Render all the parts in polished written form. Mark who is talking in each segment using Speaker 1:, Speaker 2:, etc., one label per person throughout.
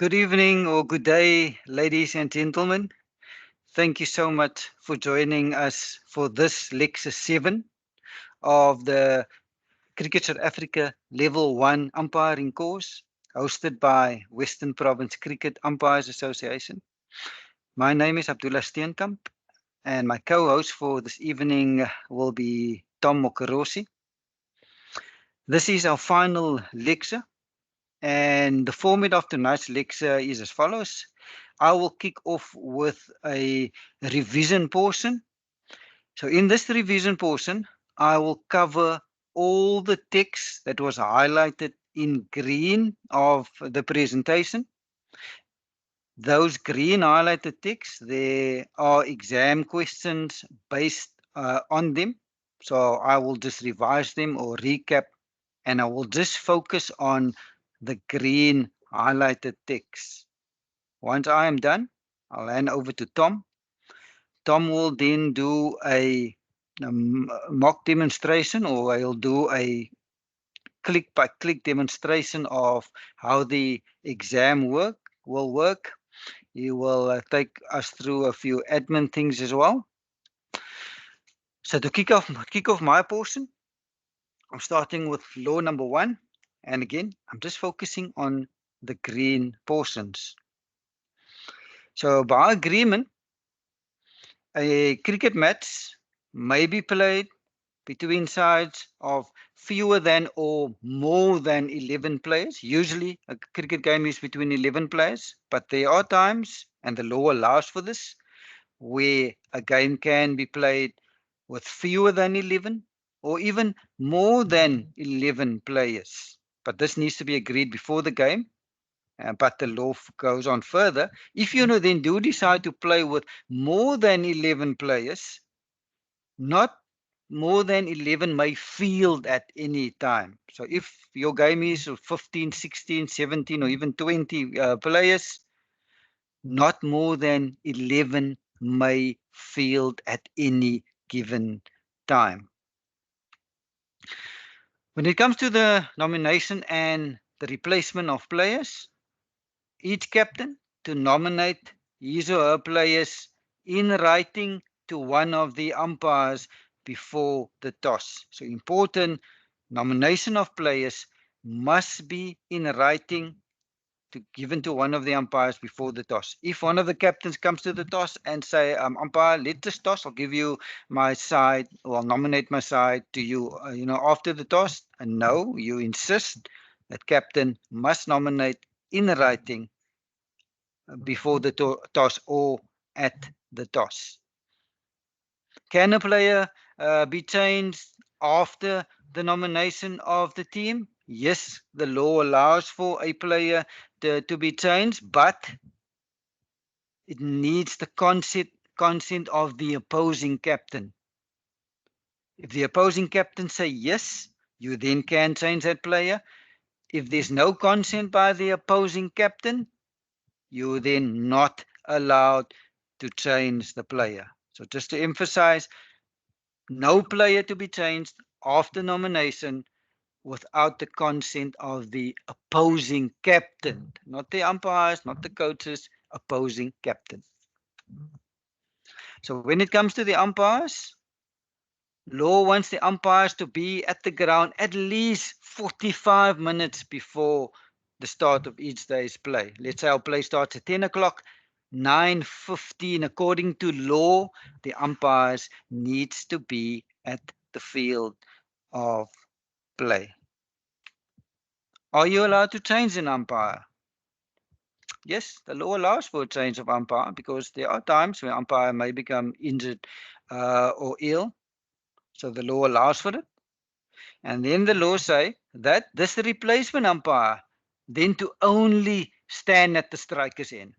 Speaker 1: Good evening or good day, ladies and gentlemen. Thank you so much for joining us for this Lecture 7 of the Cricket South Africa Level 1 umpiring course hosted by Western Province Cricket Umpires Association. My name is Abdullah Steenkamp and my co-host for this evening will be Tom Mokarosi. This is our final lecture. And the format of tonight's lecture is as follows. I will kick off with a revision portion. So in this revision portion, I will cover all the text that was highlighted in green of the presentation. Those green highlighted texts, there are exam questions based on them. So I will just revise them or recap, and I will just focus on the green highlighted text. Once I am done, I'll hand over to Tom. Tom will then do a mock demonstration, or I'll do a click by click demonstration of how the exam will work. He will take us through a few admin things as well. So to kick off my portion, I'm starting with law number 1. And again, I'm just focusing on the green portions. So by agreement, a cricket match may be played between sides of fewer than or more than 11 players. Usually a cricket game is between 11 players, but there are times, and the law allows for this, where a game can be played with fewer than 11 or even more than 11 players. But this needs to be agreed before the game. But the law goes on further. If you then do decide to play with more than 11 players, not more than 11 may field at any time. So if your game is 15, 16, 17, or even 20 players, not more than 11 may field at any given time. When it comes to the nomination and the replacement of players, each captain to nominate his or her players in writing to one of the umpires before the toss. So important, nomination of players must be in writing given to one of the umpires before the toss. If one of the captains comes to the toss and say, umpire, let this toss, I'll give you my side, or I'll nominate my side to you, after the toss. And no, you insist that captain must nominate in writing before the toss or at the toss. Can a player be changed after the nomination of the team? Yes, the law allows for a player to be changed, but it needs the consent of the opposing captain. If the opposing captain say yes, you then can change that player. If there's no consent by the opposing captain, you're then not allowed to change the player. So just to emphasize, no player to be changed after nomination without the consent of the opposing captain, not the umpires, not the coaches, opposing captain. So when it comes to the umpires, law wants the umpires to be at the ground at least 45 minutes before the start of each day's play. Let's say our play starts at 10 o'clock, 9:15, according to law, the umpires needs to be at the field of play. Are you allowed to change an umpire? Yes, the law allows for a change of umpire because there are times when umpire may become injured or ill. So the law allows for it. And then the law say that this replacement umpire then to only stand at the striker's end.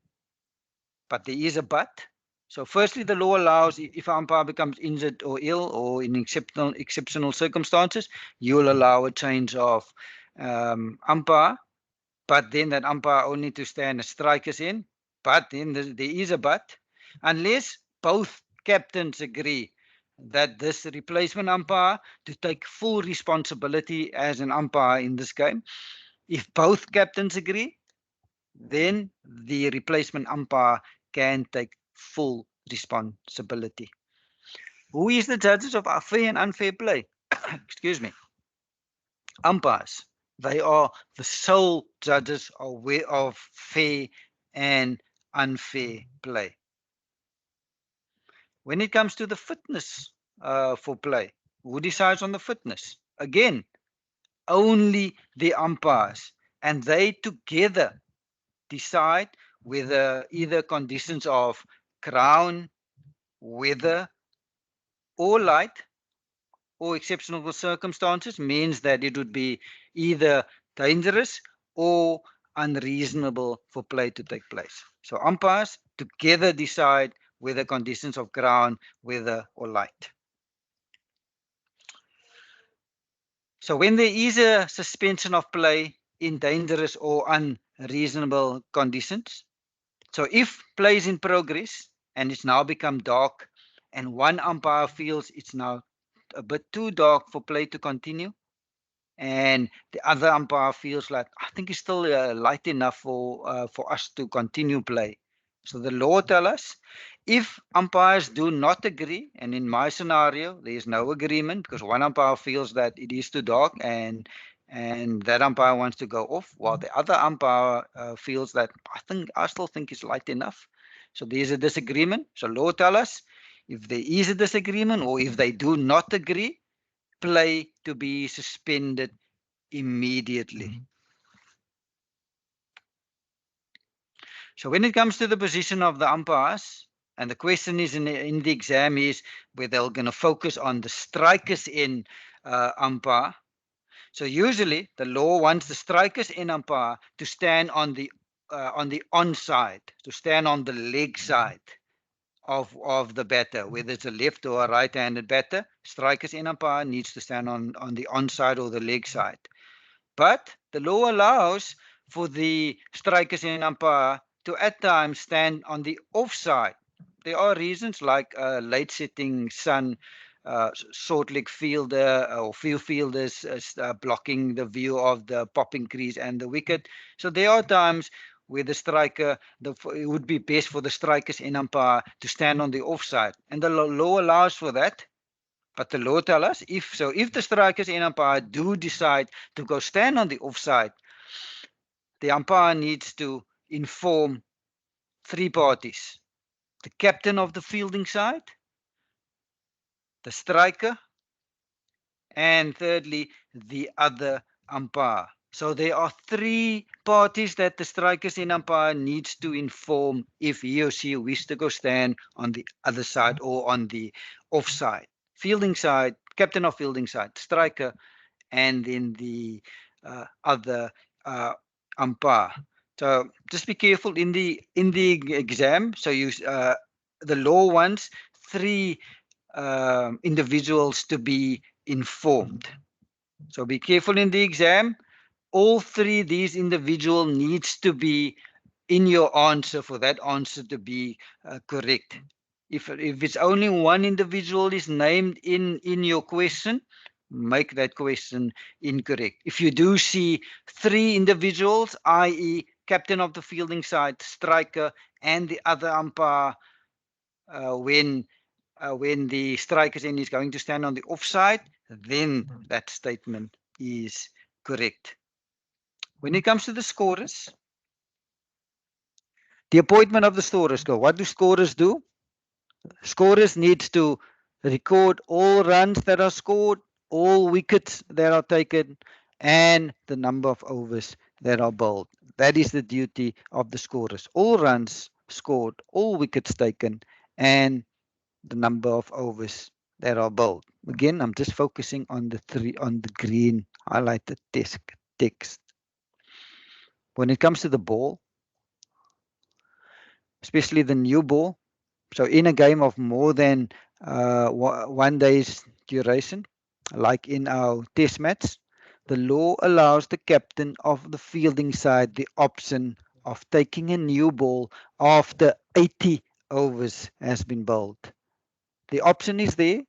Speaker 1: But there is a but. So firstly, the law allows if an umpire becomes injured or ill or in exceptional circumstances, you'll allow a change of umpire. But then that umpire only to stand at striker's end. But then there is a but. Unless both captains agree that this replacement umpire to take full responsibility as an umpire in this game. If both captains agree, then the replacement umpire can take full responsibility. Who is the judges of fair and unfair play? Excuse me. Umpires. They are the sole judges of fair and unfair play. When it comes to the fitness for play, who decides on the fitness? Again, only the umpires, and they together decide whether either conditions of ground, weather, or light or exceptional circumstances means that it would be either dangerous or unreasonable for play to take place. So umpires together decide whether conditions of ground, weather, or light. So when there is a suspension of play in dangerous or unreasonable conditions, so if play is in progress and it's now become dark and one umpire feels it's now a bit too dark for play to continue, and the other umpire feels like I think it's still light enough for us to continue play. So the law tells us if umpires do not agree, and in my scenario there is no agreement because one umpire feels that it is too dark and that umpire wants to go off, while the other umpire feels that I still think it's light enough. So there is a disagreement. So law tells us if there is a disagreement or if they do not agree, play to be suspended immediately. So when it comes to the position of the umpires, and the question is in the exam is where they're going to focus on the strikers in umpire. So usually the law wants the strikers in umpire to stand on the onside, to stand on the leg side of the batter, whether it's a left or a right-handed batter. Strikers in umpire needs to stand on the onside or the leg side. But the law allows for the strikers in umpire to at times stand on the offside. There are reasons like late setting sun, short leg fielder or field fielders blocking the view of the popping crease and the wicket. So there are times where the striker, it would be best for the strikers in umpire to stand on the offside. And the law allows for that. But the law tells us if the strikers in umpire do decide to go stand on the offside, the umpire needs to inform three parties: the captain of the fielding side, the striker, and thirdly, the other umpire. So there are three parties that the strikers in umpire needs to inform if he or she wishes to go stand on the other side or on the offside. Fielding side, captain of fielding side, striker, and then the other umpire. So just be careful in the exam. So the law wants three individuals to be informed. So be careful in the exam. All three these individual needs to be in your answer for that answer to be correct. If it's only one individual is named in your question, make that question incorrect. If you do see three individuals, i.e. captain of the fielding side, striker, and the other umpire, when the striker's end is going to stand on the offside, then that statement is correct. When it comes to the scorers, the appointment of the scorers, what do scorers do? Scorers needs to record all runs that are scored, all wickets that are taken, and the number of overs that are bowled. That is the duty of the scorers. All runs scored, all wickets taken, and the number of overs that are bowled. Again, I'm just focusing on the green highlighted text. When it comes to the ball, especially the new ball, so in a game of more than 1 day's duration, like in our test match, the law allows the captain of the fielding side the option of taking a new ball after 80 overs has been bowled. The option is there.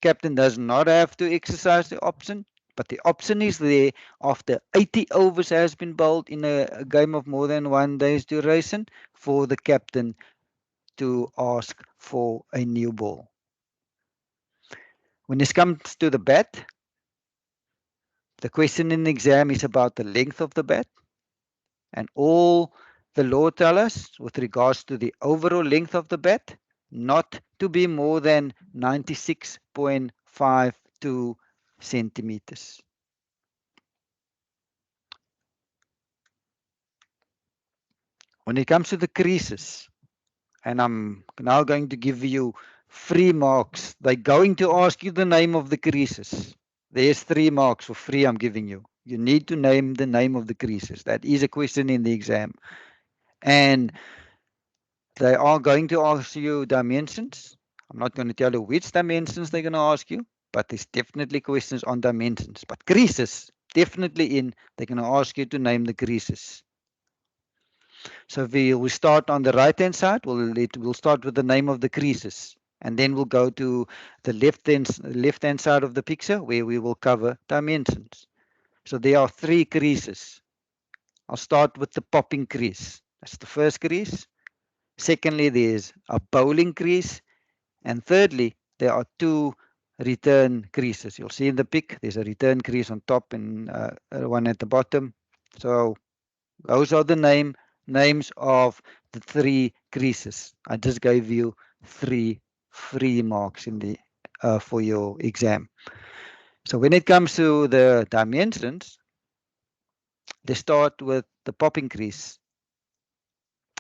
Speaker 1: Captain does not have to exercise the option, but the option is there after 80 overs has been bowled in a game of more than 1 day's duration for the captain to ask for a new ball. When it comes to the bat, the question in the exam is about the length of the bat, and all the law tell us with regards to the overall length of the bat, not to be more than 96.52 centimeters. When it comes to the creases, and I'm now going to give you 3 marks. They're going to ask you the name of the creases. There's 3 marks for free I'm giving you. You need to name the name of the creases. That is a question in the exam. And they are going to ask you dimensions. I'm not going to tell you which dimensions they're going to ask you, but there's definitely questions on dimensions. But creases, definitely in, they're going to ask you to name the creases. So we start on the right hand side. We'll start with the name of the creases, and then we'll go to the left hand side of the picture where we will cover dimensions. So there are 3 creases. I'll start with the popping crease. That's the first crease. Secondly, there's a bowling crease, and thirdly, there are 2 return creases. You'll see in the pic there's a return crease on top and one at the bottom. So those are the names of the 3 creases. I just gave you 3 free marks in the for your exam. So when it comes to the dimensions, let's start with the popping crease.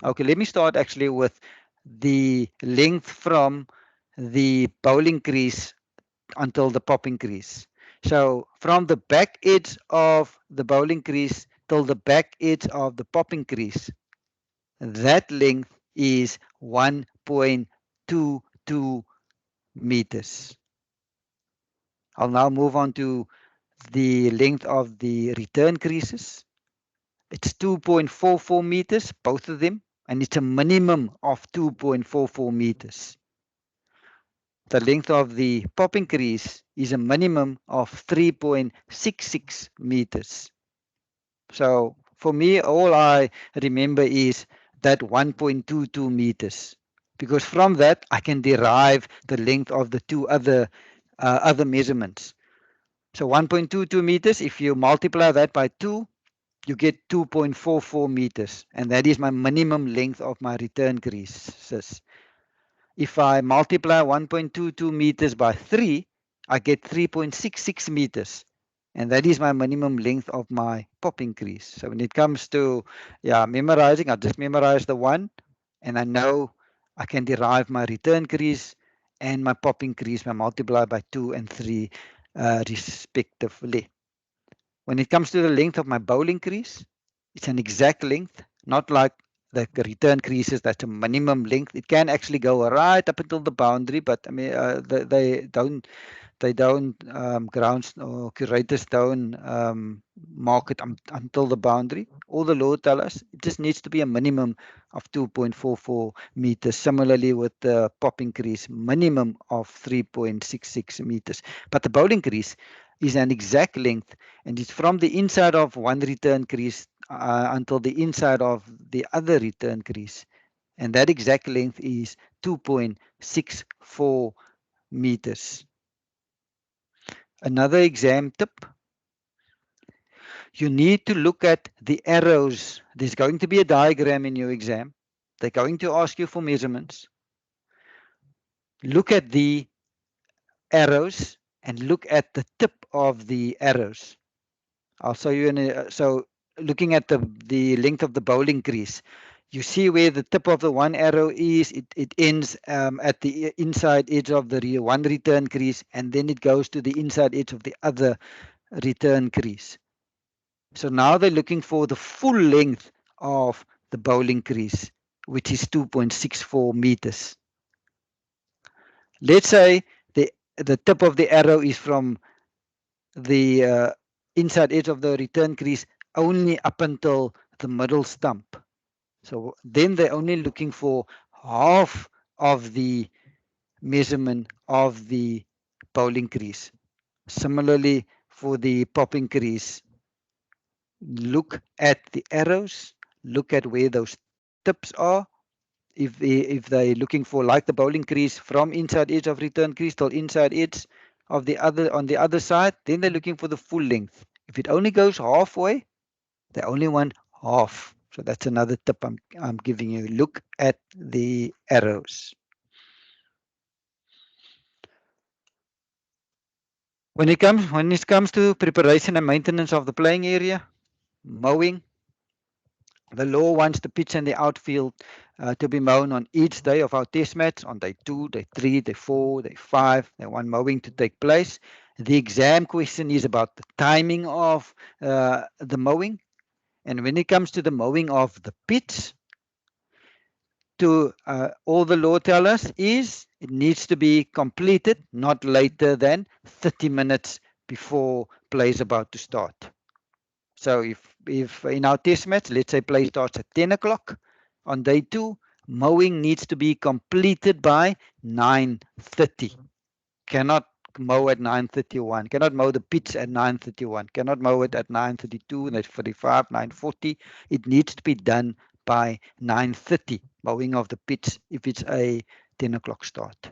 Speaker 1: Okay, let me start actually with the length from the bowling crease until the popping crease. So from the back edge of the bowling crease till the back edge of the popping crease, that length is 1.22 meters. I'll now move on to the length of the return creases. It's 2.44 meters, both of them, and it's a minimum of 2.44 meters. The length of the popping crease is a minimum of 3.66 meters. So for me, all I remember is that 1.22 meters, because from that I can derive the length of the 2 other measurements. So 1.22 meters, if you multiply that by 2, you get 2.44 meters, and that is my minimum length of my return creases. If I multiply 1.22 meters by 3, I get 3.66 meters. And that is my minimum length of my popping crease. So when it comes to memorizing, I just memorize the 1, and I know I can derive my return crease and my popping crease by multiply by 2 and 3 respectively. When it comes to the length of my bowling crease, it's an exact length, not like the return creases. That's a minimum length. It can actually go right up until the boundary, but I mean they don't grounds or curators don't mark it until the boundary. All the law tell us it just needs to be a minimum of 2.44 meters. Similarly with the popping crease, minimum of 3.66 meters. But the bowling crease is an exact length, and it's from the inside of one return crease until the inside of the other return crease, and that exact length is 2.64 meters. Another exam tip: you need to look at the arrows. There's going to be a diagram in your exam. They're going to ask you for measurements. Look at the arrows and look at the tip of the arrows. I'll show you so looking at the length of the bowling crease, you see where the tip of the one arrow is. It ends at the inside edge of the one return crease, and then it goes to the inside edge of the other return crease. So now they're looking for the full length of the bowling crease, which is 2.64 meters. Let's say the tip of the arrow is from the inside edge of the return crease only up until the middle stump. So then they're only looking for half of the measurement of the bowling crease. Similarly for the popping crease. Look at the arrows, look at where those tips are. If they're looking for, like the bowling crease, from inside edge of return crease till inside edge of the other on the other side, then they're looking for the full length. If it only goes halfway, they only want half. So that's another tip I'm giving you. Look at the arrows. When it comes to preparation and maintenance of the playing area, mowing, the law wants the pitch and the outfield to be mown on each day of our test match, on day 2, day 3, day 4, day 5. They want mowing to take place. The exam question is about the timing of the mowing. And when it comes to the mowing of the pitch, to all the law tell us is it needs to be completed not later than 30 minutes before play is about to start. So if in our test match, let's say play starts at 10 o'clock on day 2, mowing needs to be completed by 9:30. Cannot mow at 9:31. Cannot mow the pitch at 9:31. Cannot mow it at 9:32, 9:45, 9:40. It needs to be done by 9:30. Mowing of the pitch if it's a 10 o'clock start.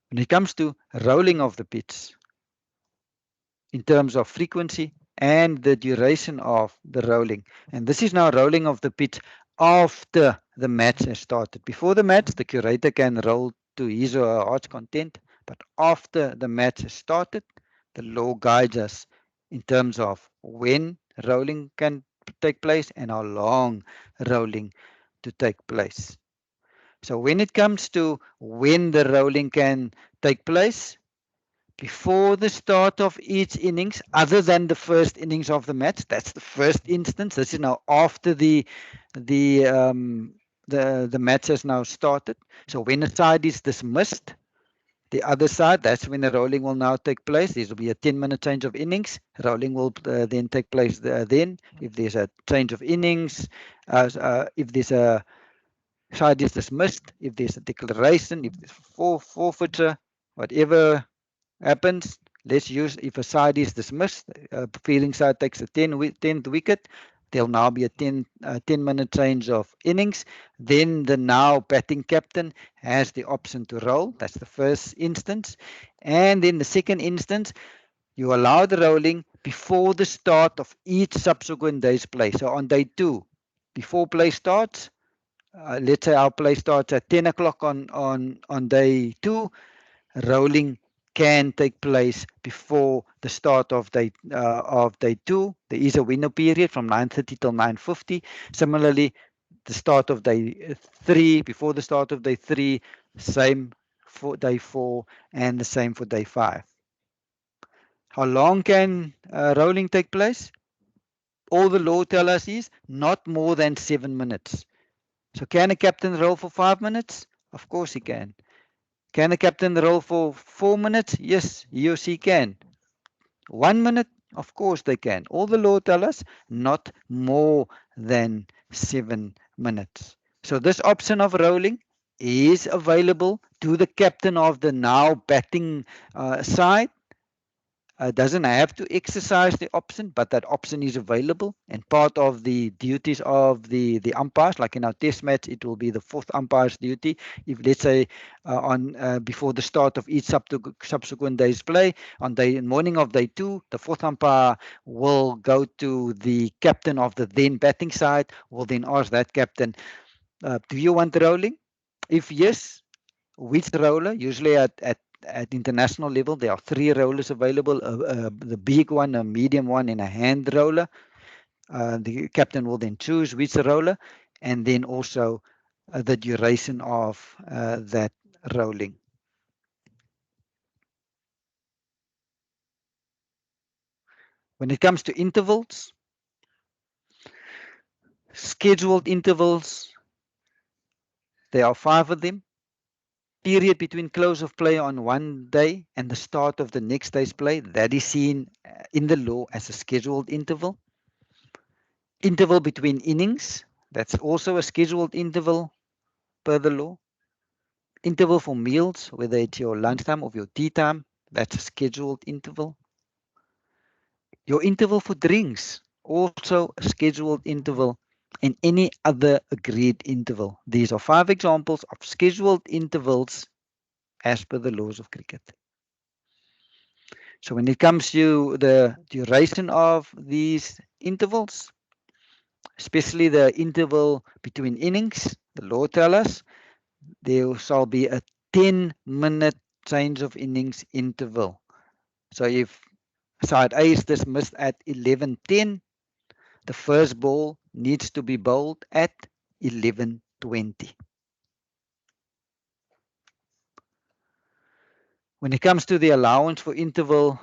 Speaker 1: When it comes to rolling of the pitch, in terms of frequency and the duration of the rolling. And this is now rolling of the pitch after the match has started. Before the match, the curator can roll to his or her heart's content, but after the match has started, the law guides us in terms of when rolling can take place and how long rolling to take place. So when it comes to when the rolling can take place, before the start of each innings, other than the first innings of the match, that's the first instance. This is now after the match has now started. So when a side is dismissed, the other side, that's when the rolling will now take place. There will be a 10-minute change of innings. Rolling will then take place then. If there's a change of innings, if there's a side is dismissed, if there's a declaration, if there's forfeiture, whatever happens, let's use if a side is dismissed, fielding side takes the 10th wicket, there'll now be a 10-minute change of innings. Then the now batting captain has the option to roll. That's the first instance. And then the second instance, you allow the rolling before the start of each subsequent day's play. So on day 2, before play starts, let's say our play starts at 10 o'clock on day 2, rolling can take place before the start of day 2. There is a window period from 9:30 till 9:50. Similarly, the start of day 3, before the start of day 3, same for day 4, and the same for day 5. How long can rolling take place? All the law tell us is not more than 7 minutes. So can a captain roll for 5 minutes? Of course he can. Can a captain roll for 4 minutes? Yes, he or she can. 1 minute? Of course they can. All the law tell us not more than 7 minutes. So this option of rolling is available to the captain of the now batting side. Doesn't have to exercise the option, but that option is available, and part of the duties of the umpires, like in our test match, it will be the fourth umpire's duty. If let's say on before the start of each subsequent day's play, on the morning of day 2, the fourth umpire will go to the captain of the then batting side, will then ask that captain, do you want rolling? If yes, which roller? Usually at international level, there are 3 rollers available, the big one, a medium one, and a hand roller. The captain will then choose which roller, and then also the duration of that rolling. When it comes to intervals, scheduled intervals, there are 5 of them. Period between close of play on one day and the start of the next day's play, that is seen in the law as a scheduled interval. Interval between innings, that's also a scheduled interval per the law. interval for meals, whether it's your lunchtime or your tea time, that's a scheduled interval. Your interval for drinks, also a scheduled interval, and any other agreed interval. These are 5 examples of scheduled intervals as per the laws of cricket. So when it comes to the duration of these intervals, especially the interval between innings, the law tells us there shall be a 10-minute change of innings interval. So if side A is dismissed at 11:10, the first ball needs to be bowled at 11:20. When it comes to the allowance for interval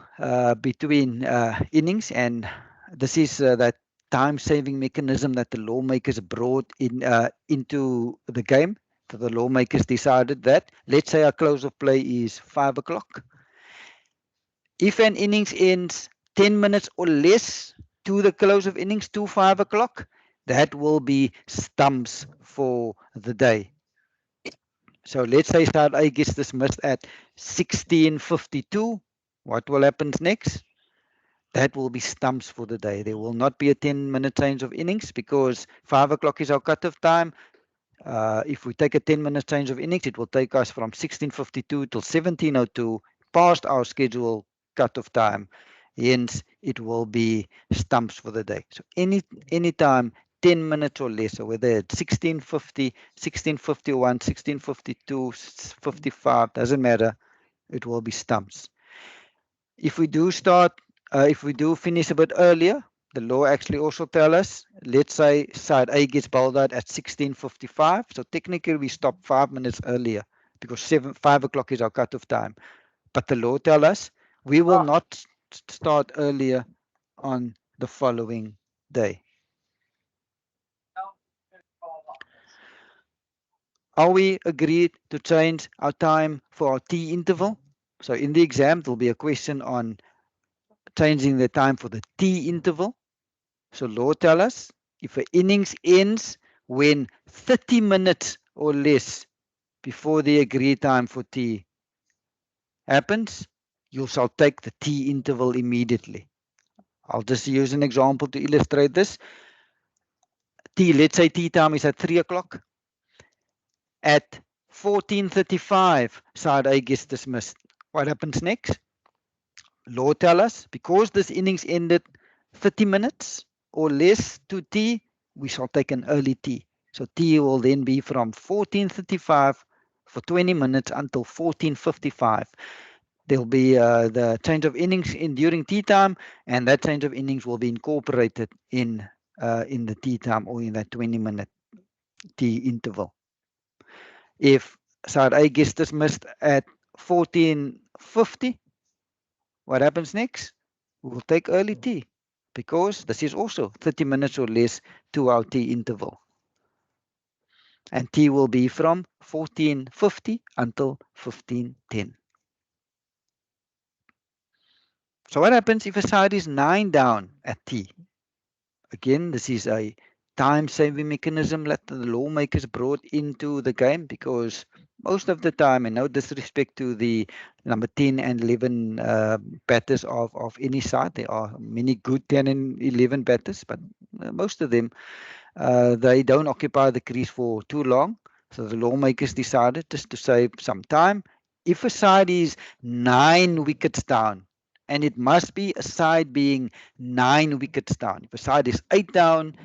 Speaker 1: between innings, and this is that time-saving mechanism that the lawmakers brought into the game. So the lawmakers decided that, let's say our close of play is 5 o'clock. If an innings ends 10 minutes or less to the close of innings to 5 o'clock, that will be stumps for the day. So let's say side A gets dismissed at 16:52. What will happen next? That will be stumps for the day. There will not be a 10-minute change of innings because 5 o'clock is our cut-off time. If we take a 10-minute change of innings, it will take us from 16:52 till 17:02, past our scheduled cut-off time. Hence, it will be stumps for the day. So any time 10 minutes or less, so whether it's 16:50, 16:51, 16:52, 55, doesn't matter, it will be stumps. If we do finish a bit earlier, the law actually also tells us, let's say side A gets bowled out at 16:55, so technically we stop 5 minutes earlier because 5 o'clock is our cut-off time. But the law tells us we will not start earlier on the following day. Are we agreed to change our time for our tea interval? So in the exam, there'll be a question on changing the time for the tea interval. So law tells us if an innings ends when 30 minutes or less before the agreed time for tea happens, you shall take the tea interval immediately. I'll just use an example to illustrate this. Let's say tea time is at 3 o'clock. At 14:35, side A gets dismissed. What happens next? Law tells us because this innings ended 30 minutes or less to tea, we shall take an early tea. So tea will then be from 14:35 for 20 minutes until 14:55. There'll be the change of innings during tea time, and that change of innings will be incorporated in the tea time or in that 20-minute tea interval. If side A gets dismissed at 14:50, what happens next? We will take early tea because this is also 30 minutes or less to our tea interval. And tea will be from 14:50 until 15:10. So what happens if a side is 9 down at tea? Again, this is a time-saving mechanism that the lawmakers brought into the game because most of the time, and no disrespect to the number 10 and 11 batters of any side, there are many good 10 and 11 batters, but most of them, they don't occupy the crease for too long. So the lawmakers decided just to save some time. If a side is 9 wickets down, and it must be a side being 9 wickets down. If a side is 8 down,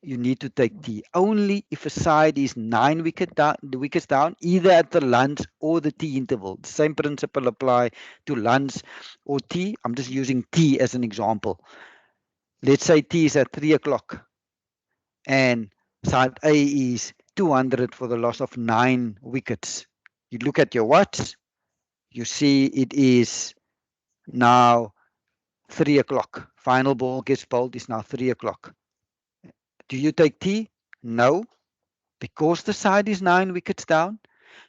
Speaker 1: you need to take tea. Only if a side is 9 wickets down, either at the lunch or the tea interval. The same principle apply to lunch or tea. I'm just using tea as an example. Let's say tea is at 3 o'clock and side A is 200 for the loss of 9 wickets. You look at your watch, you see it is now 3 o'clock. Final ball gets bowled is now 3 o'clock. Do you take tea? No. Because the side is 9 wickets down,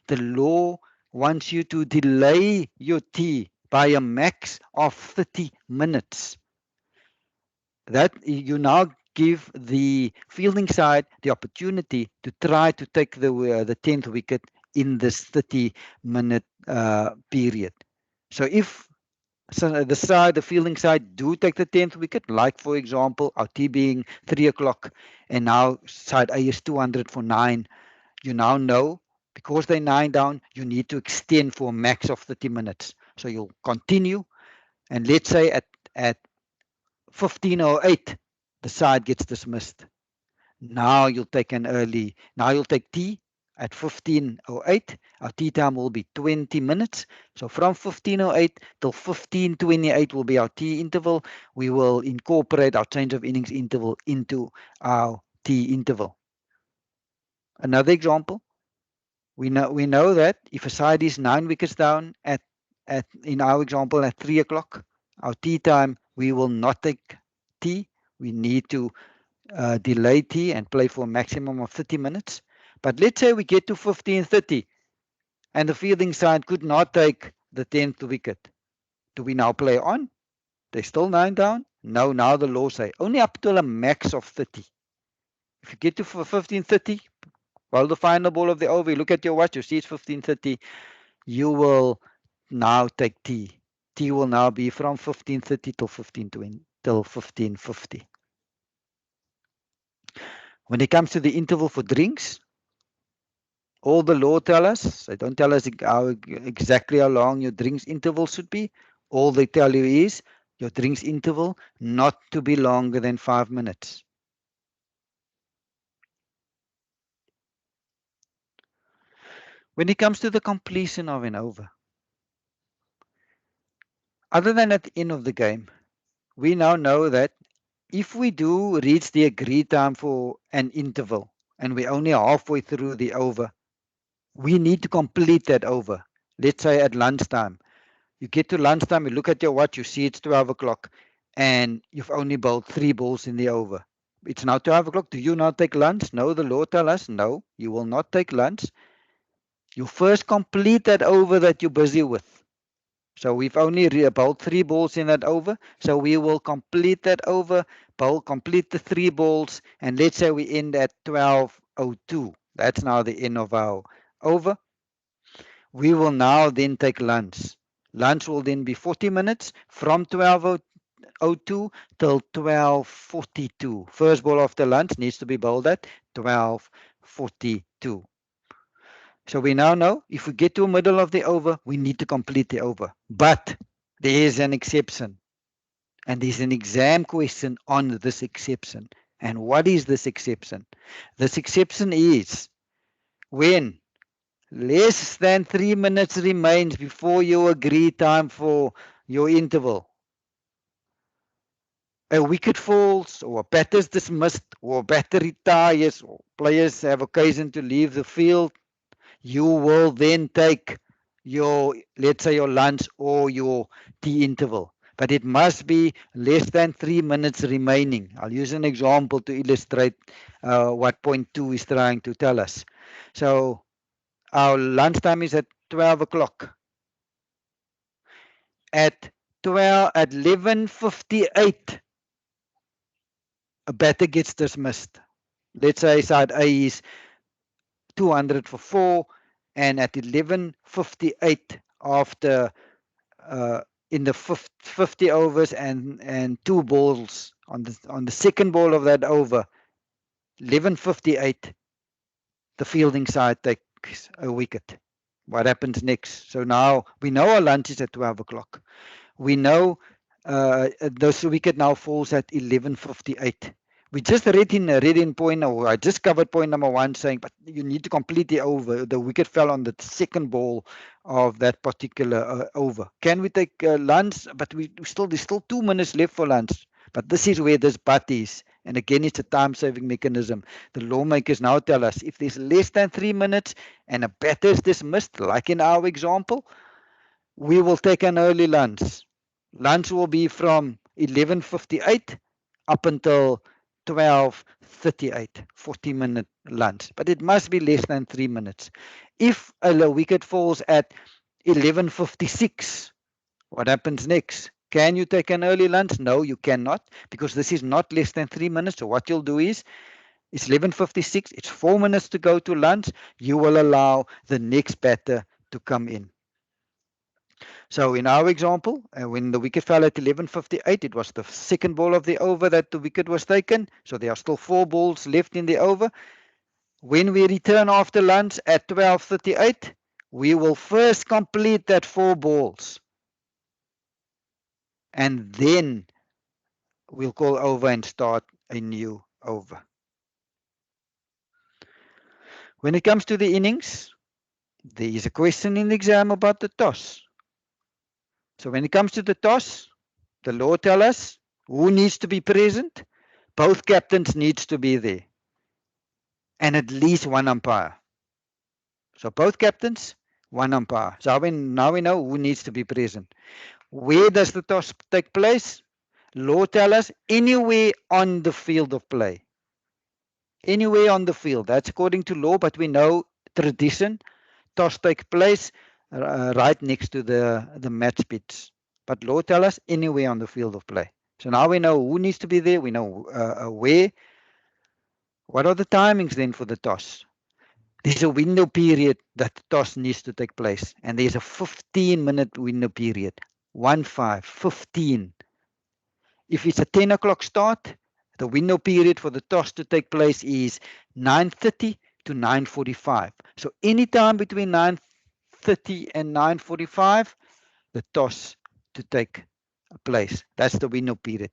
Speaker 1: the law wants you to delay your tea by a max of 30 minutes. That you now give the fielding side the opportunity to try to take the 10th wicket in this 30-minute period. So if the fielding side do take the 10th wicket, like for example, our T being 3 o'clock, and now side A is 200 for 9, you now know because they're 9 down, you need to extend for a max of 30 minutes. So you'll continue, and let's say at 15:08, the side gets dismissed. Now you'll take now you'll take tea at 15:08. Our tea time will be 20 minutes. So from 15:08 till 15:28 will be our tea interval. We will incorporate our change of innings interval into our tea interval. Another example, we know that if a side is 9 wickets down at in our example at 3 o'clock, our tea time, we will not take tea. We need to delay tea and play for a maximum of 30 minutes. But let's say we get to 15:30 and the fielding side could not take the 10th wicket. Do we now play on? They're still 9 down? No, now the law say only up to a max of 30. If you get to 15:30, well, the final ball of the over, you look at your watch, you see it's 15:30, you will now take tea. Tea will now be from 15:30 till 15:20 till 15:50. When it comes to the interval for drinks, all the law tell us, they don't tell us exactly how long your drinks interval should be. All they tell you is your drinks interval not to be longer than 5 minutes. When it comes to the completion of an over, other than at the end of the game, we now know that if we do reach the agreed time for an interval and we're only halfway through the over, we need to complete that over. Let's say at lunchtime. You get to lunchtime, you look at your watch, you see it's 12 o'clock, and you've only bowled 3 balls in the over. It's now 12 o'clock. Do you not take lunch? No, the law tells us no, you will not take lunch. You first complete that over that you're busy with. So we've only bowled 3 balls in that over. So we will complete that over, complete the 3 balls, and let's say we end at 12:02. That's now the end of our over. We will now then take lunch. Lunch will then be 40 minutes from 12:02 till 12:42. First ball after lunch needs to be bowled at 12:42. So we now know if we get to the middle of the over, we need to complete the over. But there is an exception. And there's an exam question on this exception. And what is this exception? This exception is when less than 3 minutes remains before you agree time for your interval, a wicket falls, or a batter is dismissed, or a batter retires, or players have occasion to leave the field, you will then take your, let's say, your lunch or your tea interval. But it must be less than 3 minutes remaining. I'll use an example to illustrate what point 2 is trying to tell us. So our lunchtime is at 12 o'clock. At 11:58, a batter gets dismissed. Let's say side A is 200 for 4, and at 11:58, after in the 50 overs and 2 balls on the second ball of that over, 11:58, the fielding side takes a wicket. What happens next? So now we know our lunch is at 12 o'clock. We know this wicket now falls at 11:58. We just read in point, or I just covered point number 1 saying, but you need to complete the over. The wicket fell on the second ball of that particular over. Can we take lunch? But there's still 2 minutes left for lunch. But this is where this but is. And again, it's a time-saving mechanism. The lawmakers now tell us if there's less than 3 minutes and a batter is dismissed, like in our example, we will take an early lunch. Lunch will be from 11:58 up until 12:38, 40-minute lunch. But it must be less than 3 minutes. If a wicket falls at 11:56, what happens next? Can you take an early lunch? No, you cannot, because this is not less than 3 minutes. So what you'll do is It's 11:56. It's 4 minutes to go to lunch. You will allow the next batter to come in. So in our example, when the wicket fell at 11:58, it was the second ball of the over that the wicket was taken. So there are still 4 balls left in the over. When we return after lunch at 12:38, we will first complete that 4 balls. And then we'll call over and start a new over. When it comes to the innings, there is a question in the exam about the toss. So when it comes to the toss, the law tells us who needs to be present. Both captains needs to be there. And at least one umpire. So both captains, one umpire. So now we know who needs to be present. Where does the toss take place? Law tells us anywhere on the field of play. Anywhere on the field. That's according to law, but we know tradition. Toss take place right next to the match pitch. But law tells us anywhere on the field of play. So now we know who needs to be there. We know where. What are the timings then for the toss? There's a window period that the toss needs to take place, and there's a 15-minute window period. 15. If it's a 10 o'clock start, the window period for the toss to take place is 9:30 to 9:45. So anytime between 9:30 and 9:45, the toss to take place. That's the window period.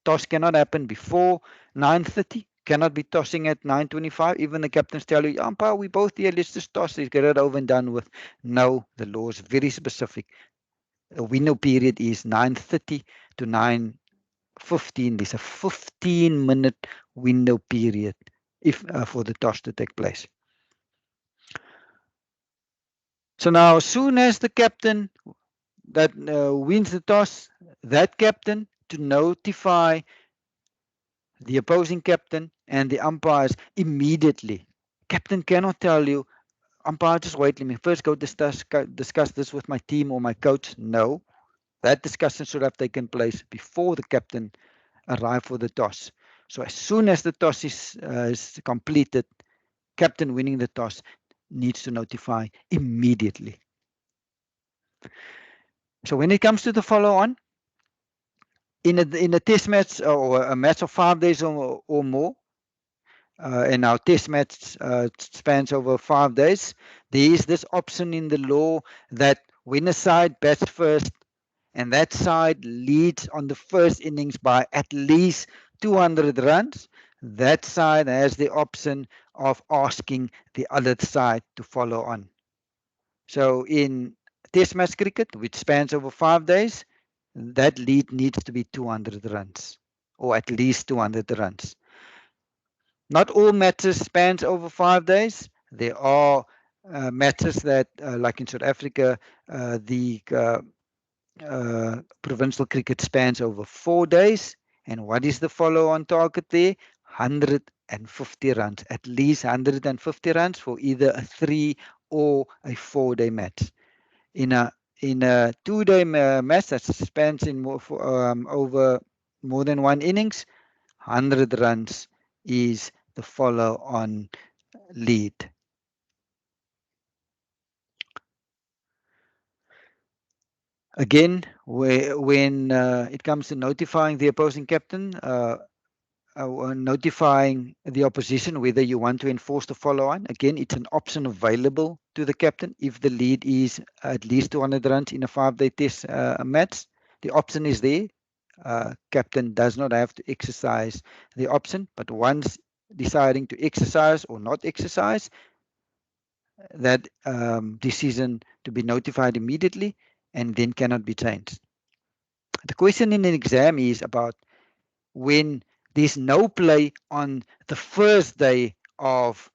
Speaker 1: Toss cannot happen before 9:30. Cannot be tossing at 9:25. Even the captains tell you, umpire, we both here, let's just toss, let's get it over and done with. No, the law is very specific. The window period is 9:30 to 9:15. There's a 15-minute window period for the toss to take place. So now, as soon as the captain that wins the toss, that captain to notify the opposing captain and the umpires immediately. Captain cannot tell you, umpire, just wait, let me first go discuss this with my team or my coach. No, that discussion should have taken place before the captain arrived for the toss. So as soon as the toss is completed, captain winning the toss needs to notify immediately. So when it comes to the follow-on, in a test match or a match of 5 days or more, and our test match spans over 5 days, there is this option in the law that when a side bats first and that side leads on the first innings by at least 200 runs, that side has the option of asking the other side to follow on. So in test match cricket, which spans over 5 days, that lead needs to be 200 runs, or at least 200 runs. Not all matches spans over 5 days. There are matches that, like in South Africa, the provincial cricket spans over 4 days. And what is the follow-on target there? 150 runs, at least 150 runs for either a 3 or a 4-day match. In a 2-day match that spans over more than one innings, 100 runs is the follow-on lead. Again, when it comes to notifying the opposing captain, notifying the opposition whether you want to enforce the follow-on, again, it's an option available to the captain if the lead is at least 200 runs in a 5-day test match. The option is there. Captain does not have to exercise the option, but once deciding to exercise or not exercise, that decision to be notified immediately and then cannot be changed. The question in an exam is about when there's no play on the first day of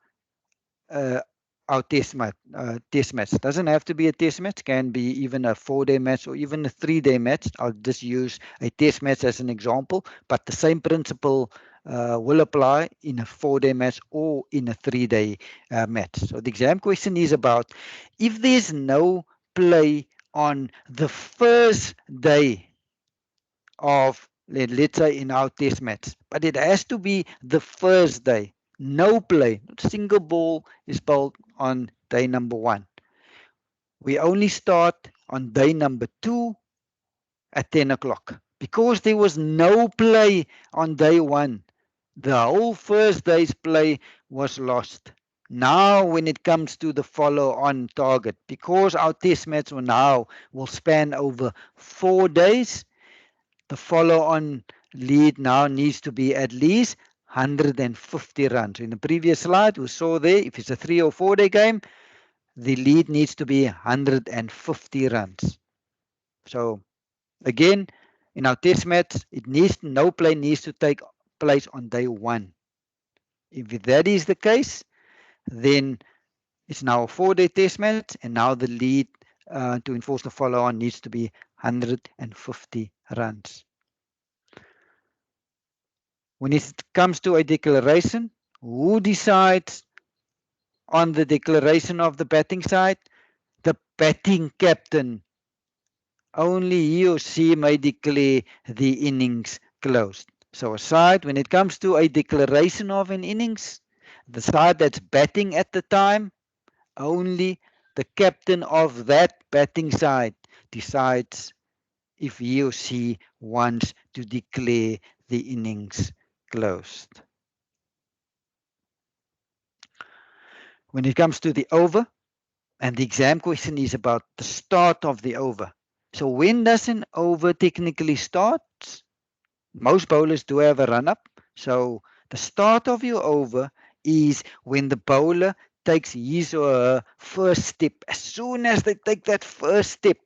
Speaker 1: our test match. It doesn't have to be a test match, can be even a 4-day match or even a 3-day match. I'll just use a test match as an example, but the same principle will apply in a 4-day match or in a 3-day match. So the exam question is about if there's no play on the first day of, let's say, in our test match, but it has to be the first day. No play, not a single ball is bowled on day number 1. We only start on day number 2 at 10 o'clock. Because there was no play on day 1, the whole first day's play was lost. Now, when it comes to the follow on target, because our test match will span over 4 days, the follow on lead now needs to be at least 150 runs. In the previous slide, we saw there if it's a 3 or 4 day game, the lead needs to be 150 runs. So, again, in our test match, no play needs to take place on day 1. If that is the case, then it's now a 4-day test match, and now the lead to enforce the follow on needs to be 150 runs. When it comes to a declaration, who decides on the declaration of the batting side? The batting captain. Only he or she may declare the innings closed. So a side, when it comes to a declaration of an innings, the side that's batting at the time, only the captain of that batting side decides if he or she wants to declare the innings closed. When it comes to the over, and the exam question is about the start of the over. So when does an over technically start? Most bowlers do have a run up. So the start of your over is when the bowler takes his or her first step. As soon as they take that first step,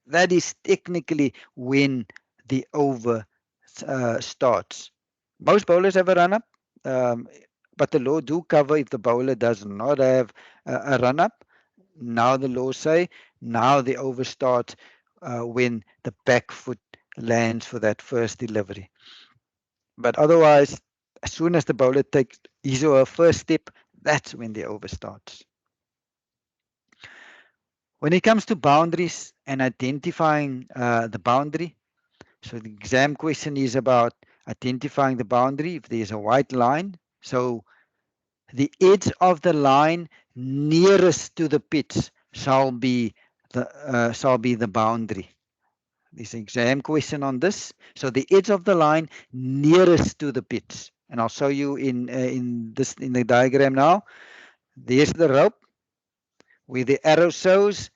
Speaker 1: that is technically when the over starts. Most bowlers have a run up, but the law do cover if the bowler does not have a run up. Now the law say now the over starts when the back foot lands for that first delivery. But otherwise, as soon as the bowler takes his or her first step, that's when the over starts. When it comes to boundaries and identifying the boundary, so the exam question is about identifying the boundary. If there's a white line, so the edge of the line nearest to the pitch shall be the boundary. There's an exam question on this. So the edge of the line nearest to the pitch, and I'll show you in the diagram now. There's the rope where the arrow shows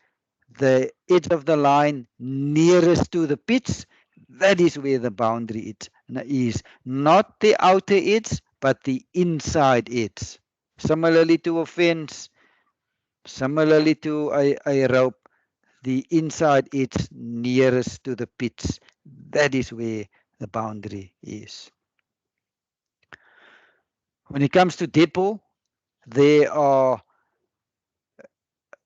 Speaker 1: the edge of the line nearest to the pitch. That is where the boundary is, not the outer edge, but the inside edge. Similarly to a fence, similarly to a rope, the inside edge nearest to the pitch, that is where the boundary is. When it comes to dead ball,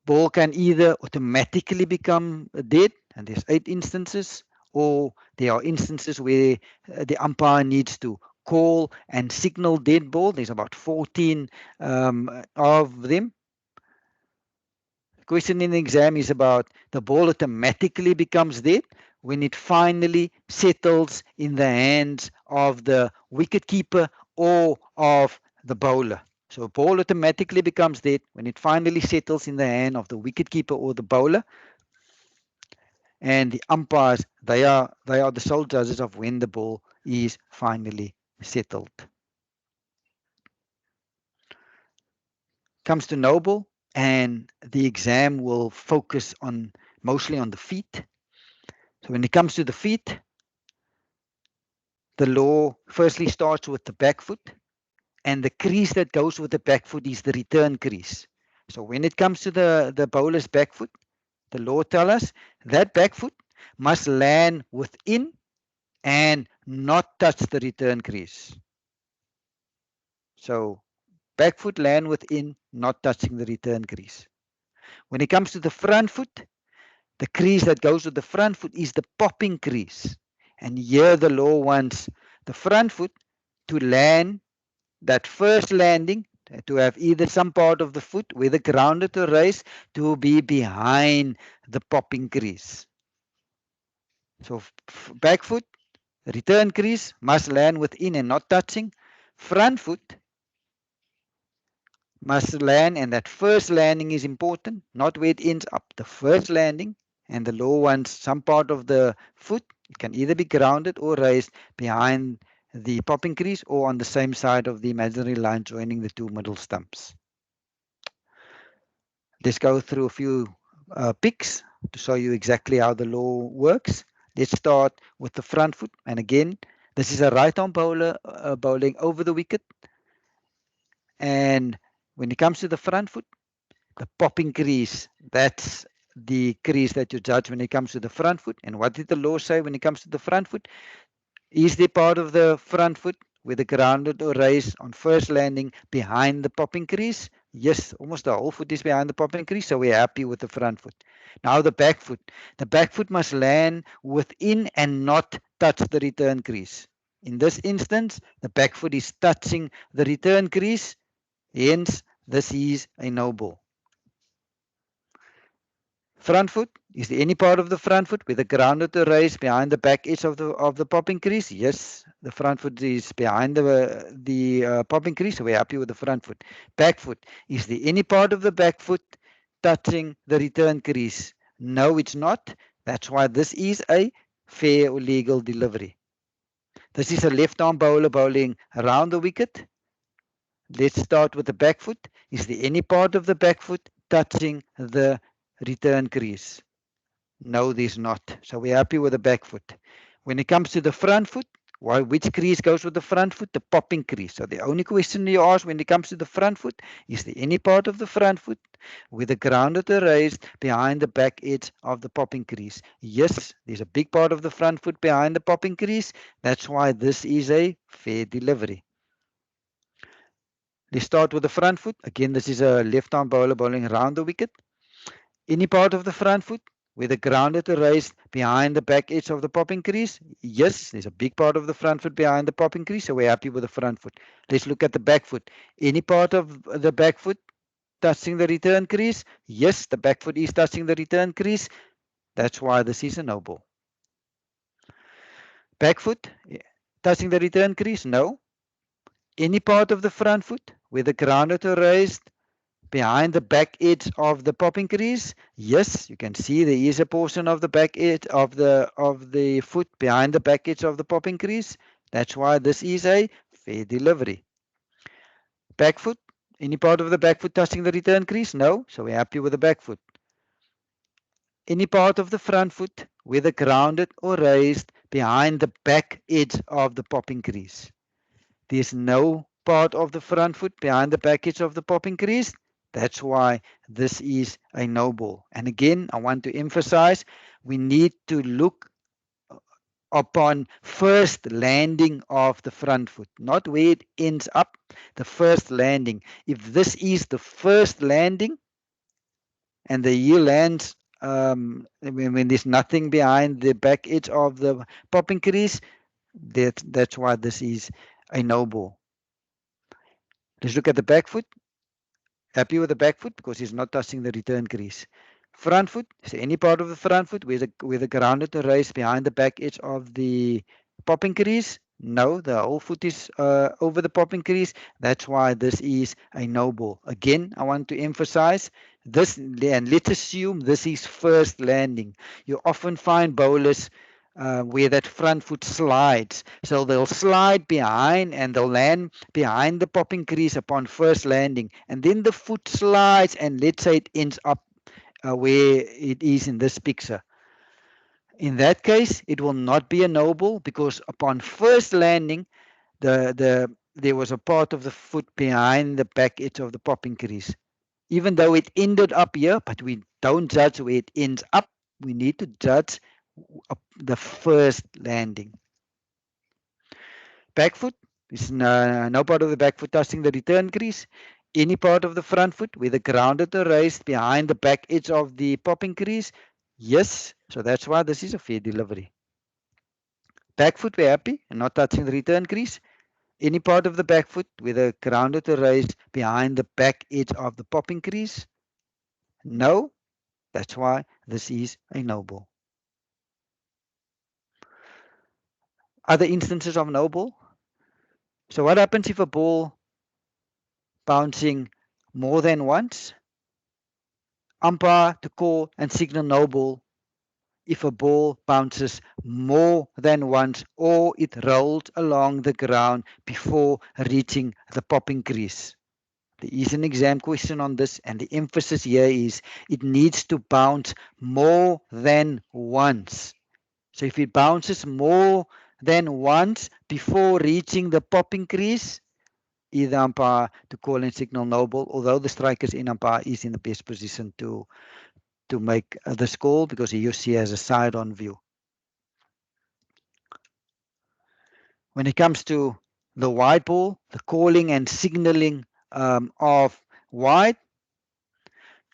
Speaker 1: ball can either automatically become dead, and there's 8 instances, or there are instances where the umpire needs to call and signal dead ball. There's about 14 of them. The question in the exam is about the ball automatically becomes dead when it finally settles in the hands of the wicket keeper or of the bowler. So a ball automatically becomes dead when it finally settles in the hand of the wicketkeeper or the bowler. And the umpires, they are the sole judges of when the ball is finally settled. Comes to no ball, and the exam will focus mostly on the feet. So when it comes to the feet, the law firstly starts with the back foot. And the crease that goes with the back foot is the return crease. So when it comes to the bowler's back foot, the law tells us that back foot must land within and not touch the return crease. So back foot land within, not touching the return crease. When it comes to the front foot, the crease that goes with the front foot is the popping crease. And here the law wants the front foot to land, that first landing, to have either some part of the foot, whether grounded or raised, to be behind the popping crease. So back foot, return crease must land within and not touching. Front foot, must land, and that first landing is important, not where it ends up. The first landing, and the low ones, some part of the foot, it can either be grounded or raised behind the popping crease or on the same side of the imaginary line joining the two middle stumps. Let's go through a few picks to show you exactly how the law works. Let's start with the front foot, and again, this is a right arm bowler bowling over the wicket, and when it comes to the front foot, the popping crease, that's the crease that you judge when it comes to the front foot. And what did the law say when it comes to the front foot? Is there part of the front foot with a grounded or raised on first landing behind the popping crease? Yes, almost the whole foot is behind the popping crease, so we're happy with the front foot. Now the back foot. The back foot must land within and not touch the return crease. In this instance, the back foot is touching the return crease, hence this is a no ball. Front foot, is there any part of the front foot with a grounded or raised behind the back edge of the popping crease? Yes, the front foot is behind the popping crease, so we're happy with the front foot. Back foot, is there any part of the back foot touching the return crease? No, it's not. That's why this is a fair or legal delivery. This is a left arm bowler bowling around the wicket. Let's start with the back foot. Is there any part of the back foot touching the return crease? No, there's not. So we're happy with the back foot. When it comes to the front foot, which crease goes with the front foot? The popping crease. So the only question you ask when it comes to the front foot, is there any part of the front foot with a grounded or raised behind the back edge of the popping crease? Yes, there's a big part of the front foot behind the popping crease. That's why this is a fair delivery. Let's start with the front foot. Again, this is a left arm bowler bowling around the wicket. Any part of the front foot with a grounded or raised behind the back edge of the popping crease? Yes, there's a big part of the front foot behind the popping crease, so we're happy with the front foot. Let's look at the back foot. Any part of the back foot touching the return crease? Yes, the back foot is touching the return crease. That's why this is a no ball. Back foot touching the return crease? No. Any part of the front foot with a grounded or raised behind the back edge of the popping crease? Yes, you can see there is a portion of the back edge of the foot behind the back edge of the popping crease. That's why this is a fair delivery. Back foot, any part of the back foot touching the return crease? No, so we're happy with the back foot. Any part of the front foot whether grounded or raised behind the back edge of the popping crease? There's no part of the front foot behind the back edge of the popping crease. That's why this is a no ball. And again, I want to emphasize, we need to look upon first landing of the front foot, not where it ends up, the first landing. If this is the first landing and the heel lands when there's nothing behind the back edge of the popping crease, that's why this is a no ball. Let's look at the back foot. Happy with the back foot because he's not touching the return crease. Front foot, is there any part of the front foot where the grounded or raised behind the back edge of the popping crease? No, the whole foot is over the popping crease. That's why this is a no ball. Again, I want to emphasize this, and let's assume this is first landing. You often find bowlers where that front foot slides. So they'll slide behind and they'll land behind the popping crease upon first landing. And then the foot slides and let's say it ends up where it is in this picture. In that case, it will not be a no ball because upon first landing, there was a part of the foot behind the back edge of the popping crease. Even though it ended up here, but we don't judge where it ends up. We need to judge the first landing. Back foot is no part of the back foot touching the return crease. Any part of the front foot with a grounded or raised behind the back edge of the popping crease? Yes. So that's why this is a fair delivery. Back foot, we're happy and not touching the return crease. Any part of the back foot with a grounded or raised behind the back edge of the popping crease? No. That's why this is a no ball. Other instances of no ball. So what happens if a ball bouncing more than once. Umpire to call and signal no ball if a ball bounces more than once or it rolls along the ground before reaching the popping crease. There is an exam question on this, and the emphasis here is it needs to bounce more than once. So if it bounces more than once before reaching the popping crease, either umpire to call and signal no ball, although the striker's in umpire is in the best position to make this call because he or she has a side on view. When it comes to the wide ball, the calling and signaling of wide,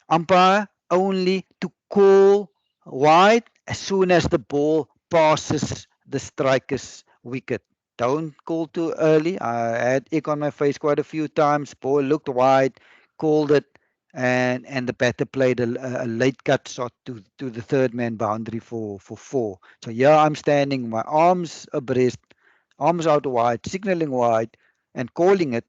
Speaker 1: umpire only to call wide as soon as the ball passes the striker's wicket. Don't call too early. I had egg on my face quite a few times. Ball looked wide, called it, and the batter played a late cut shot to the third man boundary for four. So here I'm standing, my arms abreast, arms out wide, signaling wide, and calling it,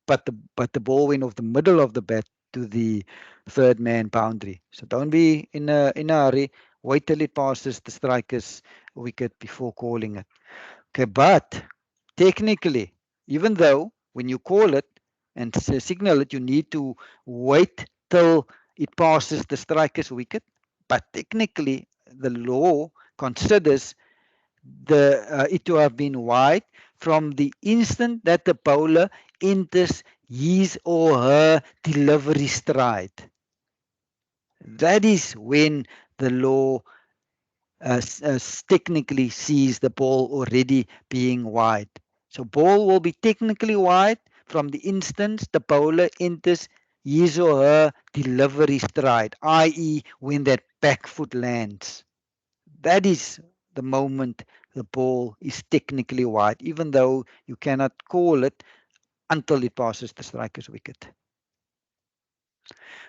Speaker 1: but the ball went off the middle of the bat to the third man boundary. So don't be in a hurry. Wait till it passes the striker's wicket before calling it. Okay, but technically, even though when you call it and signal it, you need to wait till it passes the striker's wicket. But technically, the law considers it to have been wide from the instant that the bowler enters his or her delivery stride. That is when the law technically sees the ball already being wide. So ball will be technically wide from the instant the bowler enters his or her delivery stride, i.e. when that back foot lands. That is the moment the ball is technically wide, even though you cannot call it until it passes the striker's wicket.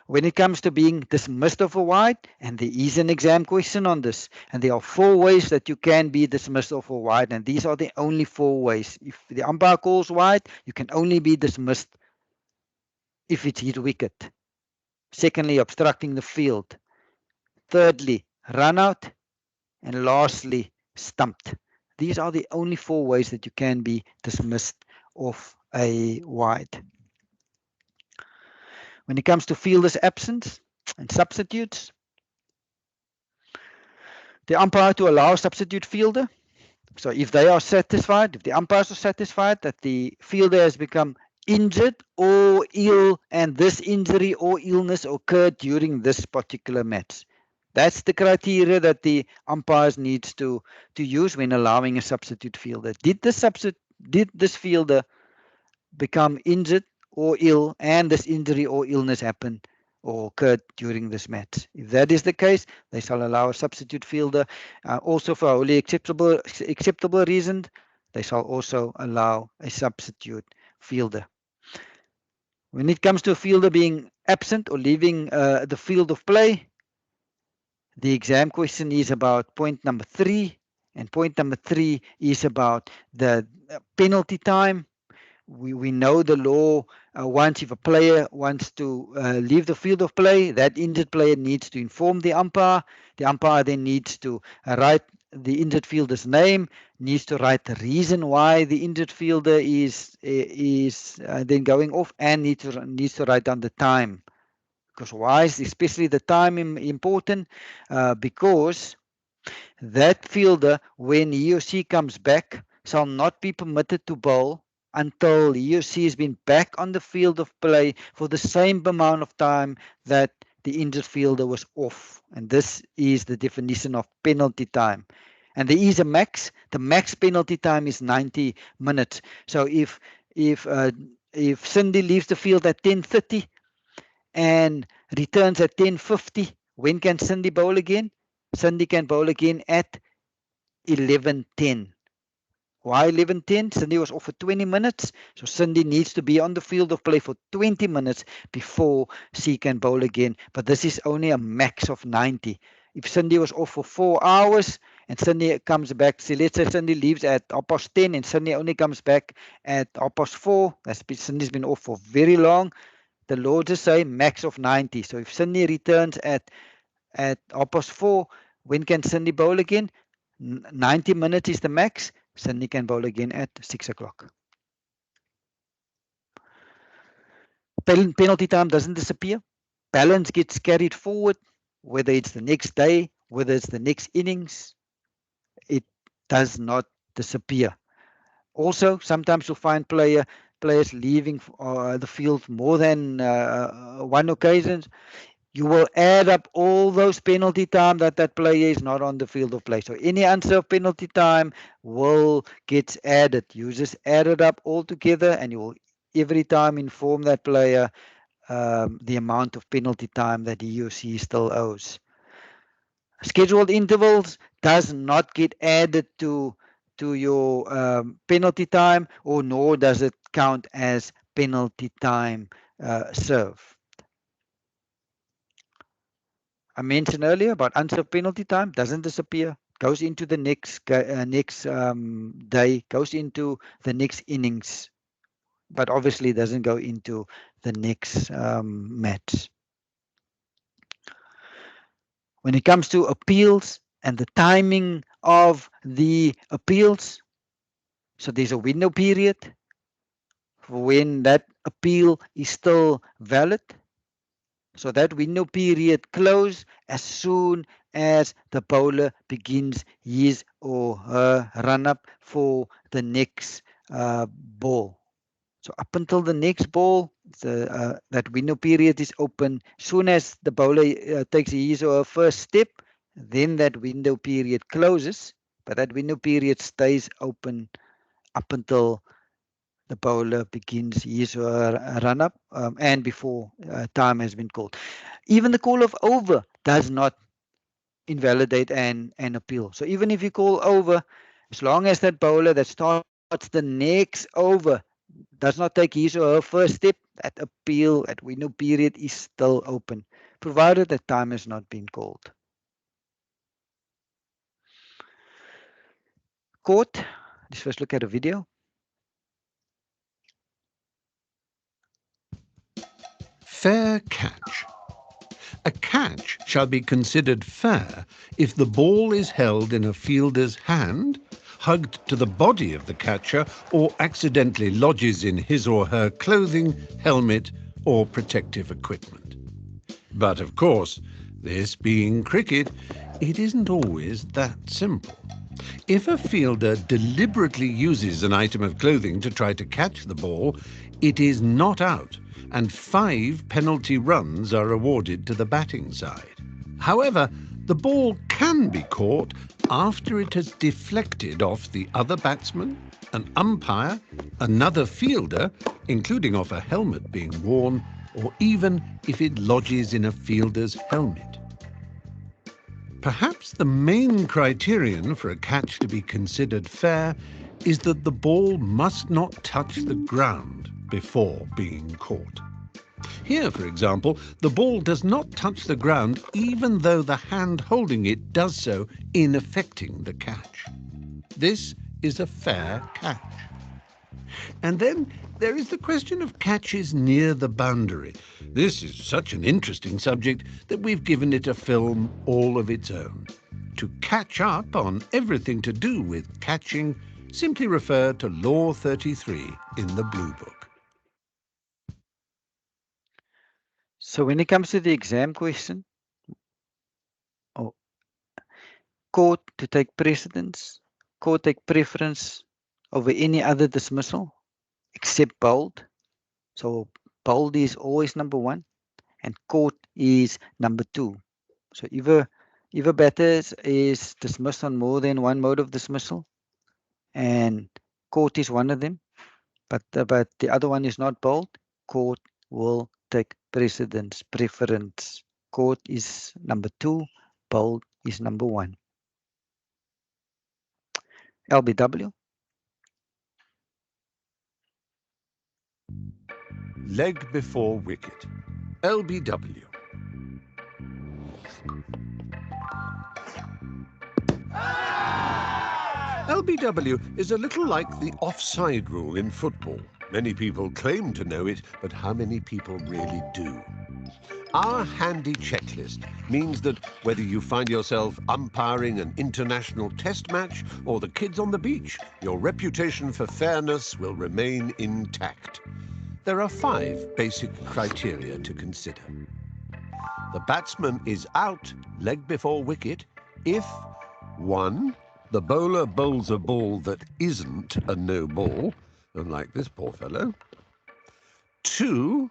Speaker 1: When it comes to being dismissed of a wide, and there is an exam question on this, and there are 4 ways that you can be dismissed of a wide, and these are the only 4 ways. If the umpire calls wide, you can only be dismissed if it's hit wicket. Secondly, obstructing the field. Thirdly, run out. And lastly, stumped. These are the only 4 ways that you can be dismissed of a wide. When it comes to fielder's absence and substitutes, the umpire to allow substitute fielder. So if they are satisfied, if the umpires are satisfied that the fielder has become injured or ill and this injury or illness occurred during this particular match. That's the criteria that the umpires needs to use when allowing a substitute fielder. Did this fielder become injured or ill and this injury or illness happened or occurred during this match? If that is the case, they shall allow a substitute fielder. Also for wholly acceptable reasons, they shall also allow a substitute fielder. When it comes to a fielder being absent or leaving the field of play, the exam question is about point number 3, and point number 3 is about the penalty time. We know the law. Once if a player wants to leave the field of play, that injured player needs to inform the umpire. The umpire then needs to write the injured fielder's name, needs to write the reason why the injured fielder is then going off, and needs to write down the time. Because why is especially the time important? Because that fielder, when he or she comes back, shall not be permitted to bowl until he or she has been back on the field of play for the same amount of time that the injured fielder was off. And this is the definition of penalty time. And there is a max. The max penalty time is 90 minutes. So if Cindy leaves the field at 10:30 and returns at 10:50, when can Cindy bowl again? Cindy can bowl again at 11:10. Why 11:10? Cindy was off for 20 minutes, so Cindy needs to be on the field of play for 20 minutes before she can bowl again. But this is only a max of 90. If Cindy was off for 4 hours and Cindy comes back, see, let's say Cindy leaves at 10:30 and Cindy only comes back at 4:30, that's Cindy's been off for very long. the law just say max of 90. So if Sydney returns at 4:30, when can Sydney bowl again? 90 minutes is the max. Sydney can bowl again at 6 o'clock. Penalty time doesn't disappear. Balance gets carried forward, whether it's the next day, whether it's the next innings, it does not disappear. Also, sometimes you'll find players leaving the field more than one occasion. You will add up all those penalty time that player is not on the field of play. So any unserved penalty time will get added. You just add it up all together, and you will every time inform that player the amount of penalty time that he or she still owes. Scheduled intervals does not get added to your penalty time, or nor does it count as penalty time served. I mentioned earlier about unserved penalty time doesn't disappear, goes into the next day, goes into the next innings, but obviously doesn't go into the next match. When it comes to appeals and the timing of the appeals, so there's a window period for when that appeal is still valid. So that window period closes as soon as the bowler begins his or her run-up for the next ball. So up until the next ball, that window period is open. Soon as the bowler takes his or her first step, then that window period closes, but that window period stays open up until the bowler begins his or her run-up and before time has been called. Even the call of over does not invalidate an appeal. So even if you call over, as long as that bowler that starts the next over does not take his or her first step, that appeal, that window period is still open, provided that time has not been called. Court, let's first look at a video.
Speaker 2: Fair catch. A catch shall be considered fair if the ball is held in a fielder's hand, hugged to the body of the catcher, or accidentally lodges in his or her clothing, helmet, or protective equipment. But of course, this being cricket, it isn't always that simple. If a fielder deliberately uses an item of clothing to try to catch the ball, it is not out, and 5 penalty runs are awarded to the batting side. However, the ball can be caught after it has deflected off the other batsman, an umpire, another fielder, including off a helmet being worn, or even if it lodges in a fielder's helmet. Perhaps the main criterion for a catch to be considered fair is that the ball must not touch the ground before being caught. Here, for example, the ball does not touch the ground even though the hand holding it does so in effecting the catch. This is a fair catch. And then there is the question of catches near the boundary. This is such an interesting subject that we've given it a film all of its own. To catch up on everything to do with catching, simply refer to Law 33 in the Blue Book.
Speaker 1: So when it comes to the exam question, court to take precedence, court take preference over any other dismissal except bold. So bold is always number 1 and court is number 2. So if a batter is dismissed on more than one mode of dismissal and court is one of them, but the other one is not bold, court will take preference. Court is number 2, bold is number 1. LBW.
Speaker 2: Leg before wicket. LBW. LBW is a little like the offside rule in football. Many people claim to know it, but how many people really do? Our handy checklist means that whether you find yourself umpiring an international test match or the kids on the beach, your reputation for fairness will remain intact. There are 5 basic criteria to consider. The batsman is out, leg before wicket, if 1. The bowler bowls a ball that isn't a no ball, unlike this poor fellow. 2.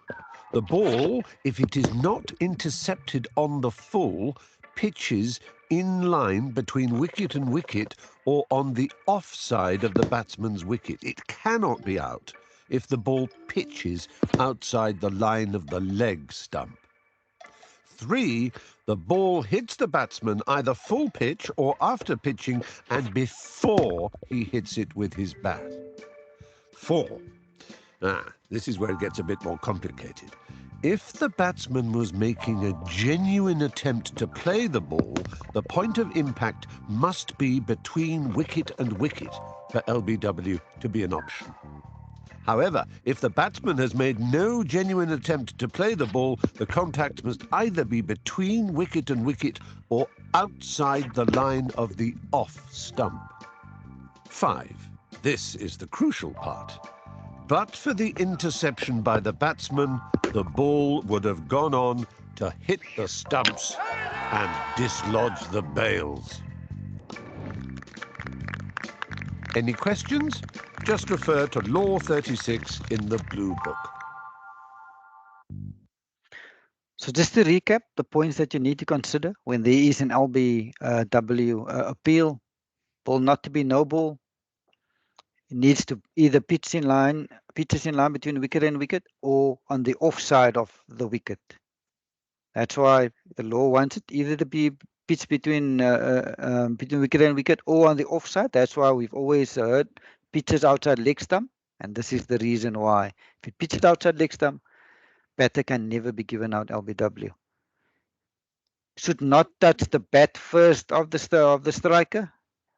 Speaker 2: The ball, if it is not intercepted on the full, pitches in line between wicket and wicket or on the offside of the batsman's wicket. It cannot be out if the ball pitches outside the line of the leg stump. 3. The ball hits the batsman either full pitch or after pitching and before he hits it with his bat. 4. This is where it gets a bit more complicated. If the batsman was making a genuine attempt to play the ball, the point of impact must be between wicket and wicket for LBW to be an option. However, if the batsman has made no genuine attempt to play the ball, the contact must either be between wicket and wicket or outside the line of the off stump. 5. This is the crucial part. But for the interception by the batsman, the ball would have gone on to hit the stumps and dislodge the bails. Any questions? Just refer to Law 36 in the Blue Book.
Speaker 1: So just to recap, the points that you need to consider when there is an LBW appeal, ball not to be no ball, it needs to either pitches in line between wicket and wicket or on the offside of the wicket. That's why the law wants it either to be pitched between wicket and wicket or on the offside. That's why we've always heard pitches outside leg stump, and this is the reason why. If it pitches outside leg stump, batter can never be given out LBW. Should not touch the bat first of the striker.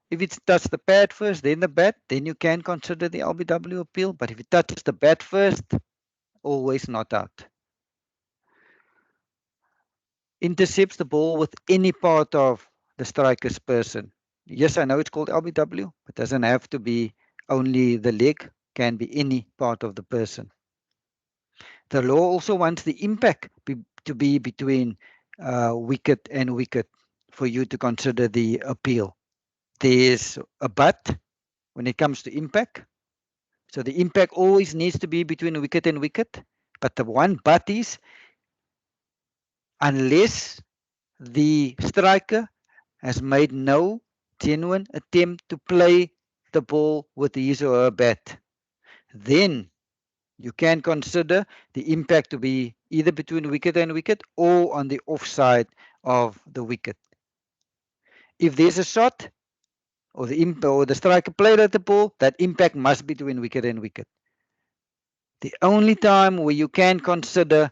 Speaker 1: If it touches the pad first, then the bat, then you can consider the LBW appeal. But if it touches the bat first, always not out. Intercepts the ball with any part of the striker's person. Yes, I know it's called LBW, but doesn't have to be only the leg, can be any part of the person. The law also wants the impact to be between wicket and wicket for you to consider the appeal. There's a but when it comes to impact. So the impact always needs to be between wicket and wicket. But the one but is unless the striker has made no genuine attempt to play the ball with his or her bat, then you can consider the impact to be either between wicket and wicket or on the offside of the wicket. If there's a shot or the striker played at the ball, that impact must be between wicket and wicket. The only time where you can consider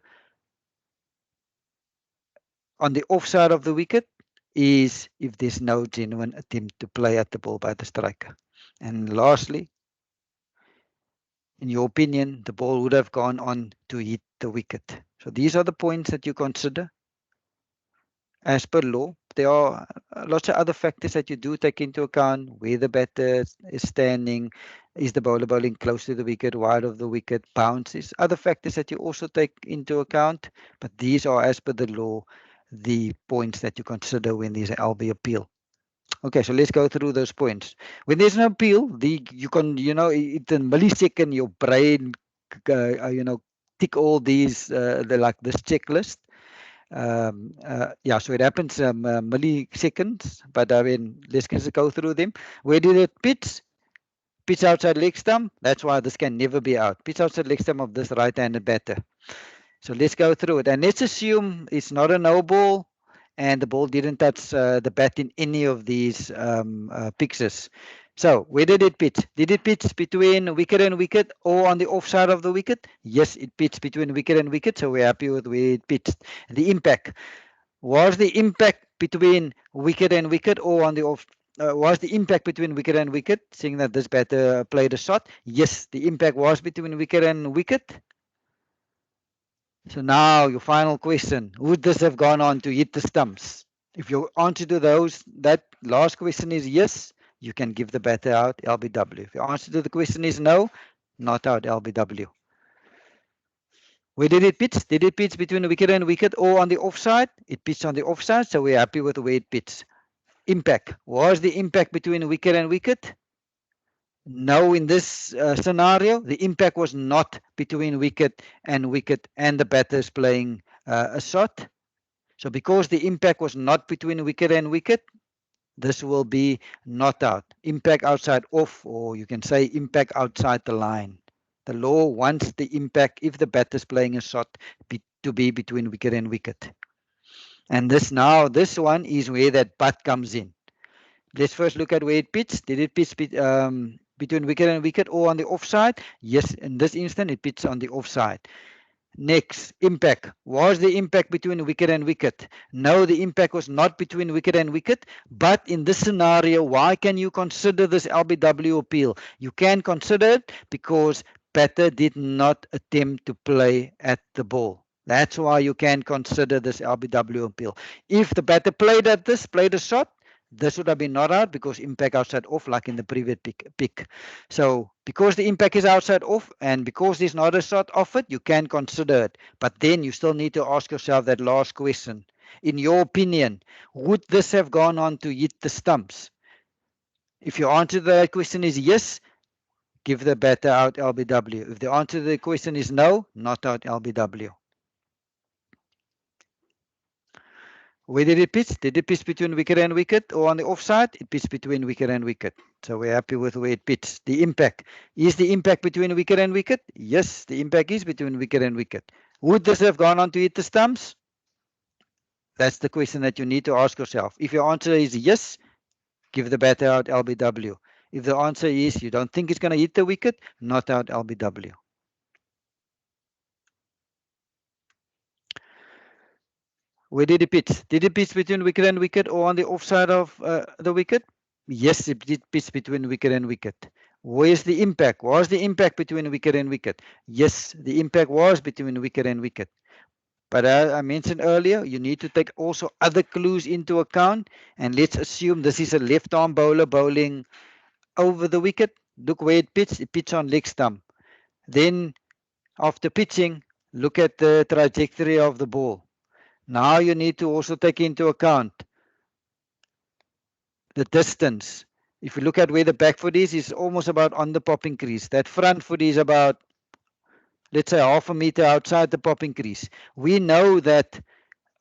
Speaker 1: on the offside of the wicket is if there's no genuine attempt to play at the ball by the striker. And lastly, in your opinion, the ball would have gone on to hit the wicket. So these are the points that you consider as per law. There are lots of other factors that you do take into account: where the batter is standing, is the bowler bowling close to the wicket, wide of the wicket, bounces, other factors that you also take into account. But these are, as per the law, the points that you consider when there's an LB appeal. Okay, so let's go through those points. When there's an appeal, you can, in a millisecond, your brain, tick all these, like this checklist. So it happens milliseconds, but I mean, let's just go through them. Where did it pitch? Pitch outside leg stump. That's why this can never be out. Pitch outside leg stump of this right-handed batter. So let's go through it. And let's assume it's not a no ball and the ball didn't touch the bat in any of these pictures. So where did it pitch? Did it pitch between wicket and wicket or on the offside of the wicket? Yes, it pitched between wicket and wicket, so we're happy with where it pitched. The impact. Was the impact between wicket and wicket or on the was the impact between wicket and wicket, seeing that this batter played a shot? Yes, the impact was between wicket and wicket. So now your final question, would this have gone on to hit the stumps? If your answer to that last question is yes, you can give the batter out LBW. If your answer to the question is no, not out LBW. Where did it pitch? Did it pitch between wicket and wicket or on the offside? It pitched on the offside, so we're happy with the way it pitched. Impact. Was the impact between wicket and wicket? No, in this scenario, the impact was not between wicket and the batters playing a shot. So because the impact was not between wicket and wicket, this will be not out. Impact outside off, or you can say impact outside the line. The law wants the impact, if the batter is playing a shot, to be between wicket and wicket. And this one is where that but comes in. Let's first look at where it pitched. Did it pitch between wicket and wicket or on the offside? Yes, in this instance, it pitched on the offside. Next, impact. Was the impact between wicket and wicket? No, the impact was not between wicket and wicket. But in this scenario, why can you consider this LBW appeal? You can consider it because batter did not attempt to play at the ball. That's why you can consider this LBW appeal. If the batter played a shot, this would have been not out because impact outside off, like in the previous pick. So because the impact is outside off and because there's not a shot off it, you can consider it. But then you still need to ask yourself that last question. In your opinion, would this have gone on to hit the stumps? If your answer to that question is yes, give the batter out LBW. If the answer to the question is no, not out LBW. Where did it pitch? Did it pitch between wicket and wicket or on the offside? It pitched between wicket and wicket. So we're happy with where it pitched. The impact. Is the impact between wicket and wicket? Yes, the impact is between wicket and wicket. Would this have gone on to hit the stumps? That's the question that you need to ask yourself. If your answer is yes, give the batter out LBW. If the answer is you don't think it's going to hit the wicket, not out LBW. Where did it pitch? Did it pitch between wicket and wicket or on the offside of the wicket? Yes, it did pitch between wicket and wicket. Where's the impact? Was the impact between wicket and wicket? Yes, the impact was between wicket and wicket. But as I mentioned earlier, you need to take also other clues into account. And let's assume this is a left-arm bowler bowling over the wicket. Look where it pitched. It pitched on leg stump. Then after pitching, look at the trajectory of the ball. Now you need to also take into account the distance. If you look at where the back foot is, it's almost about on the popping crease. That front foot is about, let's say, half a meter outside the popping crease. We know that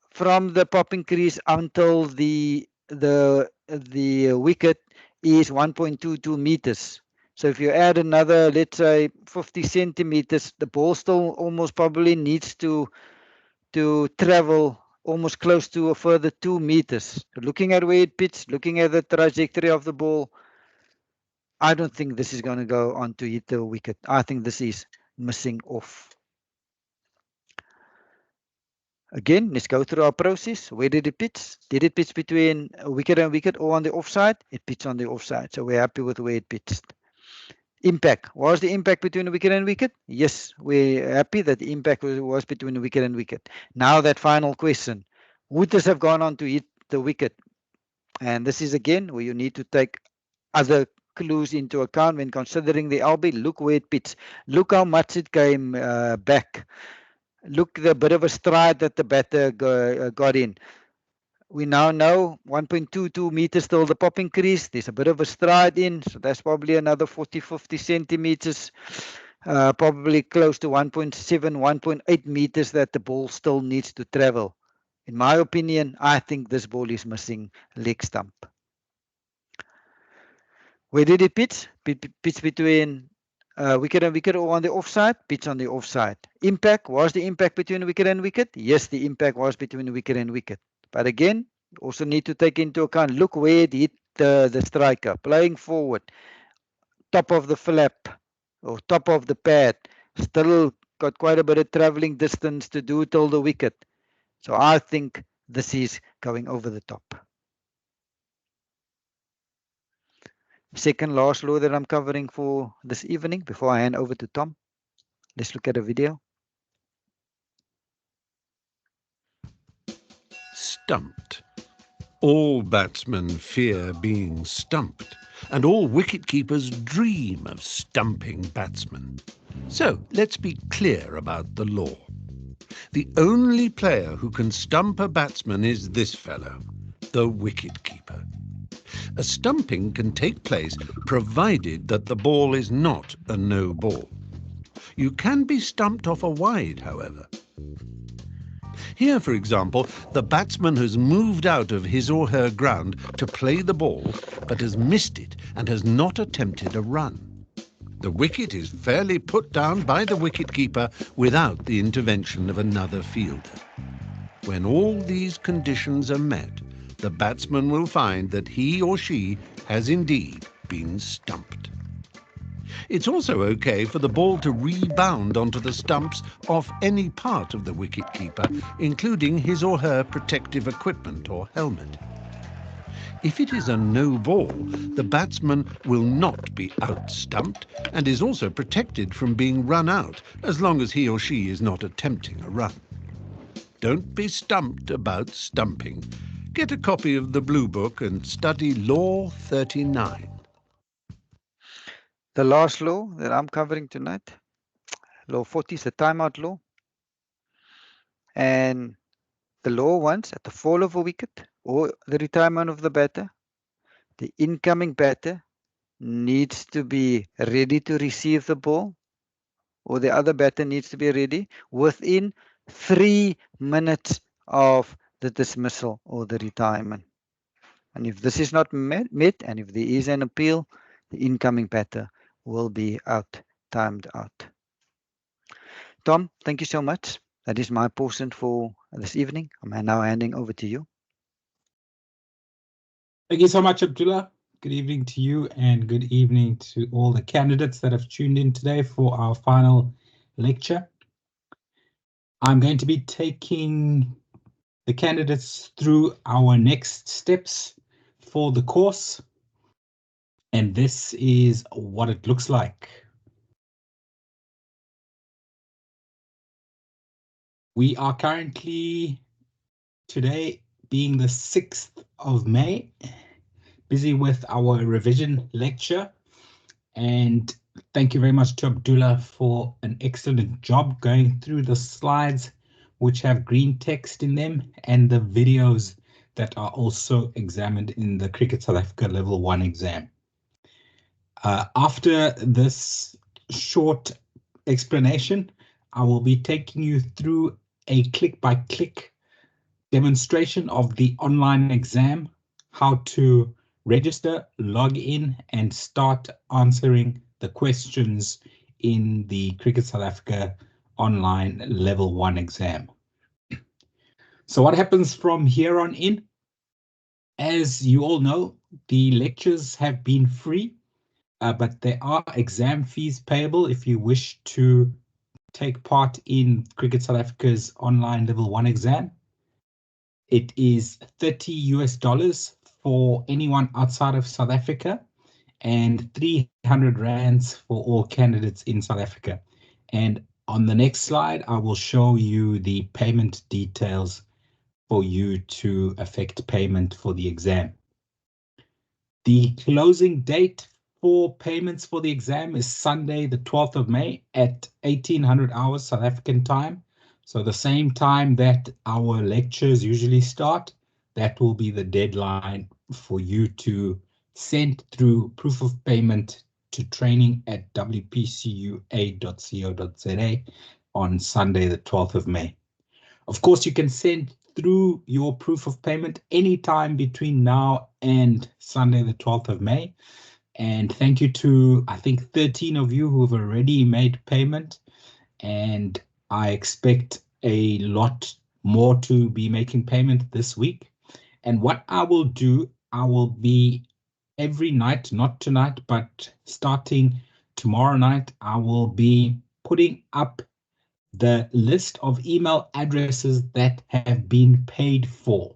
Speaker 1: from the popping crease until the wicket is 1.22 meters. So if you add another, let's say, 50 centimeters, the ball still almost probably needs to travel almost close to a further 2 meters. Looking at where it pitched, looking at the trajectory of the ball, I don't think this is going to go on to hit the wicket. I think this is missing off. Again, let's go through our process. Where did it pitch? Did it pitch between wicket and wicket or on the offside? It pitched on the offside, so we're happy with where it pitched. Impact. Was the impact between wicket and wicket? Yes, we're happy that the impact was between wicket and wicket. Now that final question. Would this have gone on to hit the wicket? And this is again where you need to take other clues into account when considering the LB. Look where it pitched. Look how much it came back. Look the bit of a stride that the batter got in. We now know 1.22 meters till the popping crease. There's a bit of a stride in, so that's probably another 40-50 centimeters, probably close to 1.7, 1.8 meters that the ball still needs to travel. In my opinion, I think this ball is missing leg stump. Where did it pitch? Pitch between wicket and wicket or on the offside? Pitch on the offside. Impact. Was the impact between wicket and wicket? Yes, the impact was between wicket and wicket. But again, also need to take into account, look where it hit the striker. Playing forward, top of the flap or top of the pad. Still got quite a bit of travelling distance to do till the wicket. So I think this is going over the top. Second last law that I'm covering for this evening before I hand over to Tom. Let's look at a video.
Speaker 2: Stumped. All batsmen fear being stumped, and all wicket-keepers dream of stumping batsmen. So let's be clear about the law. The only player who can stump a batsman is this fellow, the wicket-keeper. A stumping can take place provided that the ball is not a no ball. You can be stumped off a wide, however. Here, for example, the batsman has moved out of his or her ground to play the ball, but has missed it and has not attempted a run. The wicket is fairly put down by the wicket-keeper without the intervention of another fielder. When all these conditions are met, the batsman will find that he or she has indeed been stumped. It's also okay for the ball to rebound onto the stumps off any part of the wicket-keeper, including his or her protective equipment or helmet. If it is a no ball, the batsman will not be out-stumped and is also protected from being run out as long as he or she is not attempting a run. Don't be stumped about stumping. Get a copy of the Blue Book and study Law 39.
Speaker 1: The last law that I'm covering tonight, Law 40, is the timeout law. And the law wants at the fall of a wicket or the retirement of the batter, the incoming batter needs to be ready to receive the ball, or the other batter needs to be ready within 3 minutes of the dismissal or the retirement. And if this is not met and if there is an appeal, the incoming batter will be timed out. Tom, thank you so much. That is my portion for this evening. I'm now handing over to you.
Speaker 3: Thank you so much, Abdullah. Good evening to you and good evening to all the candidates that have tuned in today for our final lecture. I'm going to be taking the candidates through our next steps for the course. And this is what it looks like. We are currently, today being the 6th of May, busy with our revision lecture. And thank you very much to Abdullah for an excellent job going through the slides, which have green text in them, and the videos that are also examined in the Cricket South Africa Level 1 exam. After this short explanation, I will be taking you through a click-by-click demonstration of the online exam, how to register, log in, and start answering the questions in the Cricket South Africa online Level 1 exam. So what happens from here on in? As you all know, the lectures have been free, but there are exam fees payable if you wish to take part in Cricket South Africa's online Level 1 exam. It is $30 for anyone outside of South Africa and 300 rands for all candidates in South Africa. And on the next slide, I will show you the payment details for you to effect payment for the exam. The closing date for payments for the exam is Sunday, the 12th of May at 1800 hours South African time. So the same time that our lectures usually start, that will be the deadline for you to send through proof of payment to training@wpcua.co.za on Sunday, the 12th of May. Of course, you can send through your proof of payment anytime between now and Sunday, the 12th of May. And thank you to, I think, 13 of you who have already made payment. And I expect a lot more to be making payment this week. And what I will do, I will be every night, not tonight, but starting tomorrow night, I will be putting up the list of email addresses that have been paid for.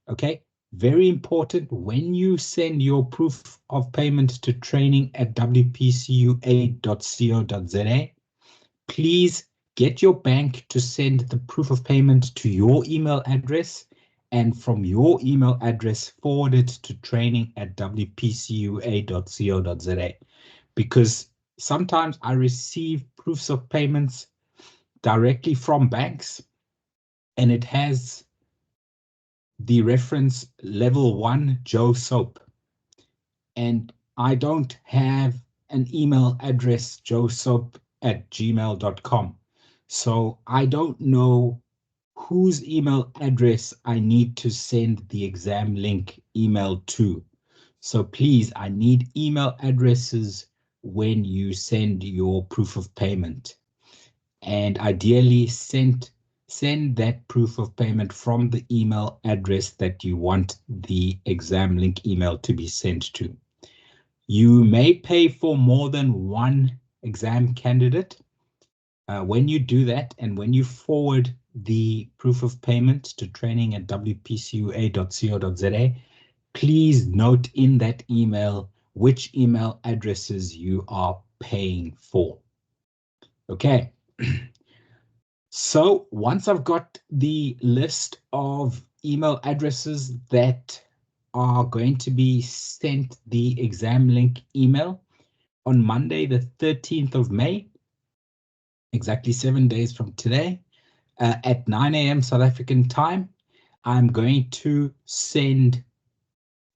Speaker 3: Okay, Very important, when you send your proof of payment to training@wpcua.co.za, please get your bank to send the proof of payment to your email address, and from your email address, forward it to training@wpcua.co.za, because sometimes I receive proofs of payments directly from banks, and it has the reference level 1 Joe Soap, and I don't have an email address joesoap@gmail.com. So I don't know whose email address I need to send the exam link email to. So please, I need email addresses when you send your proof of payment. And ideally send that proof of payment from the email address that you want the exam link email to be sent to. You may pay for more than one exam candidate. When you do that, and when you forward the proof of payment to training@wpcua.co.za, please note in that email which email addresses you are paying for. Okay. So once I've got the list of email addresses that are going to be sent the exam link email on Monday, the 13th of May, exactly 7 days from today, at 9 a.m. South African time, I'm going to send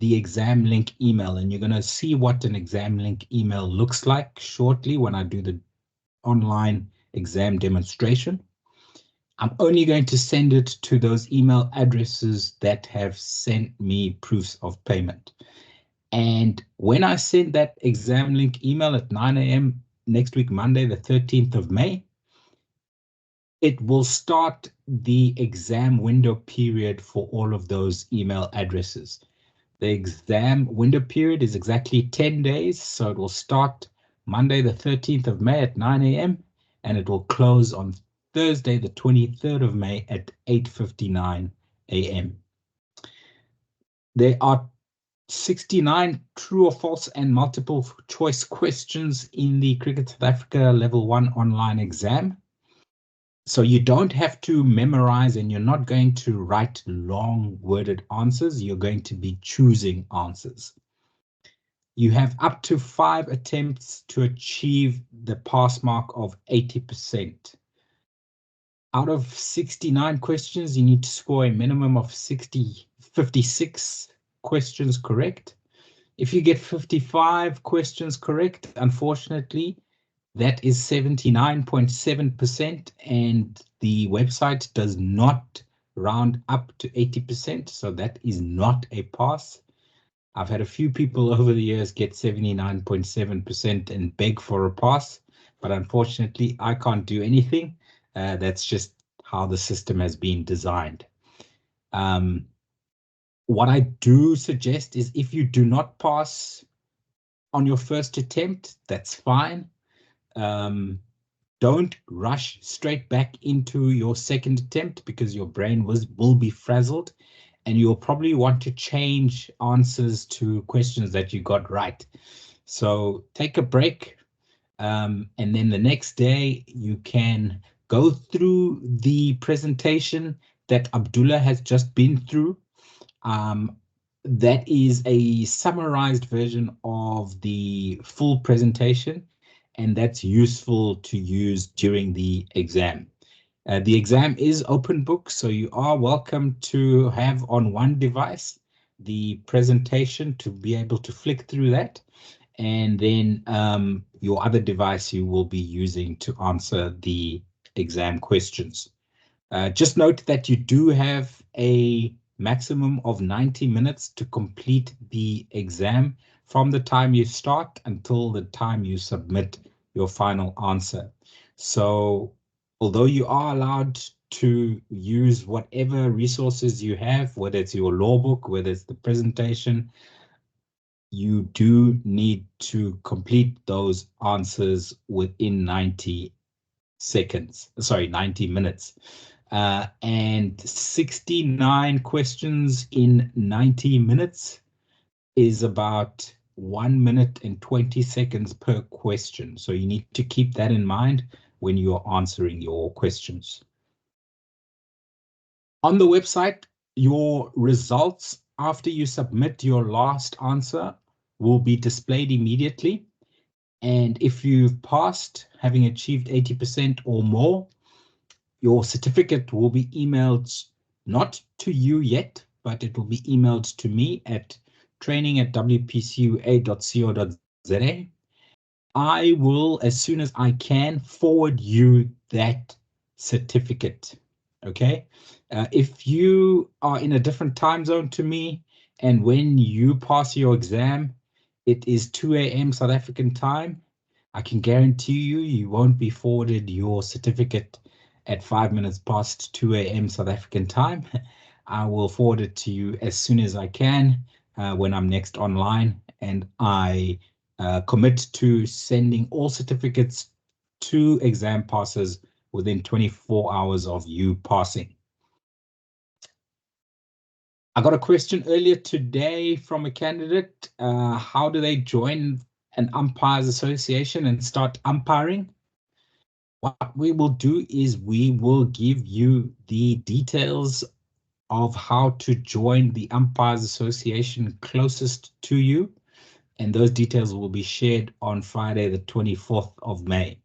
Speaker 3: the exam link email, and you're going to see what an exam link email looks like shortly when I do the online exam demonstration. I'm only going to send it to those email addresses that have sent me proofs of payment. And when I send that exam link email at 9 a.m. next week, Monday, the 13th of May, it will start the exam window period for all of those email addresses. The exam window period is exactly 10 days, so it will start Monday, the 13th of May at 9 a.m. and it will close on Thursday, the 23rd of May at 8:59 a.m. There are 69 true or false and multiple choice questions in the Cricket South Africa Level 1 online exam. So you don't have to memorize, and you're not going to write long worded answers. You're going to be choosing answers. You have up to 5 attempts to achieve the pass mark of 80%. Out of 69 questions, you need to score a minimum of 56 questions correct. If you get 55 questions correct, unfortunately, that is 79.7%, and the website does not round up to 80%, so that is not a pass. I've had a few people over the years get 79.7% and beg for a pass, but unfortunately, I can't do anything. That's just how the system has been designed. What I do suggest is, if you do not pass on your first attempt, that's fine. Don't rush straight back into your second attempt, because your brain will be frazzled, and you'll probably want to change answers to questions that you got right. So take a break, and then the next day you can go through the presentation that Abdullah has just been through. That is a summarized version of the full presentation, and that's useful to use during the exam. The exam is open book, so you are welcome to have on one device the presentation to be able to flick through that, and then your other device you will be using to answer the exam questions. Just note that you do have a maximum of 90 minutes to complete the exam from the time you start until the time you submit your final answer. So although you are allowed to use whatever resources you have, whether it's your law book, whether it's the presentation, you do need to complete those answers within 90 minutes. and 69 questions in 90 minutes is about 1 minute and 20 seconds per question. So you need to keep that in mind when you're answering your questions. On the website, your results after you submit your last answer will be displayed immediately. And if you've passed, having achieved 80% or more, your certificate will be emailed not to you yet, but it will be emailed to me at training@wpcua.co.za. I will, as soon as I can, forward you that certificate. Okay. If you are in a different time zone to me, and when you pass your exam, it is 2 a.m. South African time, I can guarantee you, you won't be forwarded your certificate at 5 minutes past 2 a.m. South African time. I will forward it to you as soon as I can when I'm next online, and I commit to sending all certificates to exam passers within 24 hours of you passing. I got a question earlier today from a candidate. How do they join an umpires association and start umpiring? What we will do is we will give you the details of how to join the umpires association closest to you. And those details will be shared on Friday, the 24th of May,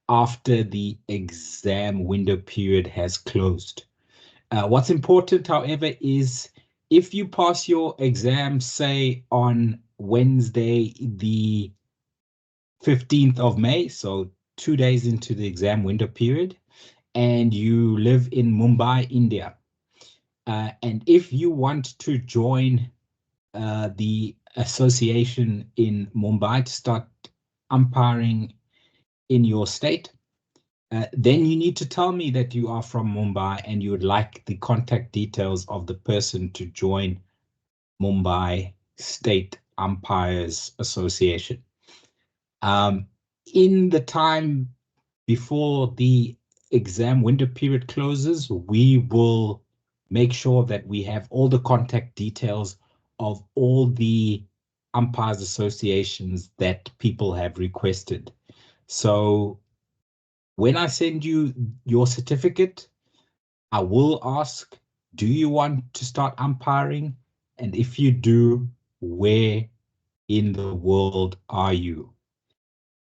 Speaker 3: after the exam window period has closed. What's important, however, is if you pass your exam, say on Wednesday, the 15th of May, so 2 days into the exam window period, and you live in Mumbai, India, and if you want to join the association in Mumbai to start umpiring in your state, then you need to tell me that you are from Mumbai and you would like the contact details of the person to join Mumbai State Umpires Association. In the time before the exam window period closes, we will make sure that we have all the contact details of all the umpires associations that people have requested. So when I send you your certificate, I will ask, do you want to start umpiring? And if you do, where in the world are you?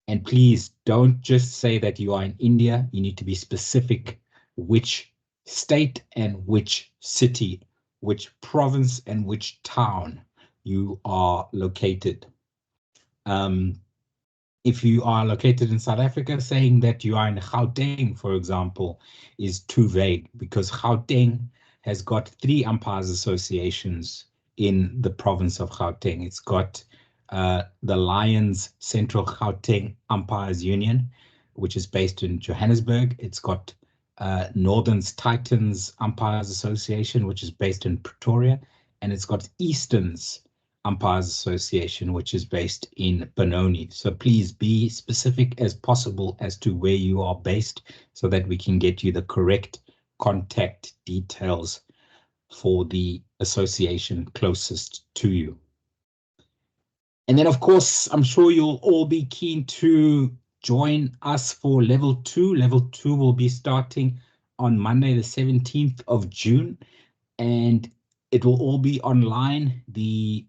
Speaker 3: And please don't just say that you are in India. You need to be specific which state and which city, which province and which town you are located. If you are located in South Africa, saying that you are in Gauteng, for example, is too vague, because Gauteng has got 3 umpires associations in the province of Gauteng. It's got the Lions Central Gauteng Umpires Union, which is based in Johannesburg. It's got Northern's Titans Umpires Association, which is based in Pretoria, and it's got Eastern's Umpires Association, which is based in Benoni. So please be specific as possible as to where you are based so that we can get you the correct contact details for the association closest to you. And then, of course, I'm sure you'll all be keen to join us for level 2. Level 2 will be starting on Monday, the 17th of June, and it will all be online, the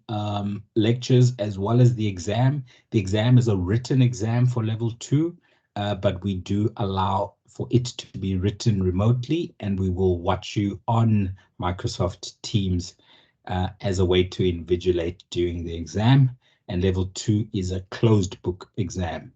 Speaker 3: lectures as well as the exam. The exam is a written exam for level 2, but we do allow for it to be written remotely, and we will watch you on Microsoft Teams as a way to invigilate during the exam. And level 2 is a closed book exam.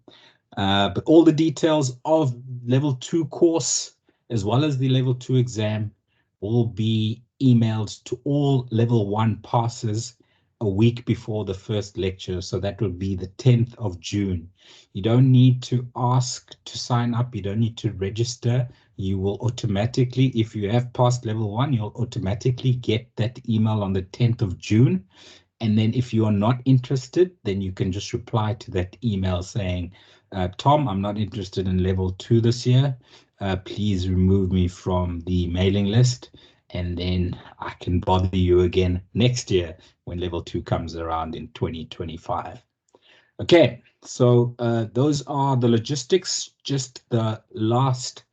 Speaker 3: But all the details of level 2 course, as well as the level 2 exam, will be emailed to all level 1 passes a week before the first lecture. So that will be the 10th of June. You don't need to ask to sign up. You don't need to register. You will automatically, if you have passed level 1, you'll automatically get that email on the 10th of June. And then if you are not interested, then you can just reply to that email saying, Tom, I'm not interested in level 2 this year. please remove me from the mailing list, and then I can bother you again next year when level 2 comes around in 2025. Okay, so those are the logistics. Just the last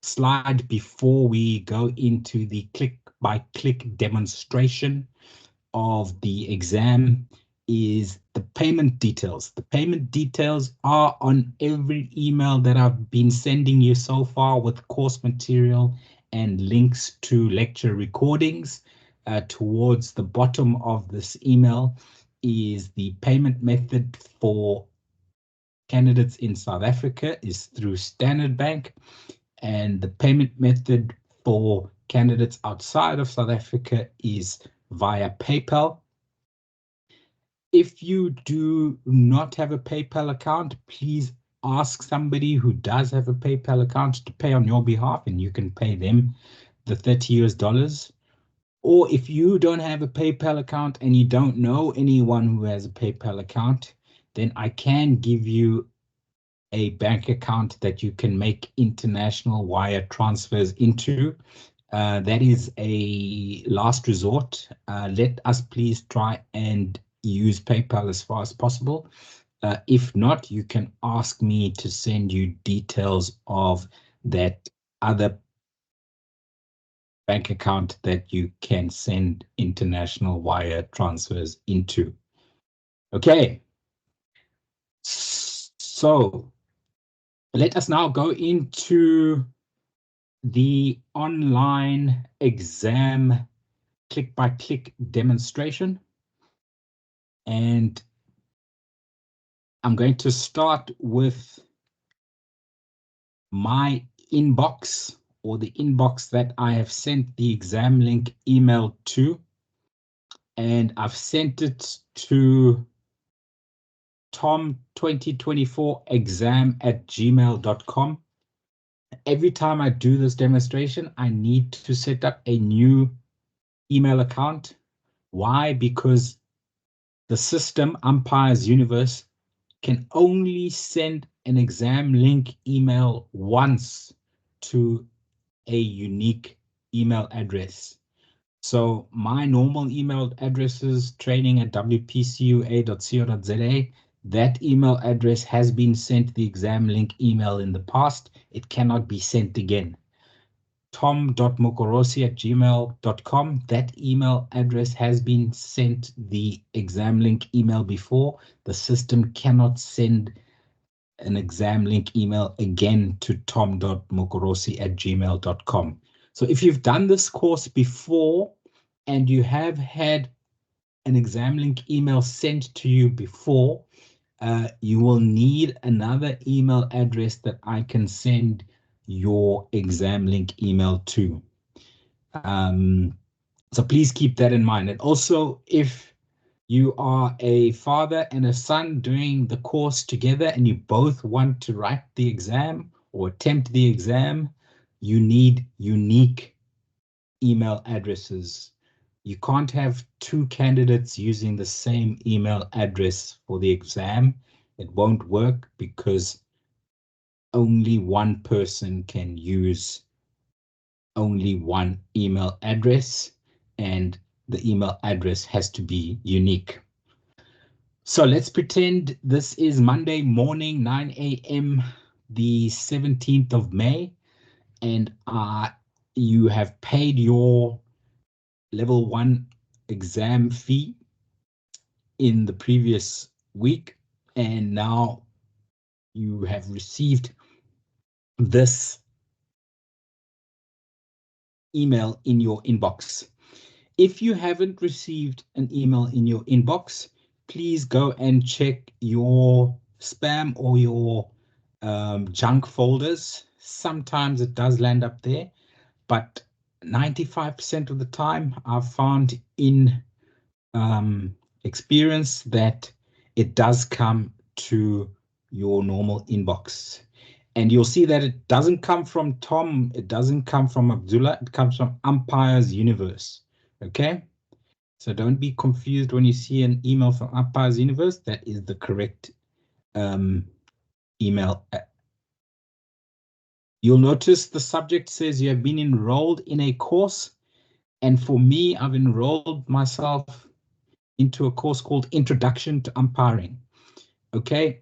Speaker 3: slide before we go into the click-by-click demonstration of the exam is the payment details. The payment details are on every email that I've been sending you so far with course material and links to lecture recordings. Towards the bottom of this email is the payment method for candidates in South Africa is through Standard Bank, and the payment method for candidates outside of South Africa is via PayPal. If you do not have a PayPal account, please ask somebody who does have a PayPal account to pay on your behalf, and you can pay them the $30. Or if you don't have a PayPal account and you don't know anyone who has a PayPal account, then I can give you a bank account that you can make international wire transfers into. That is a last resort. Let us please try and use PayPal as far as possible. If not, you can ask me to send you details of that other bank account that you can send international wire transfers into. Okay. So let us now go into the online exam click-by-click demonstration. And I'm going to start with my inbox, or the inbox that I have sent the exam link email to. And I've sent it to tom2024exam@gmail.com. Every time I do this demonstration, I need to set up a new email account. Why? Because the system, Umpire's Universe, can only send an exam link email once to a unique email address. So my normal email address is training@wpcua.co.za. That email address has been sent the exam link email in the past. It cannot be sent again. tom.mokorosi@gmail.com. That email address has been sent the exam link email before. The system cannot send an exam link email again to tom.mokorosi@gmail.com. So if you've done this course before and you have had an exam link email sent to you before, you will need another email address that I can send your exam link email to. So please keep that in mind. And also, if you are a father and a son doing the course together and you both want to write the exam or attempt the exam, you need unique email addresses. You can't have two candidates using the same email address for the exam. It won't work because only one person can use only one email address, and the email address has to be unique. So let's pretend this is Monday morning, 9 a.m., the 17th of May, and you have paid your level 1 exam fee in the previous week, and now you have received this email in your inbox. If you haven't received an email in your inbox, please go and check your spam or your junk folders. Sometimes it does land up there, but 95% of the time I've found in experience that it does come to your normal inbox. And you'll see that it doesn't come from Tom, it doesn't come from Abdullah, it comes from Umpire's Universe. Okay, so don't be confused when you see an email from Umpire's Universe. That is the correct email You'll notice the subject says you have been enrolled in a course. And for me, I've enrolled myself into a course called Introduction to Umpiring. Okay,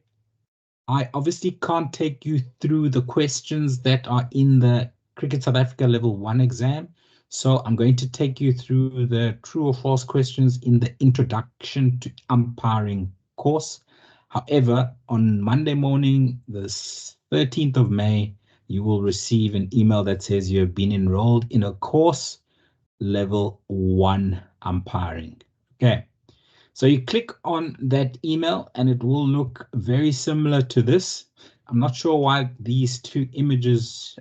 Speaker 3: I obviously can't take you through the questions that are in the Cricket South Africa Level 1 exam. So I'm going to take you through the true or false questions in the Introduction to Umpiring course. However, on Monday morning, the 13th of May, you will receive an email that says you have been enrolled in a course Level 1 Umpiring. Okay. So you click on that email and it will look very similar to this. I'm not sure why these two images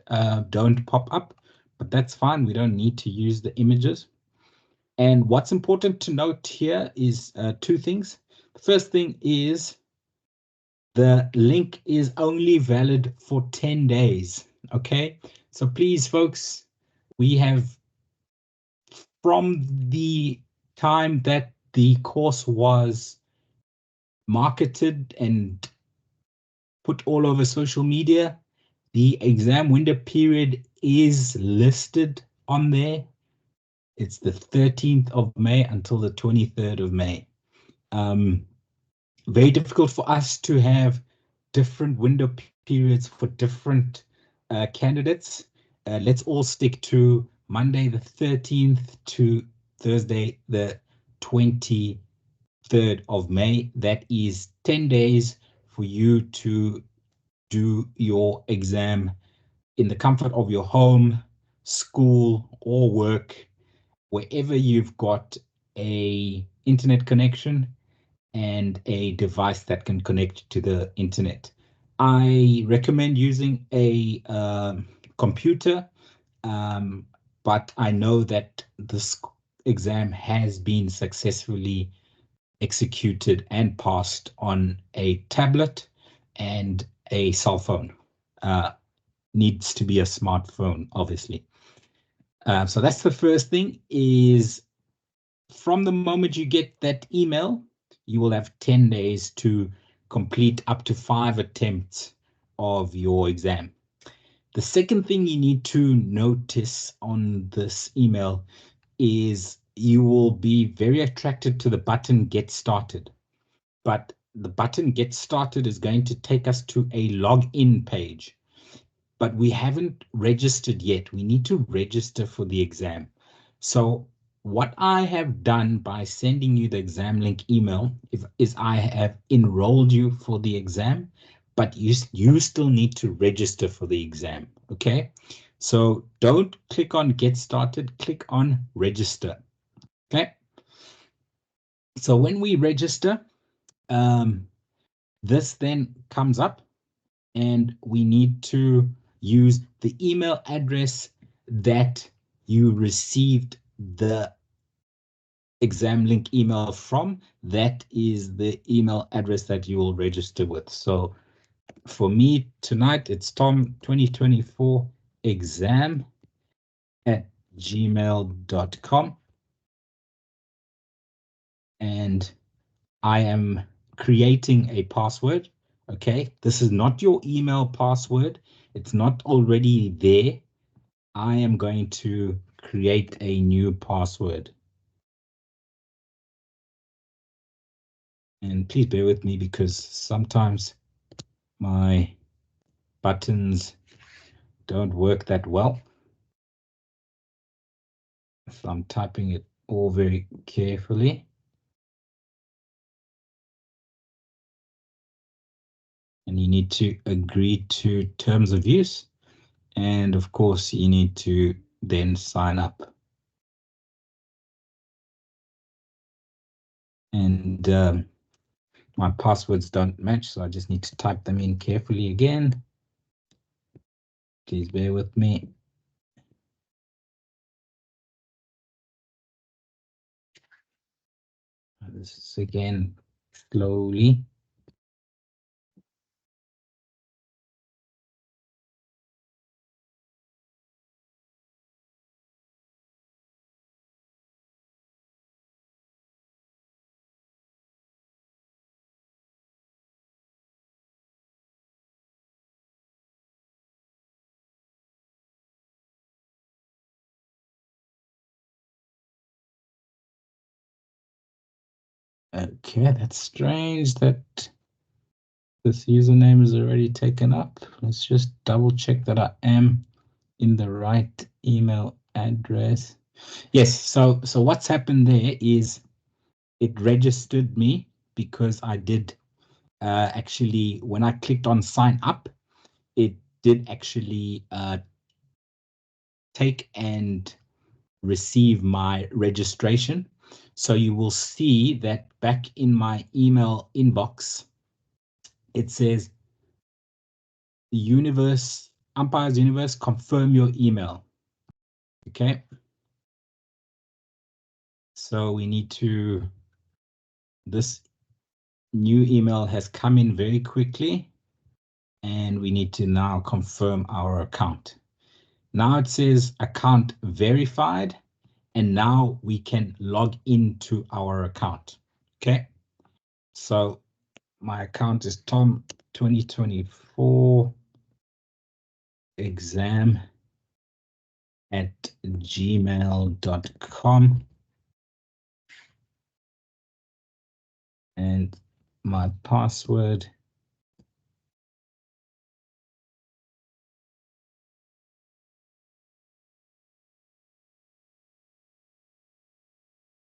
Speaker 3: don't pop up, but that's fine. We don't need to use the images. And what's important to note here is two things. The first thing is the link is only valid for 10 days. Okay, so please, folks, we have from the time that the course was marketed and put all over social media, the exam window period is listed on there. It's the 13th of May until the 23rd of May. Very difficult for us to have different window periods for different candidates. Let's all stick to Monday the 13th to Thursday the 23rd of May. That is 10 days for you to do your exam in the comfort of your home, school, or work, wherever you've got a internet connection and a device that can connect to the internet. I recommend using a computer, but I know that this exam has been successfully executed and passed on a tablet and a cell phone. Needs to be a smartphone, obviously. So that's the first thing, is from the moment you get that email, you will have 10 days to complete up to 5 attempts of your exam. The second thing you need to notice on this email is you will be very attracted to the button Get Started. But the button Get Started is going to take us to a login page. But we haven't registered yet. We need to register for the exam. So what I have done by sending you the exam link email is I have enrolled you for the exam, but you still need to register for the exam. Okay, so don't click on Get Started, click on Register. Okay, so when we register, this then comes up and we need to use the email address that you received the exam link email from. That is the email address that you will register with. So for me tonight, it's tom2024exam@gmail.com. And I am creating a password. Okay, this is not your email password. It's not already there. I am going to create a new password. And please bear with me because sometimes my buttons don't work that well. So I'm typing it all very carefully. And you need to agree to terms of use. And of course, you need to then sign up. And my passwords don't match, so I just need to type them in carefully again. Please bear with me. This is again slowly. Okay, that's strange that this username is already taken up. Let's just double check that I am in the right email address. Yes, so what's happened there is it registered me because I did actually, when I clicked on sign up, it did actually take and receive my registration. So you will see that back in my email inbox, it says Umpires Universe, confirm your email. Okay. So we need to, this new email has come in very quickly, and we need to now confirm our account. Now it says account verified, and now we can log into our account. Okay. So my account is Tom 2024 exam at gmail.com. And my password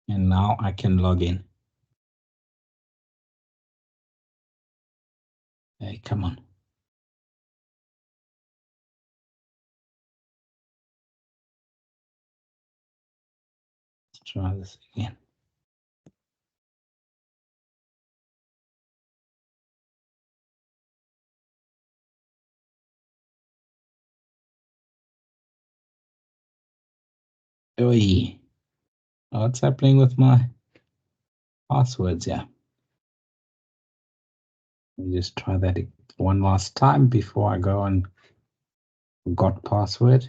Speaker 3: and now I can log in. Hey, come on. Let's try this again. Oi. What's happening with my passwords here? Let me just try that one last time before I go on forgot password.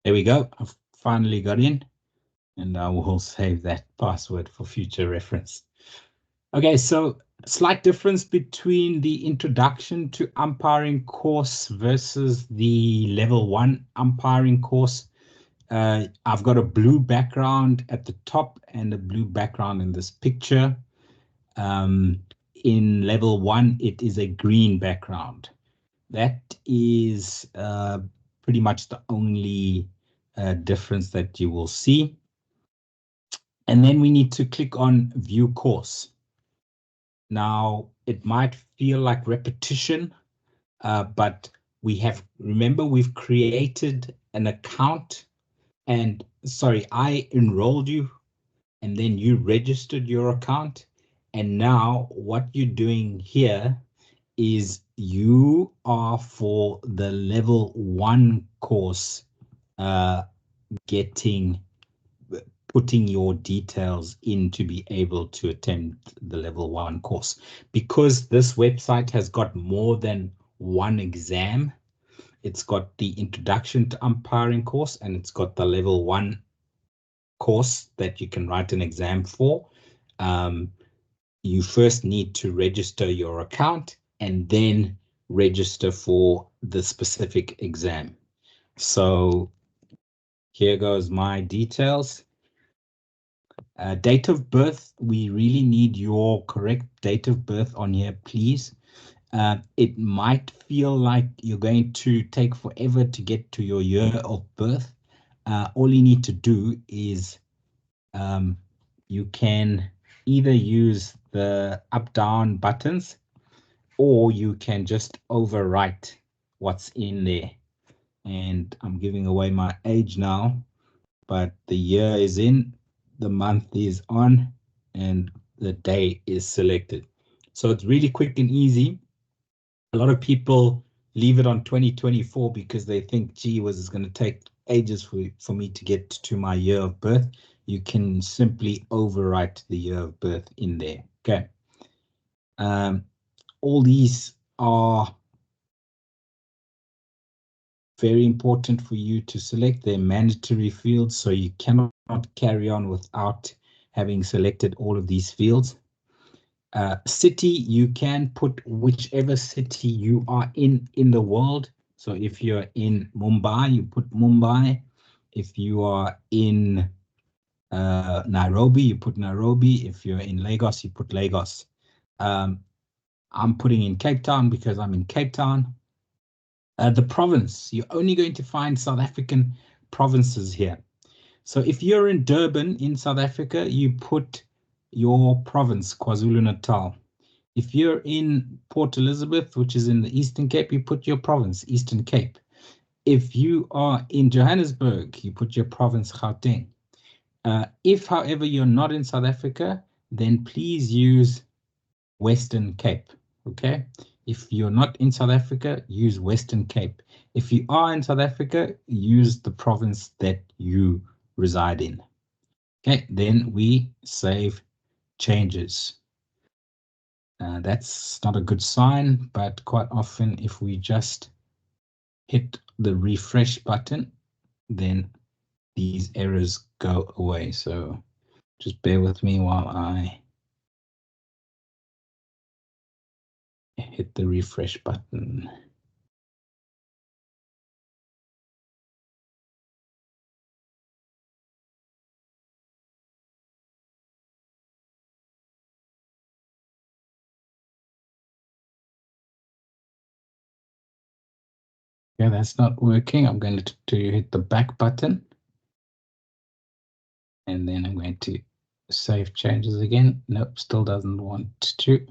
Speaker 3: There we go. I've finally got in, and I will save that password for future reference. Okay, so slight difference between the introduction to umpiring course versus the level 1 umpiring course. I've got a blue background at the top and a blue background in this picture. In level 1, it is a green background. That is pretty much the only difference that you will see. And then we need to click on view course. Now, it might feel like repetition, but remember, we've created an account, and sorry, I enrolled you, and then you registered your account. And now what you're doing here is you are for the level 1 course, putting your details in to be able to attend the level 1 course. Because this website has got more than one exam, it's got the introduction to umpiring course, and it's got the level 1 course that you can write an exam for. You first need to register your account and then register for the specific exam. So here goes my details. Date of birth, we really need your correct date of birth on here, please. It might feel like you're going to take forever to get to your year of birth. All you need to do is you can either use the up-down buttons, or you can just overwrite what's in there. And I'm giving away my age now, but the year is in, the month is on, and the day is selected. So it's really quick and easy. A lot of people leave it on 2024 because they think, gee whiz, it's going to take ages for me to get to my year of birth. You can simply overwrite the year of birth in there. Okay. All these are very important for you to select. They're mandatory fields, so you cannot carry on without having selected all of these fields. City, you can put whichever city you are in the world. So if you're in Mumbai, you put Mumbai. If you are in Nairobi, you put Nairobi. If you're in Lagos, you put Lagos. I'm putting in Cape Town because I'm in Cape Town. The province, you're only going to find South African provinces here. So if you're in Durban in South Africa, you put your province, KwaZulu-Natal. If you're in Port Elizabeth, which is in the Eastern Cape, you put your province, Eastern Cape. If you are in Johannesburg, you put your province, Gauteng. If, however, you're not in South Africa, then please use Western Cape, okay? If you're not in South Africa, use Western Cape. If you are in South Africa, use the province that you reside in. Okay, then we save changes. That's not a good sign, but quite often if we just hit the refresh button, then these errors go away. So just bear with me while I hit the refresh button. Yeah, that's not working. I'm going to hit the back button. And then I'm going to save changes again. Nope, still doesn't want to.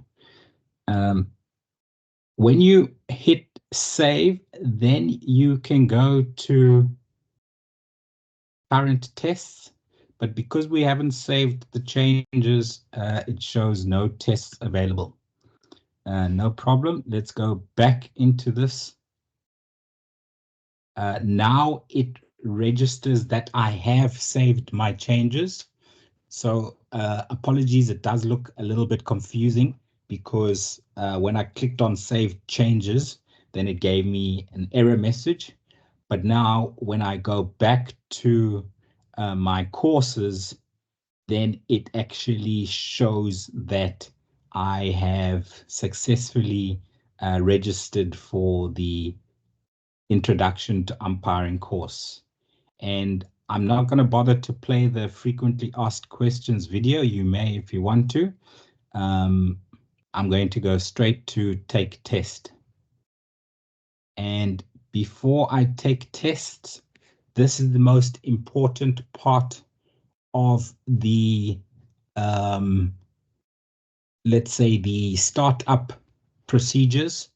Speaker 3: When you hit save, then you can go to current tests. But because we haven't saved the changes, it shows no tests available. No problem. Let's go back into this. Now it registers that I have saved my changes. So apologies, it does look a little bit confusing because when I clicked on save changes, then it gave me an error message. But now when I go back to my courses, then it actually shows that I have successfully registered for the Introduction to Umpiring course. And I'm not going to bother to play the frequently asked questions video. You may if you want to. I'm going to go straight to take test. And before I take tests, this is the most important part of the, let's say, the startup procedures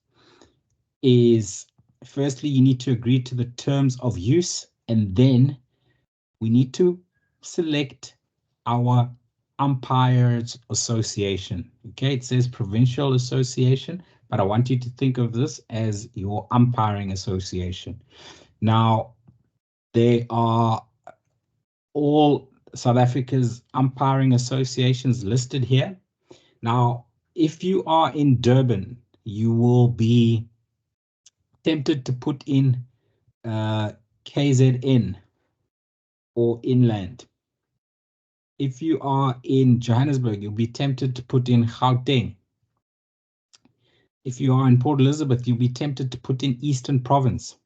Speaker 3: is, firstly, you need to agree to the terms of use, and then we need to select our umpires association. Okay, it says provincial association, but I want you to think of this as your umpiring association. Now, there are all South Africa's umpiring associations listed here. Now, if you are in Durban, you will be tempted to put in KZN or inland. If you are in Johannesburg, you'll be tempted to put in Gauteng. If you are in Port Elizabeth, you'll be tempted to put in Eastern Province.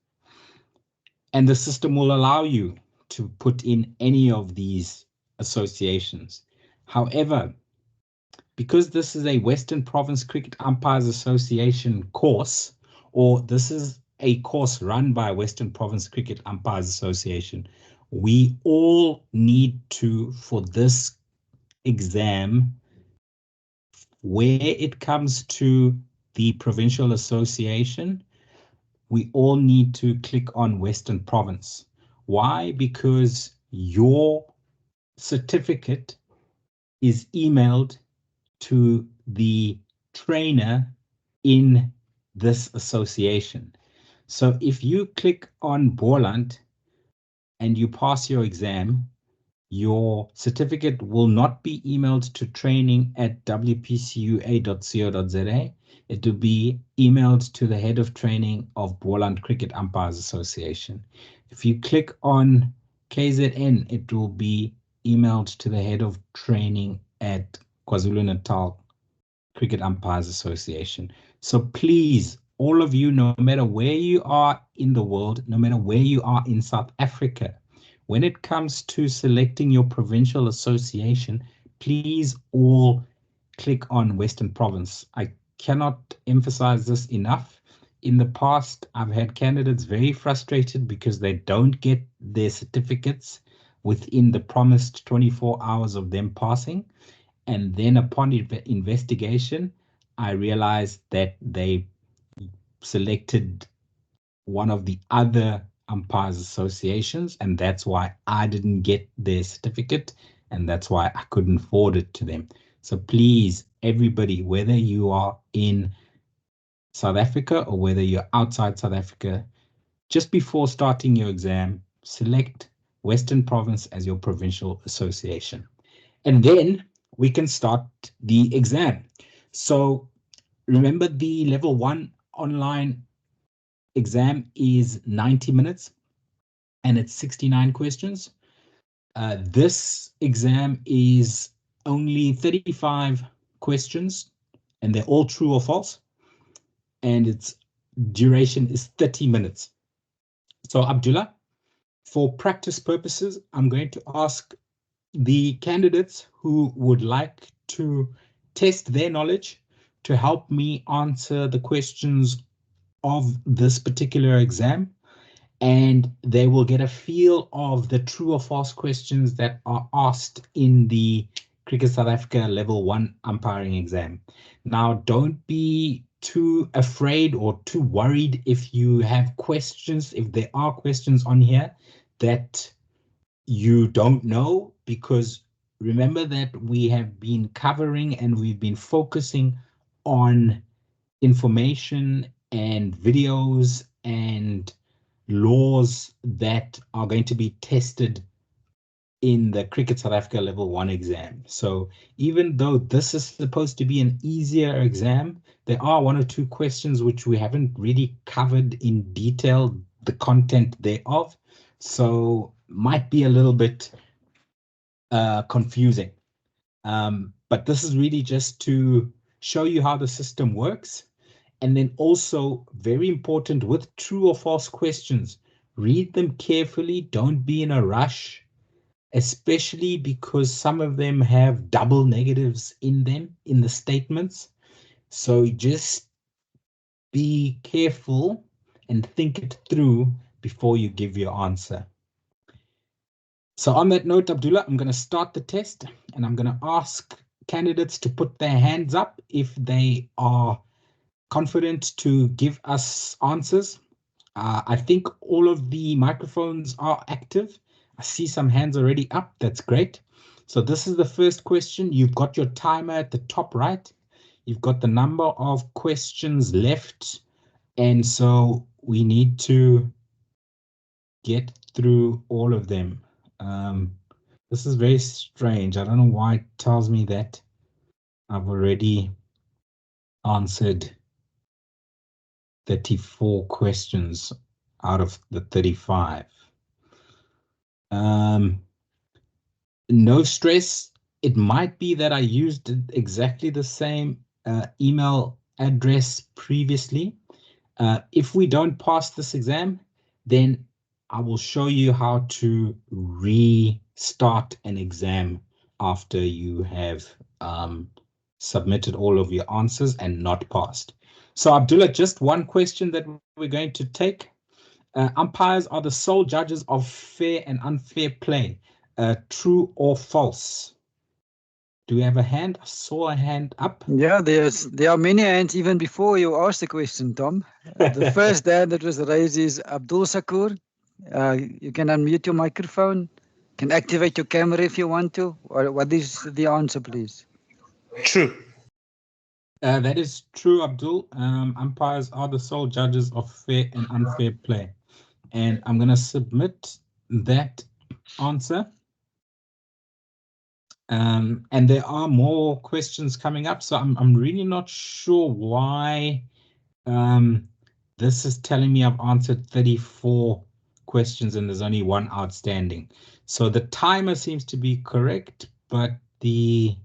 Speaker 3: And the system will allow you to put in any of these associations. However, because this is a Western Province Cricket Umpires Association course, or this is a course run by Western Province Cricket Umpires Association, we all need to, for this exam, where it comes to the provincial association, we all need to click on Western Province. Why? Because your certificate is emailed to the trainer in this association. So if you click on Borland and you pass your exam, your certificate will not be emailed to training@wpcua.co.za. It will be emailed to the head of training of Borland Cricket Umpires Association. If you click on KZN, it will be emailed to the head of training at KwaZulu-Natal Cricket Umpires Association. So please, all of you, no matter where you are in the world, no matter where you are in South Africa, when it comes to selecting your provincial association, please all click on Western Province. I cannot emphasize this enough. In the past, I've had candidates very frustrated because they don't get their certificates within the promised 24 hours of them passing. And then upon investigation, I realized that they selected one of the other umpires associations, and that's why I didn't get their certificate, and that's why I couldn't forward it to them. So please, everybody, whether you are in South Africa or whether you're outside South Africa, just before starting your exam, select Western Province as your provincial association. And then we can start the exam. So remember, the level 1 online exam is 90 minutes and it's 69 questions. This exam is only 35 questions and they're all true or false. And its duration is 30 minutes. So Abdullah, for practice purposes, I'm going to ask the candidates who would like to test their knowledge to help me answer the questions of this particular exam, and they will get a feel of the true or false questions that are asked in the Cricket South Africa Level 1 umpiring exam. Now, don't be too afraid or too worried if you have questions, if there are questions on here that you don't know, because remember that we have been covering and we've been focusing on information and videos and laws that are going to be tested in the Cricket South Africa Level 1 exam. So even though this is supposed to be an easier exam, there are one or two questions which we haven't really covered in detail, the content thereof. So might be a little bit confusing. But this is really just to show you how the system works. And then also, very important, with true or false questions, read them carefully. Don't be in a rush, especially because some of them have double negatives in them, in the statements. So just be careful and think it through before you give your answer. So on that note, Abdullah, I'm going to start the test and I'm going to ask candidates to put their hands up if they are confident to give us answers. I think all of the microphones are active. I see some hands already up. That's great. So this is the first question. You've got your timer at the top right. You've got the number of questions left. And so we need to get through all of them. This is very strange. I don't know why it tells me that I've already answered 34 questions out of the 35. No stress. It might be that I used exactly the same email address previously. If we don't pass this exam, then I will show you how to restart an exam after you have submitted all of your answers and not passed. So Abdullah, just one question that we're going to take. Umpires are the sole judges of fair and unfair play. True or false? Do we have a hand? I saw a hand up.
Speaker 1: Yeah, there are many hands even before you asked the question, Tom. The first hand that was raised is Abdul Sakur. You can unmute your microphone, can activate your camera if you want to. Or what is the answer, please?
Speaker 4: True.
Speaker 3: That is true, Abdul. Umpires are the sole judges of fair and unfair play. And I'm going to submit that answer. And there are more questions coming up, so I'm really not sure why this is telling me I've answered 34 questions and there's only one outstanding. So the timer seems to be correct, but the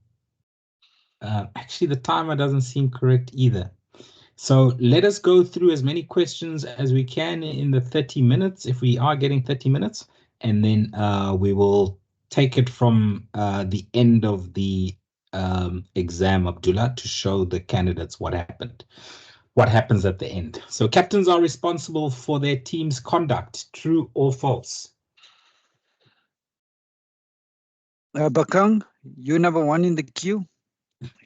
Speaker 3: Actually, the timer doesn't seem correct either. So let us go through as many questions as we can in the 30 minutes, if we are getting 30 minutes, and then we will take it from the end of the exam, Abdullah, to show the candidates what happened, what happens at the end. So captains are responsible for their team's conduct, true or false?
Speaker 1: Bakang, you number 1 in the queue.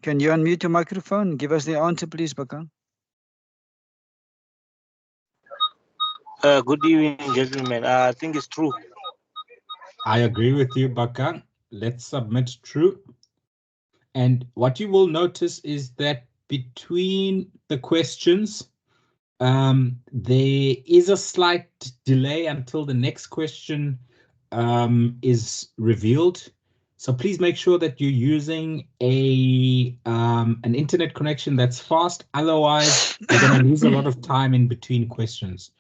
Speaker 1: Can you unmute your microphone and give us the answer, please, Bakang?
Speaker 4: Good evening, gentlemen. I think it's true.
Speaker 3: I agree with you, Bakang. Let's submit true. And what you will notice is that between the questions, there is a slight delay until the next question is revealed. So please make sure that you're using an internet connection that's fast. Otherwise, you're going to lose a lot of time in between questions.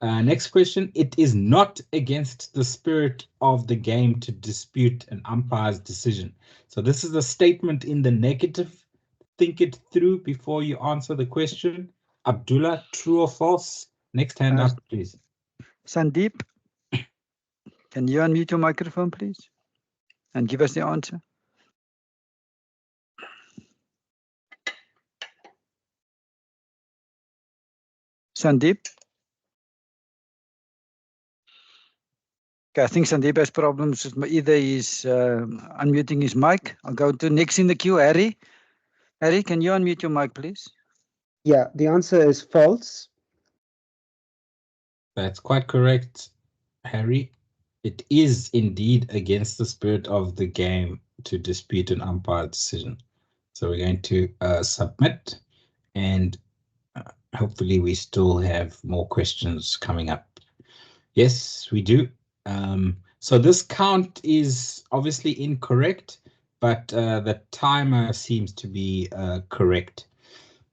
Speaker 3: Next question. It is not against the spirit of the game to dispute an umpire's decision. So this is a statement in the negative. Think it through before you answer the question. Abdullah, true or false? Next hand up, please.
Speaker 1: Sandeep, can you unmute your microphone, please? And give us the answer. Sandeep? Okay, I think Sandeep has problems with either he's unmuting his mic. I'll go to next in the queue, Harry. Harry, can you unmute your mic, please?
Speaker 5: Yeah, the answer is false.
Speaker 3: That's quite correct, Harry. It is indeed against the spirit of the game to dispute an umpire decision. So we're going to submit, and hopefully we still have more questions coming up. Yes, we do. So this count is obviously incorrect, but the timer seems to be correct.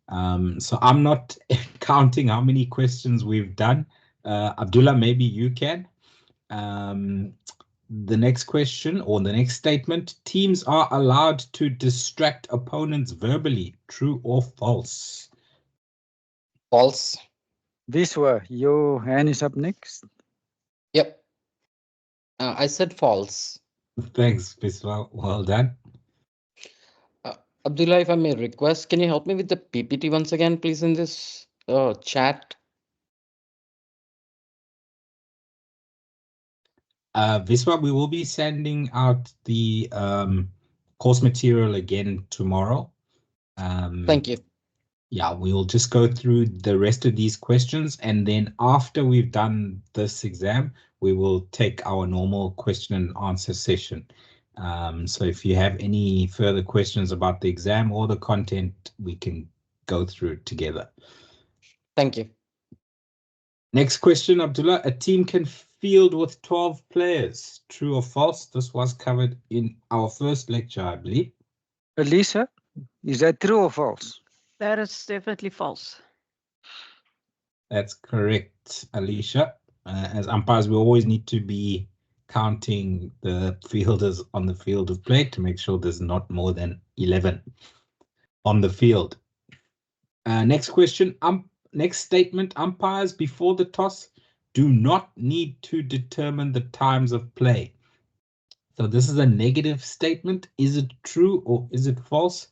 Speaker 3: So I'm not counting how many questions we've done. Abdullah, maybe you can. The next question or the next statement, teams are allowed to distract opponents verbally, true or false?
Speaker 6: False.
Speaker 1: Viswa, your hand is up next.
Speaker 6: Yep. I said false.
Speaker 3: Thanks, Biswa. Well done.
Speaker 6: Abdullah, if I may request, can you help me with the PPT once again, please, in this chat?
Speaker 3: Viswa, we will be sending out the course material again tomorrow.
Speaker 6: Thank you.
Speaker 3: Yeah, we'll just go through the rest of these questions, and then after we've done this exam, we will take our normal question and answer session. So if you have any further questions about the exam or the content, we can go through it together.
Speaker 6: Thank you.
Speaker 3: Next question, Abdullah. A team can field with 12 players. True or false? This was covered in our first lecture, I believe.
Speaker 1: Elisa, is that true or false?
Speaker 7: That is definitely false.
Speaker 3: That's correct, Alicia. As umpires, we always need to be counting the fielders on the field of play to make sure there's not more than 11 on the field. Next question. Next statement. Umpires before the toss do not need to determine the times of play. So this is a negative statement. Is it true or is it false?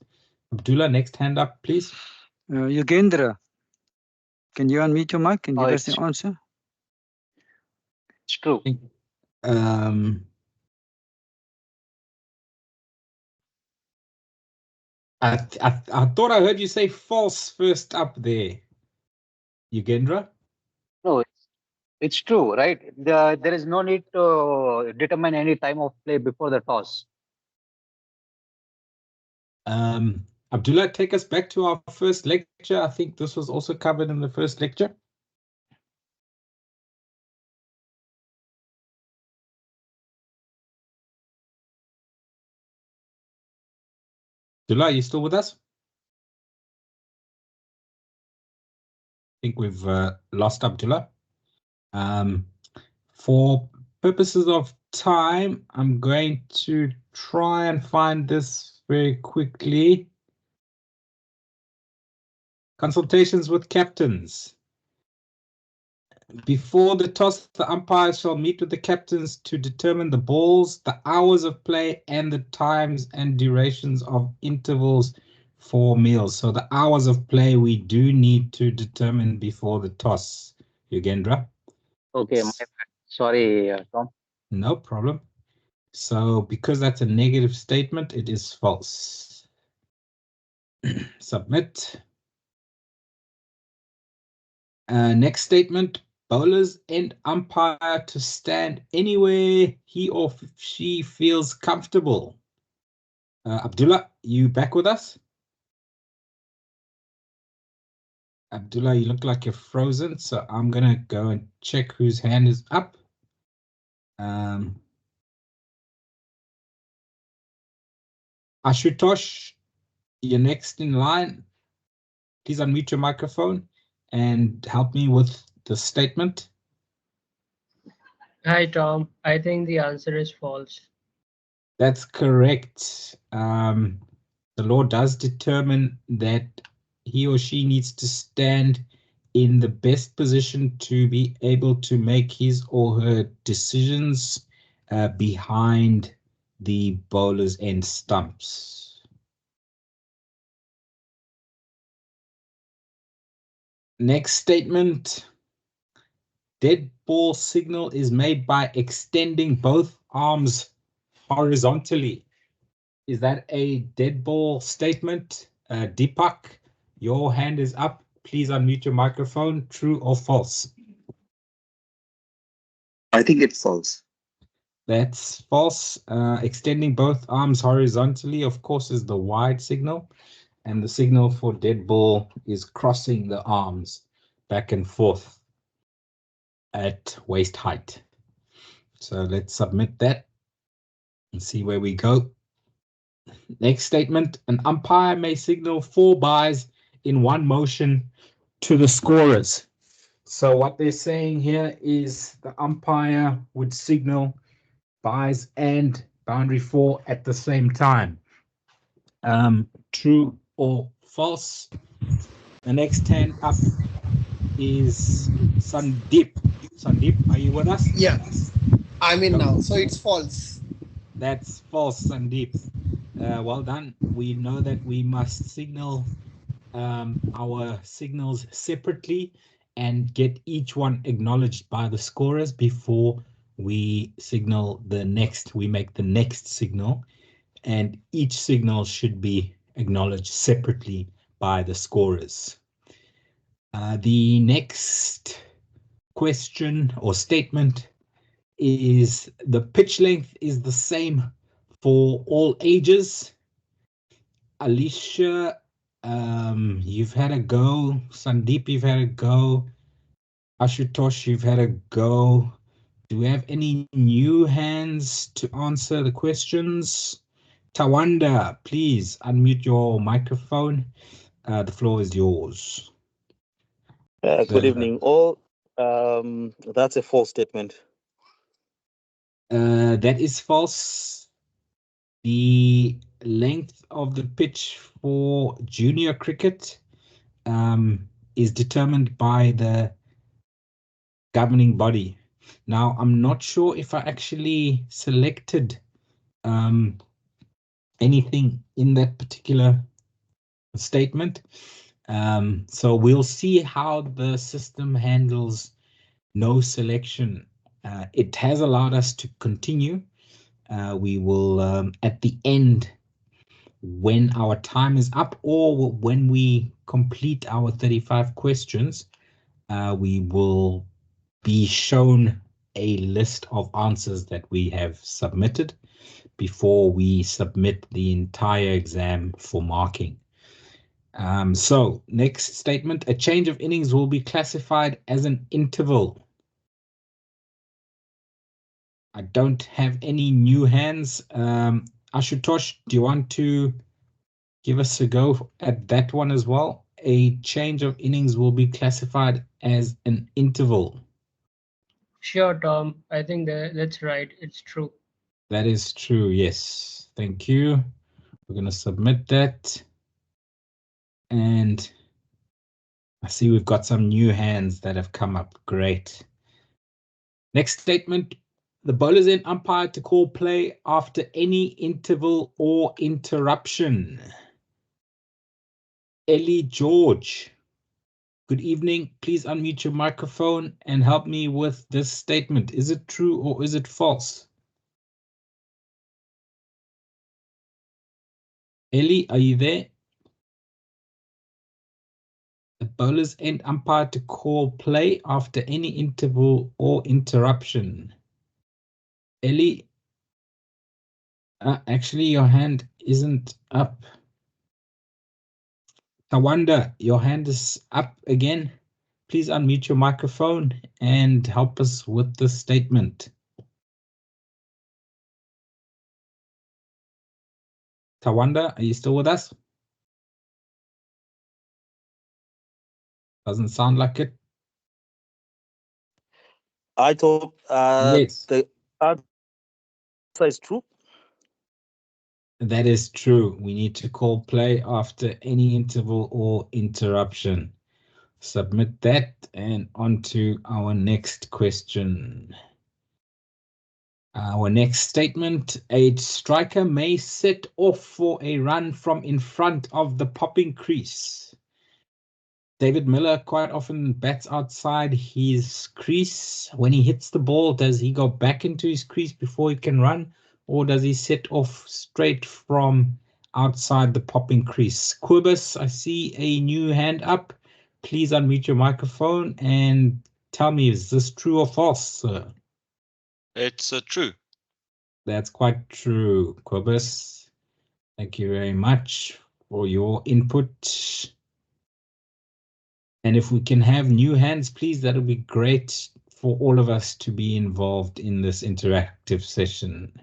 Speaker 3: Abdullah, next hand up, please.
Speaker 1: Yogendra, can you unmute your mic and give us the
Speaker 4: It's
Speaker 1: answer?
Speaker 4: true.
Speaker 3: I thought I heard you say false first up there, Yogendra.
Speaker 8: No, it's true, right? There is no need to determine any time of play before the toss.
Speaker 3: Abdullah, take us back to our first lecture. I think this was also covered in the first lecture. Abdullah, are you still with us? I think we've lost Abdullah. For purposes of time, I'm going to try and find this very quickly. Consultations with captains. Before the toss, the umpires shall meet with the captains to determine the balls, the hours of play, and the times and durations of intervals for meals. So the hours of play we do need to determine before the toss. Yugendra?
Speaker 8: Okay, my bad. Sorry, Tom.
Speaker 3: No problem. So because that's a negative statement, it is false. Submit. Next statement, bowlers and umpire to stand anywhere he or she feels comfortable. Abdullah, you back with us? Abdullah, you look like you're frozen, so I'm gonna go and check whose hand is up. Ashutosh, you're next in line. Please unmute your microphone and help me with the statement.
Speaker 9: Hi, Tom. I think the answer is false.
Speaker 3: That's correct. The law does determine that he or she needs to stand in the best position to be able to make his or her decisions behind the bowler's end stumps. Next statement. Dead ball signal is made by extending both arms horizontally. Is that a dead ball statement? Deepak, your hand is up. Please unmute your microphone. True or false?
Speaker 10: I think it's false.
Speaker 3: That's false. Extending both arms horizontally, of course, is the wide signal. And the signal for dead ball is crossing the arms back and forth at waist height. So let's submit that and see where we go. Next statement, an umpire may signal 4 byes in one motion to the scorers. So what they're saying here is the umpire would signal byes and boundary 4 at the same time. True or false? The next hand up is Sandeep. Sandeep, are you with us?
Speaker 11: Yeah, I'm in now. So it's false.
Speaker 3: That's false, Sandeep. Well done. We know that we must signal our signals separately and get each one acknowledged by the scorers before we signal the next. We make the next signal, and each signal should be acknowledged separately by the scorers. The next question or statement is the pitch length is the same for all ages. Alicia, you've had a go. Sandeep, you've had a go. Ashutosh, you've had a go. Do we have any new hands to answer the questions? Tawanda, please unmute your microphone. The floor is yours.
Speaker 4: Good evening, all. That's a false statement.
Speaker 3: That is false. The length of the pitch for junior cricket is determined by the governing body. Now, I'm not sure if I actually selected anything in that particular statement. So we'll see how the system handles no selection. It has allowed us to continue. We will, at the end, when our time is up or when we complete our 35 questions, we will be shown a list of answers that we have submitted before we submit the entire exam for marking. So next statement, a change of innings will be classified as an interval. I don't have any new hands. Ashutosh, do you want to give us a go at that one as well? A change of innings will be classified as an interval.
Speaker 9: Sure, Tom. I think that's right. It's true.
Speaker 3: That is true, yes. Thank you. We're going to submit that. And I see we've got some new hands that have come up. Great. Next statement. The bowlers and umpire to call play after any interval or interruption. Ellie George. Good evening. Please unmute your microphone and help me with this statement. Is it true or is it false? Ellie, are you there? The bowlers and umpire to call play after any interval or interruption. Ellie, actually your hand isn't up. Tawanda, your hand is up again. Please unmute your microphone and help us with the statement. Tawanda, are you still with us? Doesn't sound like it.
Speaker 4: I thought
Speaker 3: Yes,
Speaker 4: the answer is true.
Speaker 3: that is true. We need to call play after any interval or interruption. Submit that and on to our next question. Our next statement, a striker may set off for a run from in front of the popping crease. David Miller quite often bats outside his crease. When he hits the ball, does he go back into his crease before he can run, or does he set off straight from outside the popping crease? Quibus, I see a new hand up. Please unmute your microphone and tell me, is this true or false, sir?
Speaker 10: It's true.
Speaker 3: That's quite true, Quibus. Thank you very much for your input. And if we can have new hands, please, that would be great for all of us to be involved in this interactive session.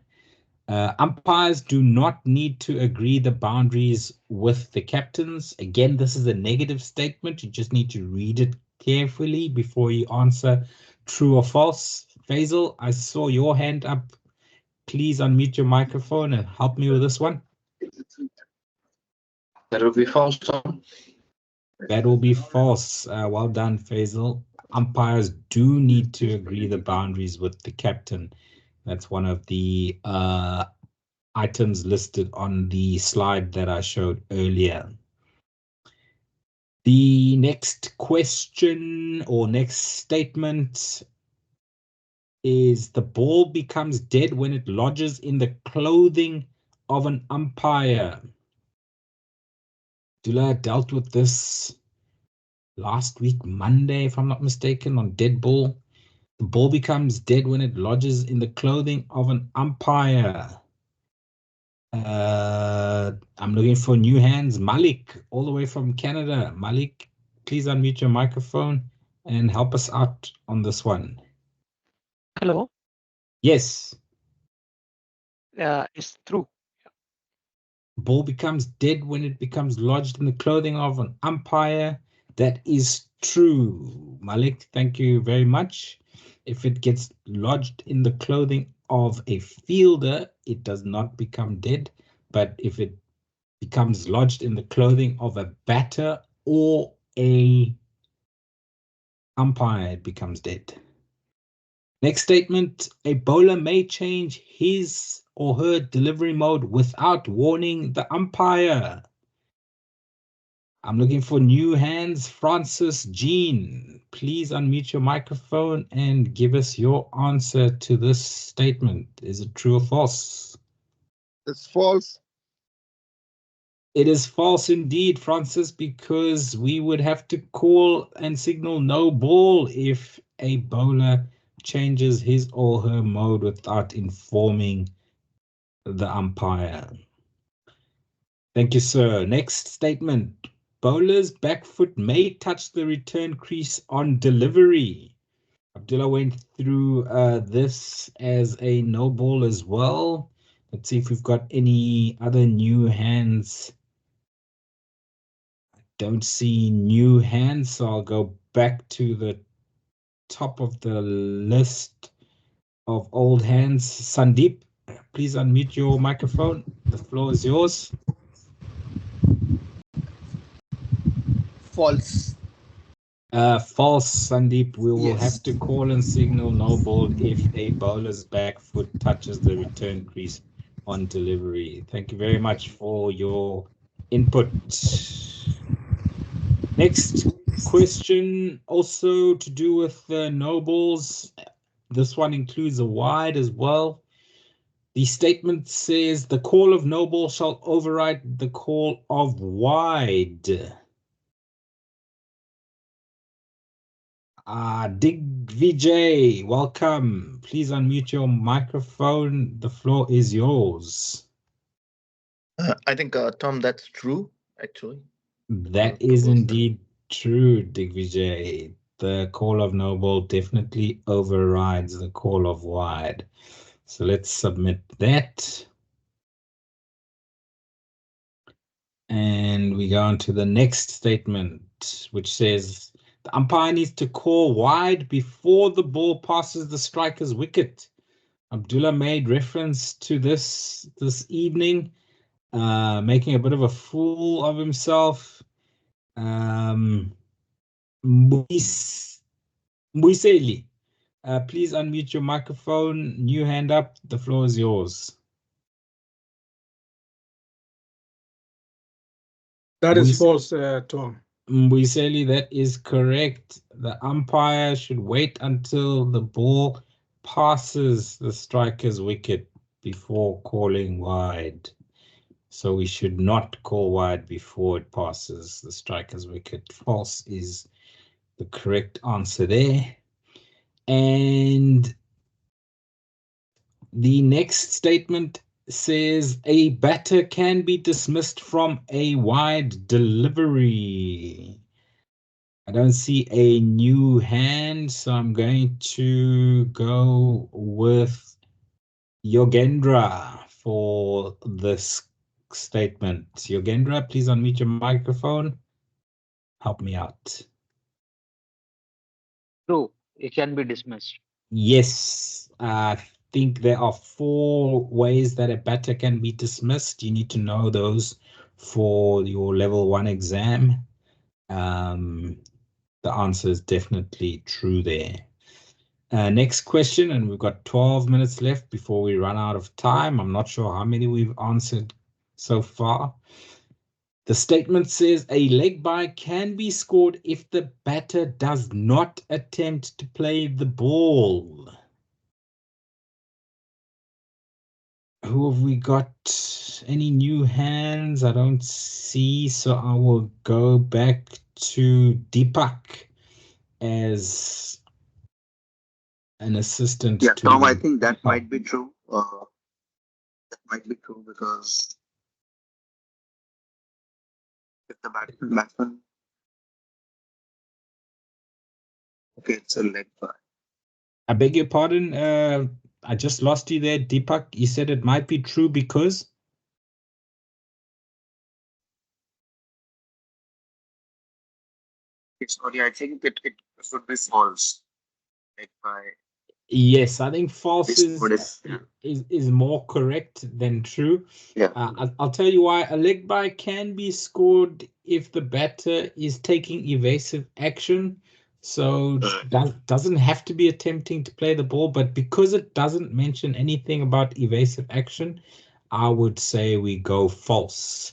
Speaker 3: Umpires do not need to agree the boundaries with the captains. Again, this is a negative statement. You just need to read it carefully before you answer true or false. Faisal, I saw your hand up. Please unmute your microphone and help me with this one.
Speaker 12: That will be false.
Speaker 3: That will be false. Well done, Faisal. Umpires do need to agree the boundaries with the captain. That's one of the items listed on the slide that I showed earlier. The next question or next statement is the ball becomes dead when it lodges in the clothing of an umpire. Dula dealt with this last week, Monday, if I'm not mistaken, on dead ball. The ball becomes dead when it lodges in the clothing of an umpire. I'm looking for new hands. Malik, all the way from Canada. Malik, please unmute your microphone and help us out on this one.
Speaker 13: Hello.
Speaker 3: Yes.
Speaker 13: It's true.
Speaker 3: The ball becomes dead when it becomes lodged in the clothing of an umpire. That is true. Malik, thank you very much. If it gets lodged in the clothing of a fielder, it does not become dead. But if it becomes lodged in the clothing of a batter or a umpire, it becomes dead. Next statement, a bowler may change his or her delivery mode without warning the umpire. I'm looking for new hands. Francis Jean, please unmute your microphone and give us your answer to this statement. Is it true or false?
Speaker 12: It's false.
Speaker 3: It is false indeed, Francis, because we would have to call and signal no ball if a bowler changes his or her mode without informing the umpire. Thank you, sir. Next statement. Bowler's back foot may touch the return crease on delivery. Abdullah went through this as a no ball as well. Let's see if we've got any other new hands. I don't see new hands, so I'll go back to the top of the list of old hands. Sandeep, please unmute your microphone. The floor is yours.
Speaker 11: False.
Speaker 3: False, Sandeep. We will
Speaker 2: Yes.
Speaker 3: have to call and signal no ball if a bowler's back foot touches the return crease on delivery. Thank you very much for your input. Next question, also to do with the no balls. This one includes a wide as well. The statement says the call of no ball shall override the call of wide. Dig VJ, welcome. Please unmute your microphone. The floor is yours.
Speaker 12: I think, Tom, that's true, actually.
Speaker 3: That is indeed true, Dig VJ. The call of no ball definitely overrides the call of wide. So let's submit that. And we go on to the next statement, which says the umpire needs to call wide before the ball passes the striker's wicket. Abdullah made reference to this evening, making a bit of a fool of himself. Muiseli, please unmute your microphone. New hand up. The floor is yours.
Speaker 14: That is false, Tom.
Speaker 3: Muiseli, that is correct. The umpire should wait until the ball passes the striker's wicket before calling wide. So we should not call wide before it passes the striker's wicket. False is the correct answer there. And the next statement says a batter can be dismissed from a wide delivery. I don't see a new hand, so I'm going to go with Yogendra for this statement. Yogendra, please unmute your microphone. Help me out.
Speaker 8: True. It can be dismissed.
Speaker 3: Yes, I think there are 4 ways that a batter can be dismissed. You need to know those for your level 1 exam. The answer is definitely true there. Next question, and we've got 12 minutes left before we run out of time. I'm not sure how many we've answered so far. The statement says a leg bye can be scored if the batter does not attempt to play the ball. Who have we got? Any new hands? I don't see, so I will go back to Deepak as an assistant.
Speaker 12: Yeah,
Speaker 3: to
Speaker 12: Tom, I think that might be true. That might be true because if the batsman, okay, it's a leg bye.
Speaker 3: I beg your pardon. I just lost you there, Deepak. You said it might be true because?
Speaker 12: Sorry, I think it should be false. Leg bye.
Speaker 3: Yes, I think false
Speaker 12: Yeah.
Speaker 3: is more correct than true.
Speaker 12: Yeah.
Speaker 3: I'll tell you why. A leg bye can be scored if the batter is taking evasive action. So doesn't have to be attempting to play the ball, but because it doesn't mention anything about evasive action, I would say we go false.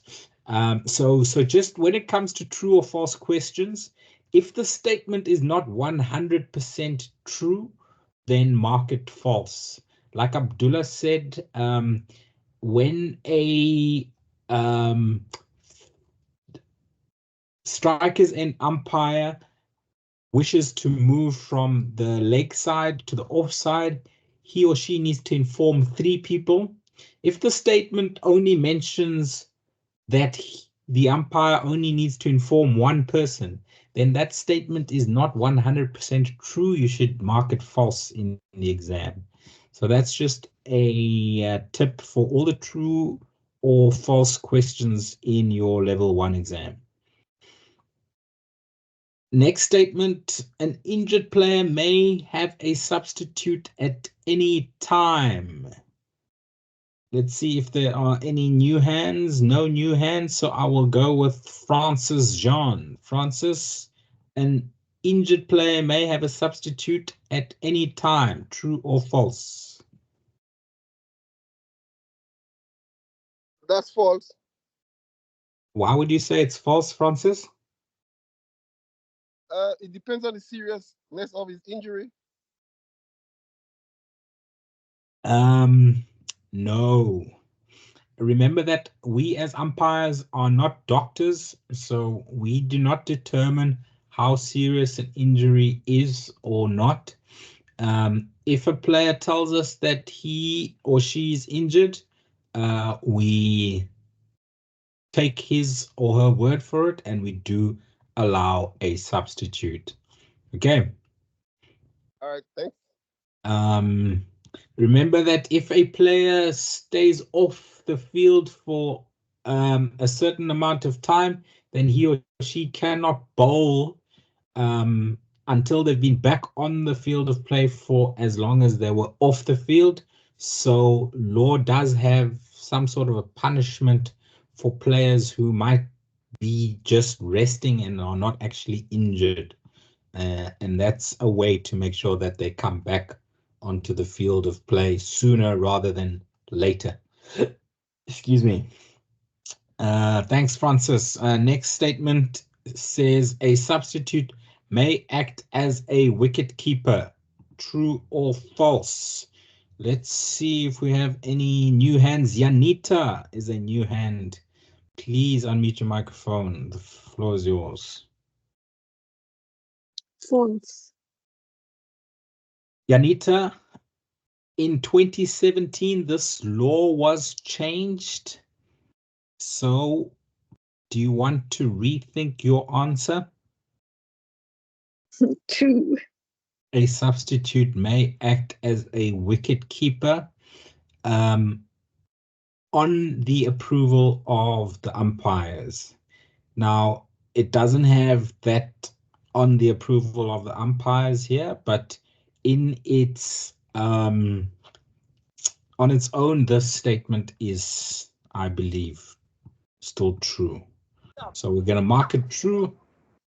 Speaker 3: So just when it comes to true or false questions, if the statement is not 100% true, then mark it false. Like Abdullah said, when a strikers and umpire wishes to move from the leg side to the offside, he or she needs to inform 3 people. If the statement only mentions that the umpire only needs to inform 1 person, then that statement is not 100% true. You should mark it false in the exam. So that's just a tip for all the true or false questions in your level 1 exam. Next statement, an injured player may have a substitute at any time. Let's see if there are any new hands. No new hands, so I will go with Francis Jean. Francis, and injured player may have a substitute at any time. True or false?
Speaker 11: That's false.
Speaker 3: Why would you say it's false, Francis?
Speaker 11: It depends on the seriousness of his injury.
Speaker 3: No. Remember that we as umpires are not doctors, so we do not determine how serious an injury is or not. If a player tells us that he or she is injured, we take his or her word for it, and we do allow a substitute. Okay.
Speaker 11: All right, thanks.
Speaker 3: Remember that if a player stays off the field for a certain amount of time, then he or she cannot bowl until they've been back on the field of play for as long as they were off the field. So law does have some sort of a punishment for players who might be just resting and are not actually injured. And that's a way to make sure that they come back onto the field of play sooner rather than later. Excuse me. Thanks, Francis. Next statement says a substitute may act as a wicket keeper. True or false? Let's see if we have any new hands. Yanita is a new hand. Please unmute your microphone. The floor is yours.
Speaker 15: False.
Speaker 3: Yanita, in 2017, this law was changed. So do you want to rethink your answer?
Speaker 15: True.
Speaker 3: A substitute may act as a wicket keeper on the approval of the umpires. Now, it doesn't have that on the approval of the umpires here, but in its on its own, this statement is, I believe, still true. So we're going to mark it true,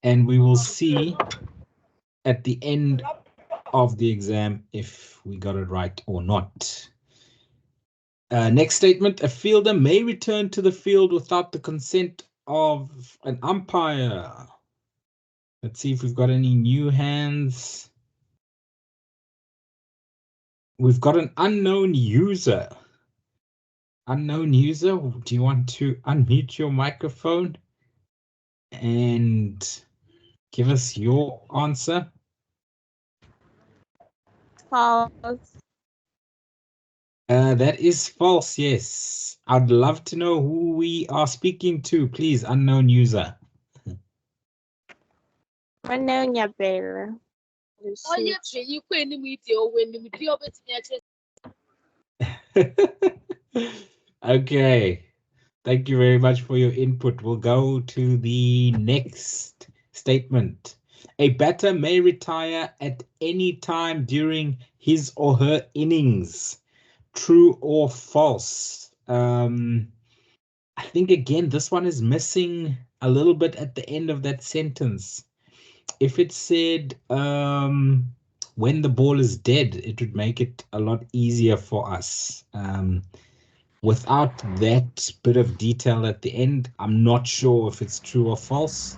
Speaker 3: and we will see at the end of the exam if we got it right or not. Next statement, a fielder may return to the field without the consent of an umpire. Let's see if we've got any new hands. We've got an unknown user. Unknown user, do you want to unmute your microphone and give us your answer?
Speaker 15: False.
Speaker 3: That is false, yes. I'd love to know who we are speaking to. Please, unknown user.
Speaker 15: Unknown Yabel.
Speaker 3: Okay. Thank you very much for your input. We'll go to the next statement. A batter may retire at any time during his or her innings. True or false? I think, again, this one is missing a little bit at the end of that sentence. If it said when the ball is dead, it would make it a lot easier for us. Without that bit of detail at the end, I'm not sure if it's true or false.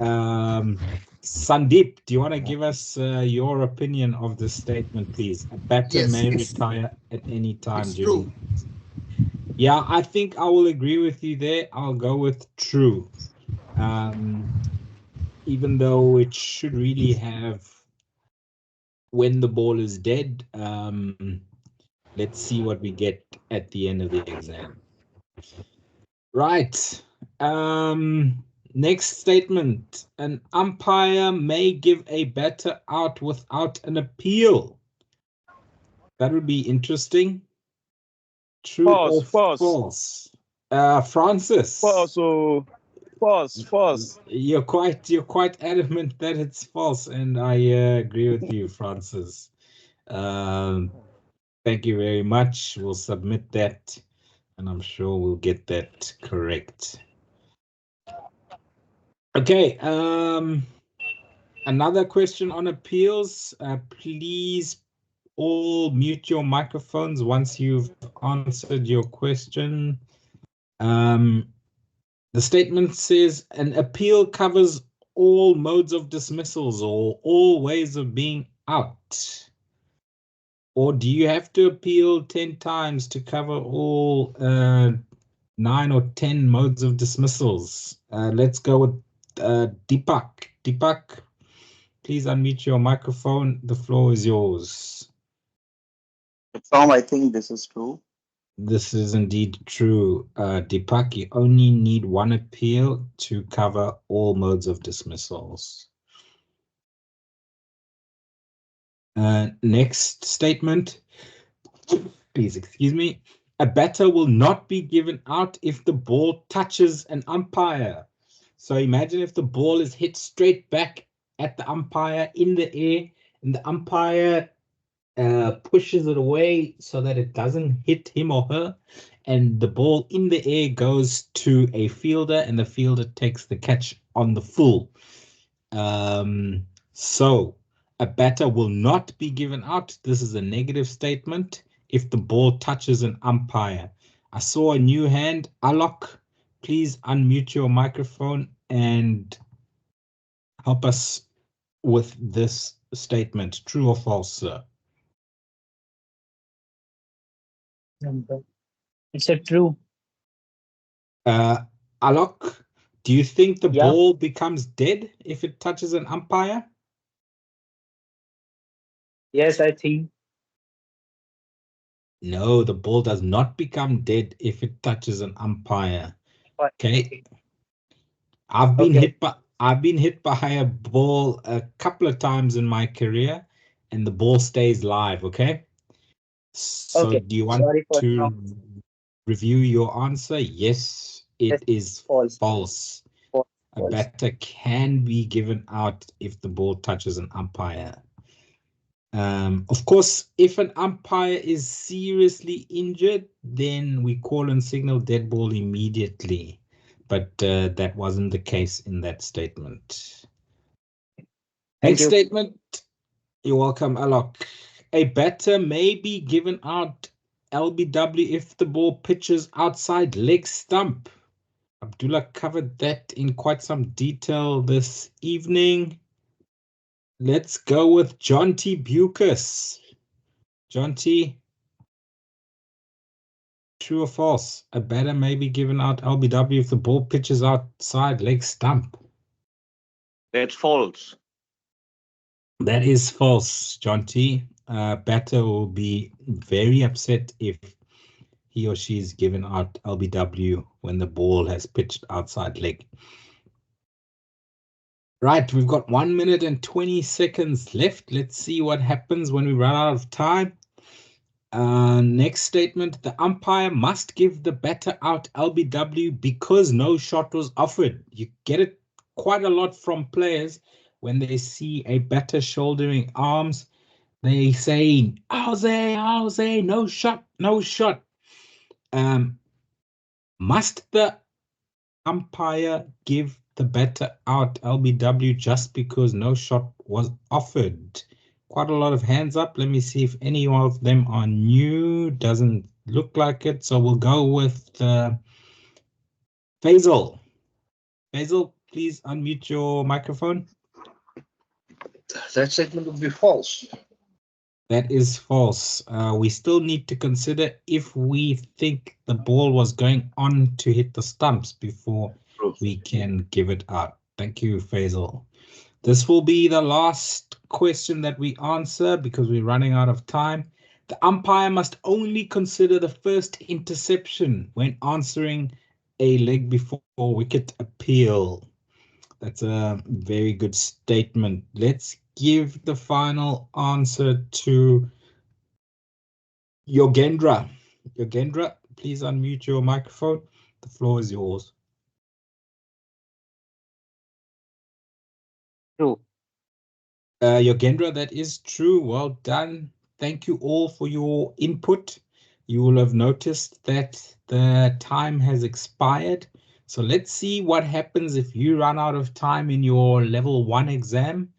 Speaker 3: Sandeep, do you want to give us your opinion of this statement, please? A batter
Speaker 11: Yes,
Speaker 3: may
Speaker 11: it's-
Speaker 3: retire at any time
Speaker 11: It's
Speaker 3: during.
Speaker 11: true.
Speaker 3: Yeah, I think I will agree with you there. I'll go with true. Even though it should really have when the ball is dead. Let's see what we get at the end of the exam. Right. Next statement. An umpire may give a batter out without an appeal. That would be interesting. True or false? Francis.
Speaker 4: False. Oh, false.
Speaker 3: You're quite adamant that it's false, and I agree with you, Francis. Thank you very much. We'll submit that, and I'm sure we'll get that correct. Okay. Another question on appeals. Please all mute your microphones once you've answered your question. The statement says an appeal covers all modes of dismissals or all ways of being out. Or do you have to appeal 10 times to cover all 9 or 10 modes of dismissals? Let's go with Deepak. Deepak, please unmute your microphone. The floor is yours.
Speaker 12: Tom, I think this is true.
Speaker 3: This is indeed true. Deepak, you only need one appeal to cover all modes of dismissals. Next statement. Please excuse me. A batter will not be given out if the ball touches an umpire. So imagine if the ball is hit straight back at the umpire in the air, and the umpire pushes it away so that it doesn't hit him or her, and the ball in the air goes to a fielder, and the fielder takes the catch on the full. So a batter will not be given out. This is a negative statement if the ball touches an umpire. I saw a new hand. Alok, please unmute your microphone and help us with this statement. True or false, sir?
Speaker 16: It's a true.
Speaker 3: Alok, do you think the ball becomes dead if it touches an umpire?
Speaker 16: Yes, I think.
Speaker 3: No, the ball does not become dead if it touches an umpire. Okay. I've been hit by a ball a couple of times in my career, and the ball stays live. Okay. So do you want to review your answer? Yes, it is false. A batter can be given out if the ball touches an umpire. Of course, if an umpire is seriously injured, then we call and signal dead ball immediately. But that wasn't the case in that statement. Next statement. You're welcome, Alok. A batter may be given out LBW if the ball pitches outside leg stump. Abdullah covered that in quite some detail this evening. Let's go with John T. Bucas. John T. True or false? A batter may be given out LBW if the ball pitches outside leg stump.
Speaker 17: That's false.
Speaker 3: That is false, John T. Batter will be very upset if he or she is given out LBW when the ball has pitched outside leg. Right, we've got 1 minute and 20 seconds left. Let's see what happens when we run out of time. Next statement, the umpire must give the batter out LBW because no shot was offered. You get it quite a lot from players when they see a batter shouldering arms. They say, "How's no shot, no shot." Must the umpire give the batter out LBW just because no shot was offered? Quite a lot of hands up. Let me see if any of them are new. Doesn't look like it. So we'll go with Faisal. Faisal, please unmute your microphone.
Speaker 12: That statement would be false.
Speaker 3: That is false. We still need to consider if we think the ball was going on to hit the stumps before we can give it out. Thank you, Faisal. This will be the last question that we answer because we're running out of time. The umpire must only consider the first interception when answering a leg before wicket appeal. That's a very good statement. Let's give the final answer to Yogendra. Yogendra, please unmute your microphone. The floor is yours.
Speaker 8: True.
Speaker 3: Yogendra, that is true. Well done. Thank you all for your input. You will have noticed that the time has expired. So let's see what happens if you run out of time in your level 1 exam.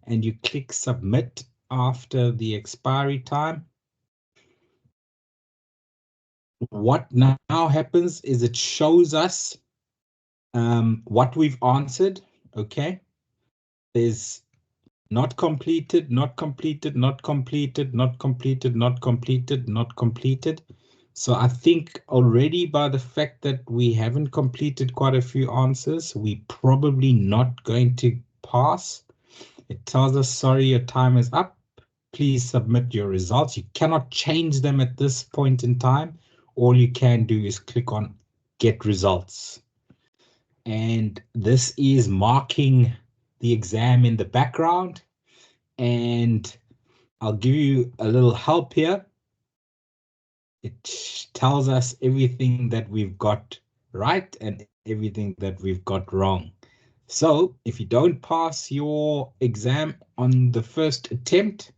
Speaker 3: and you click submit after the expiry time, what now happens is it shows us what we've answered. Okay, there's not completed, not completed, not completed, not completed, not completed, not completed. So I think already by the fact that we haven't completed quite a few answers, we're probably not going to pass. It tells us, sorry, your time is up. Please submit your results. You cannot change them at this point in time. All you can do is click on get results. And this is marking the exam in the background. And I'll give you a little help here. It tells us everything that we've got right and everything that we've got wrong. So if you don't pass your exam on the first attempt,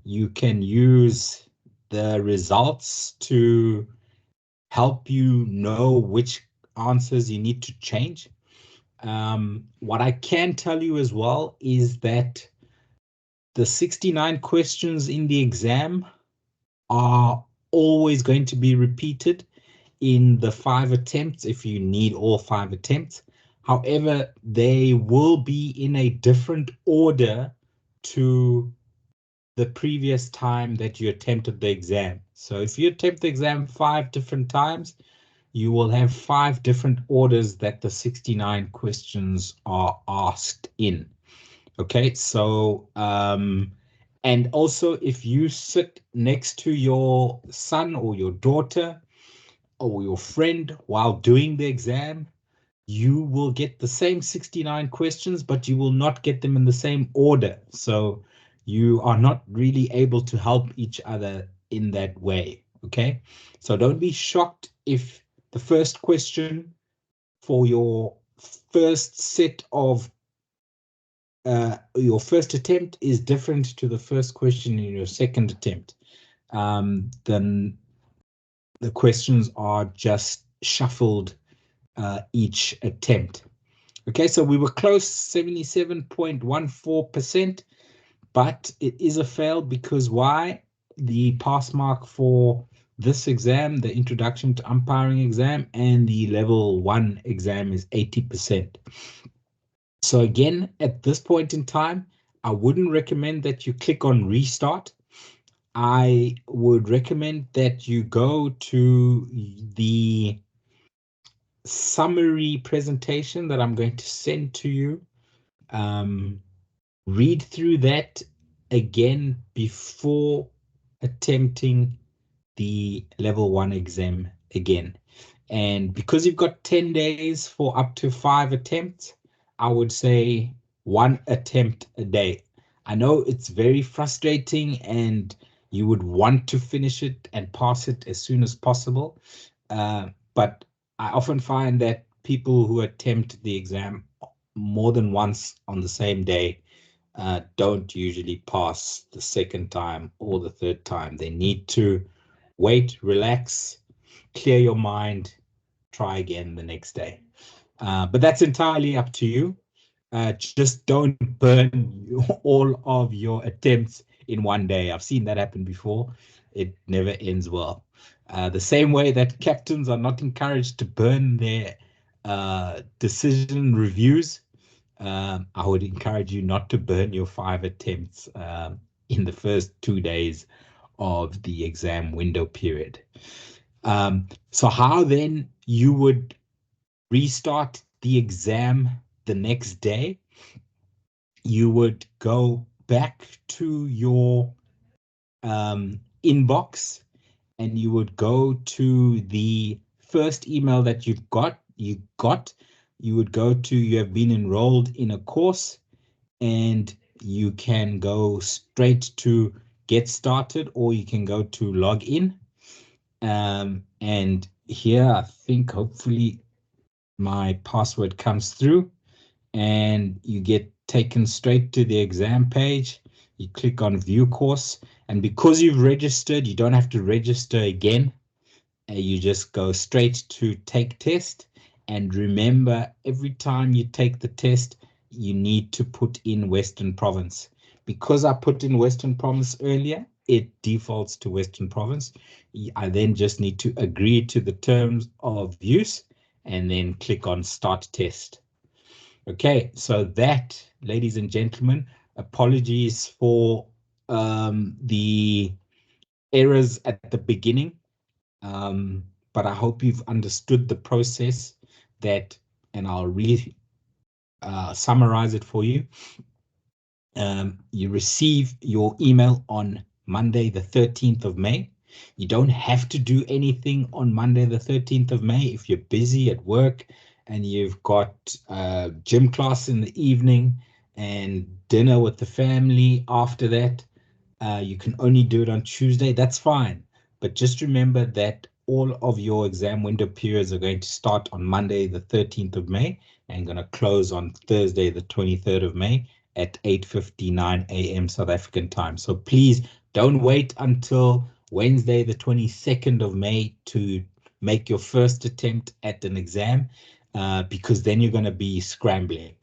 Speaker 3: you can use the results to help you know which answers you need to change. What I can tell you as well is that the 69 questions in the exam are always going to be repeated in the 5 attempts if you need all 5 attempts. However, they will be in a different order to the previous time that you attempted the exam. So if you attempt the exam 5 different times, you will have 5 different orders that the 69 questions are asked in. Okay, so and also if you sit next to your son or your daughter or your friend while doing the exam, you will get the same 69 questions, but you will not get them in the same order. So you are not really able to help each other in that way. Okay, so don't be shocked if the first question for your first set of your first attempt is different to the first question in your second attempt. Then the questions are just shuffled each attempt. Okay, so we were close, 77.14%, but it is a fail because why? The pass mark for this exam, the introduction to umpiring exam, and the level 1 exam is 80%. So again, at this point in time, I wouldn't recommend that you click on restart. I would recommend that you go to the summary presentation that I'm going to send to you. Read through that again before attempting the level 1 exam again. And because you've got 10 days for up to 5 attempts, I would say 1 attempt a day. I know it's very frustrating and you would want to finish it and pass it as soon as possible. But I often find that people who attempt the exam more than once on the same day don't usually pass the second time or the third time. They need to wait, relax, clear your mind, try again the next day. But that's entirely up to you. Just don't burn all of your attempts in one day. I've seen that happen before. It never ends well. The same way that captains are not encouraged to burn their decision reviews, I would encourage you not to burn your 5 attempts in the first 2 days of the exam window period. So how then you would restart the exam the next day? You would go back to your inbox and you would go to the first email that you would go to, you have been enrolled in a course, and you can go straight to get started, or you can go to log in. And here I think hopefully my password comes through and you get taken straight to the exam page. You click on view course, and because you've registered, you don't have to register again. You just go straight to take test. And remember, every time you take the test, you need to put in Western Province. because I put in Western Province earlier, it defaults to Western Province. I then just need to agree to the terms of use and then click on Start Test. Okay, so that, ladies and gentlemen, apologies for the errors at the beginning, but I hope you've understood the process that, and I'll summarize it for you. You receive your email on Monday, the 13th of May. You don't have to do anything on Monday, the 13th of May. If you're busy at work and you've got gym class in the evening and dinner with the family after that, you can only do it on Tuesday. That's fine. But just remember that all of your exam window periods are going to start on Monday, the 13th of May, and going to close on Thursday, the 23rd of May at 8:59 a.m. South African time. So please don't wait until Wednesday, the 22nd of May to make your first attempt at an exam, because then you're going to be scrambling.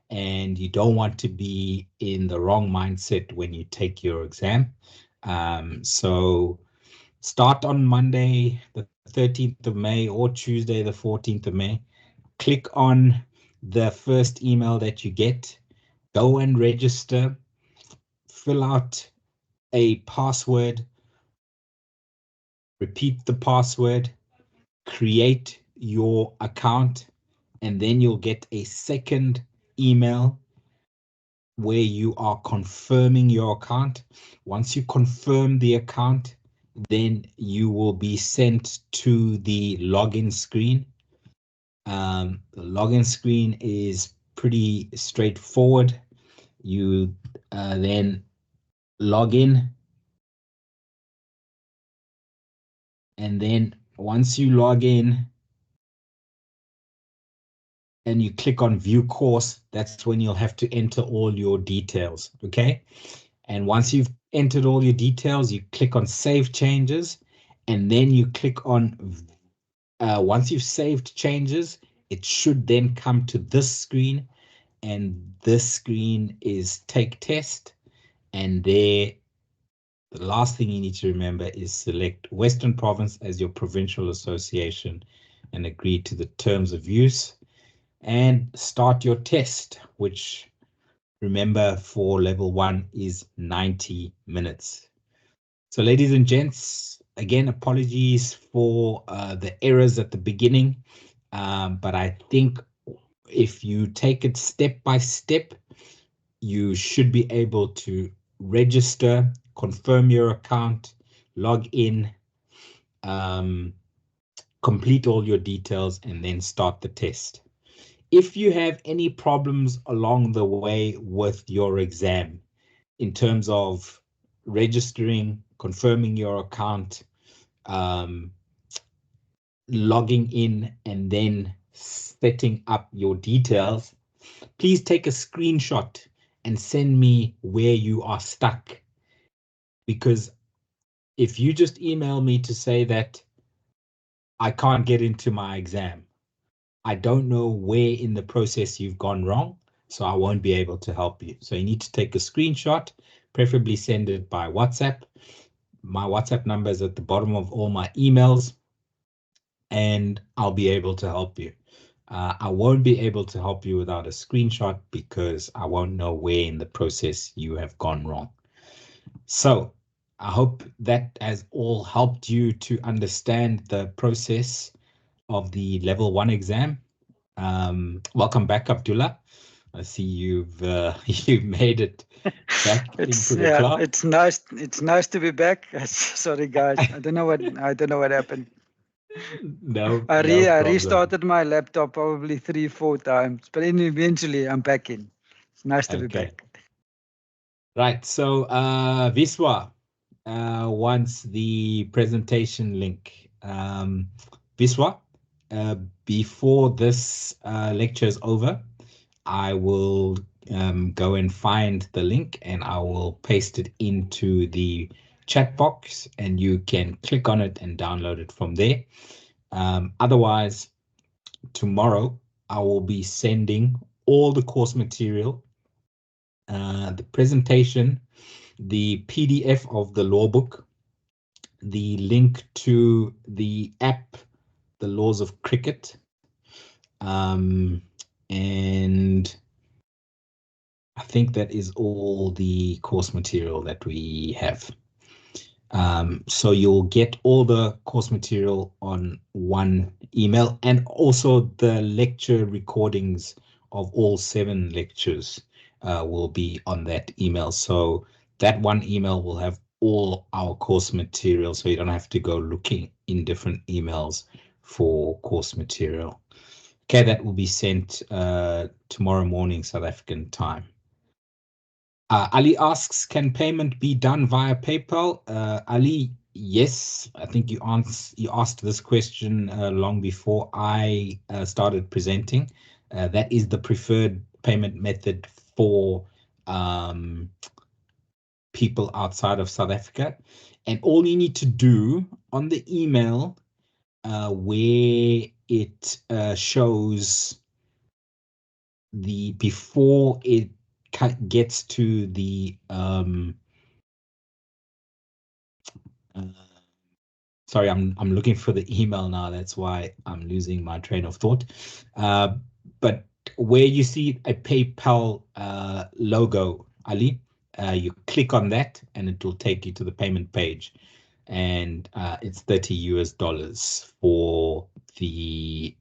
Speaker 3: And you don't want to be in the wrong mindset when you take your exam. So start on Monday, the 13th of May, or Tuesday, the 14th of May. Click on the first email that you get. Go and register. Fill out a password. Repeat the password. Create your account. And then you'll get a second email where you are confirming your account. Once you confirm the account, then you will be sent to the login screen. The login screen is pretty straightforward. You then log in, and then once you log in and you click on view course, that's when you'll have to enter all your details. Okay. And once you've entered all your details, you click on Save Changes, and then you click on, once you've saved changes, it should then come to this screen, and this screen is Take Test, and there, the last thing you need to remember is select Western Province as your provincial association and agree to the terms of use, and start your test, which, remember, for level 1 is 90 minutes. So ladies and gents, again, apologies for the errors at the beginning, but I think if you take it step by step, you should be able to register, confirm your account, log in, complete all your details, and then start the test. If you have any problems along the way with your exam, in terms of registering, confirming your account, logging in, and then setting up your details, please take a screenshot and send me where you are stuck. Because if you just email me to say that I can't get into my exam, I don't know where in the process you've gone wrong, so I won't be able to help you. So you need to take a screenshot, preferably send it by WhatsApp. My WhatsApp number is at the bottom of all my emails, and I'll be able to help you. I won't be able to help you without a screenshot because I won't know where in the process you have gone wrong. So I hope that has all helped you to understand the process of the level 1 exam. Welcome back, Abdullah. I see you've you've made it back into the class.
Speaker 1: It's nice to be back. Sorry guys, I don't know what happened.
Speaker 3: No,
Speaker 1: I
Speaker 3: problem.
Speaker 1: restarted my laptop probably 3-4 times, but eventually I'm back in. It's nice to be back.
Speaker 3: Right, so Viswa wants the presentation link. Viswa, before this lecture is over, I will go and find the link and I will paste it into the chat box, and you can click on it and download it from there. Otherwise, tomorrow I will be sending all the course material the presentation, the PDF of the law book, the link to the app, The Laws of Cricket, and I think that is all the course material that we have. So you'll get all the course material on one email, and also the lecture recordings of all 7 lectures will be on that email. So that one email will have all our course material, so you don't have to go looking in different emails for course material. Okay, that will be sent tomorrow morning, South African time. Ali asks, can payment be done via PayPal? Ali, yes. I think you asked this question long before I started presenting. That is the preferred payment method for people outside of South Africa. And all you need to do on the email where it shows the before it gets to the sorry, I'm looking for the email now. That's why I'm losing my train of thought. But where you see a PayPal logo, Ali, you click on that and it will take you to the payment page. And it's $30 for the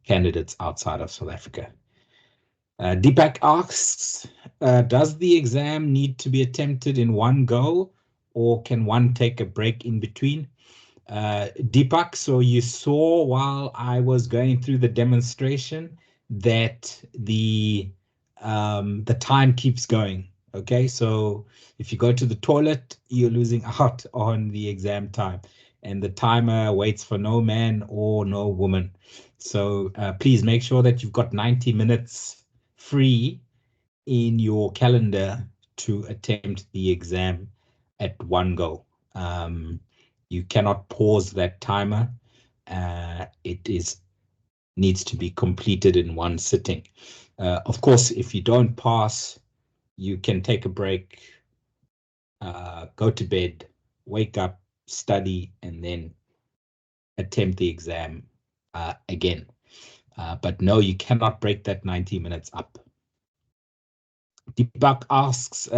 Speaker 3: candidates outside of South Africa. Deepak asks, does the exam need to be attempted in one go, or can one take a break in between? Deepak, so you saw while I was going through the demonstration that the time keeps going. Okay, so if you go to the toilet, you're losing out on the exam time, and the timer waits for no man or no woman. So please make sure that you've got 90 minutes free in your calendar to attempt the exam at one go. You cannot pause that timer. It needs to be completed in one sitting. Of course, if you don't pass, you can take a break, go to bed, wake up, study, and then attempt the exam again. But no, you cannot break that 90 minutes up. Deepak asks,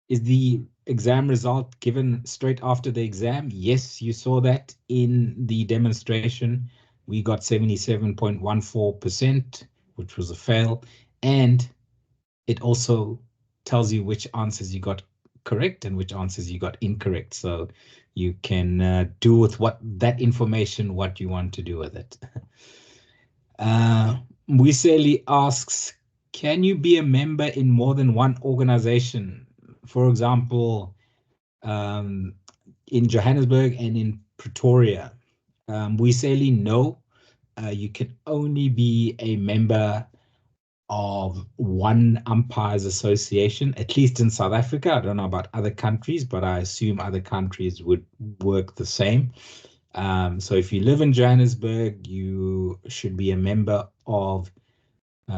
Speaker 3: is the exam result given straight after the exam? Yes, you saw that in the demonstration. We got 77.14%, which was a fail. And it also tells you which answers you got correct and which answers you got incorrect. So you can do with that information what you want to do with it. Mwiseli asks, can you be a member in more than one organization? For example, in Johannesburg and in Pretoria. Mwiseli, no. You can only be a member of one umpires association, at least in South Africa. I don't know about other countries, but I assume other countries would work the same. So if you live in Johannesburg, you should be a member of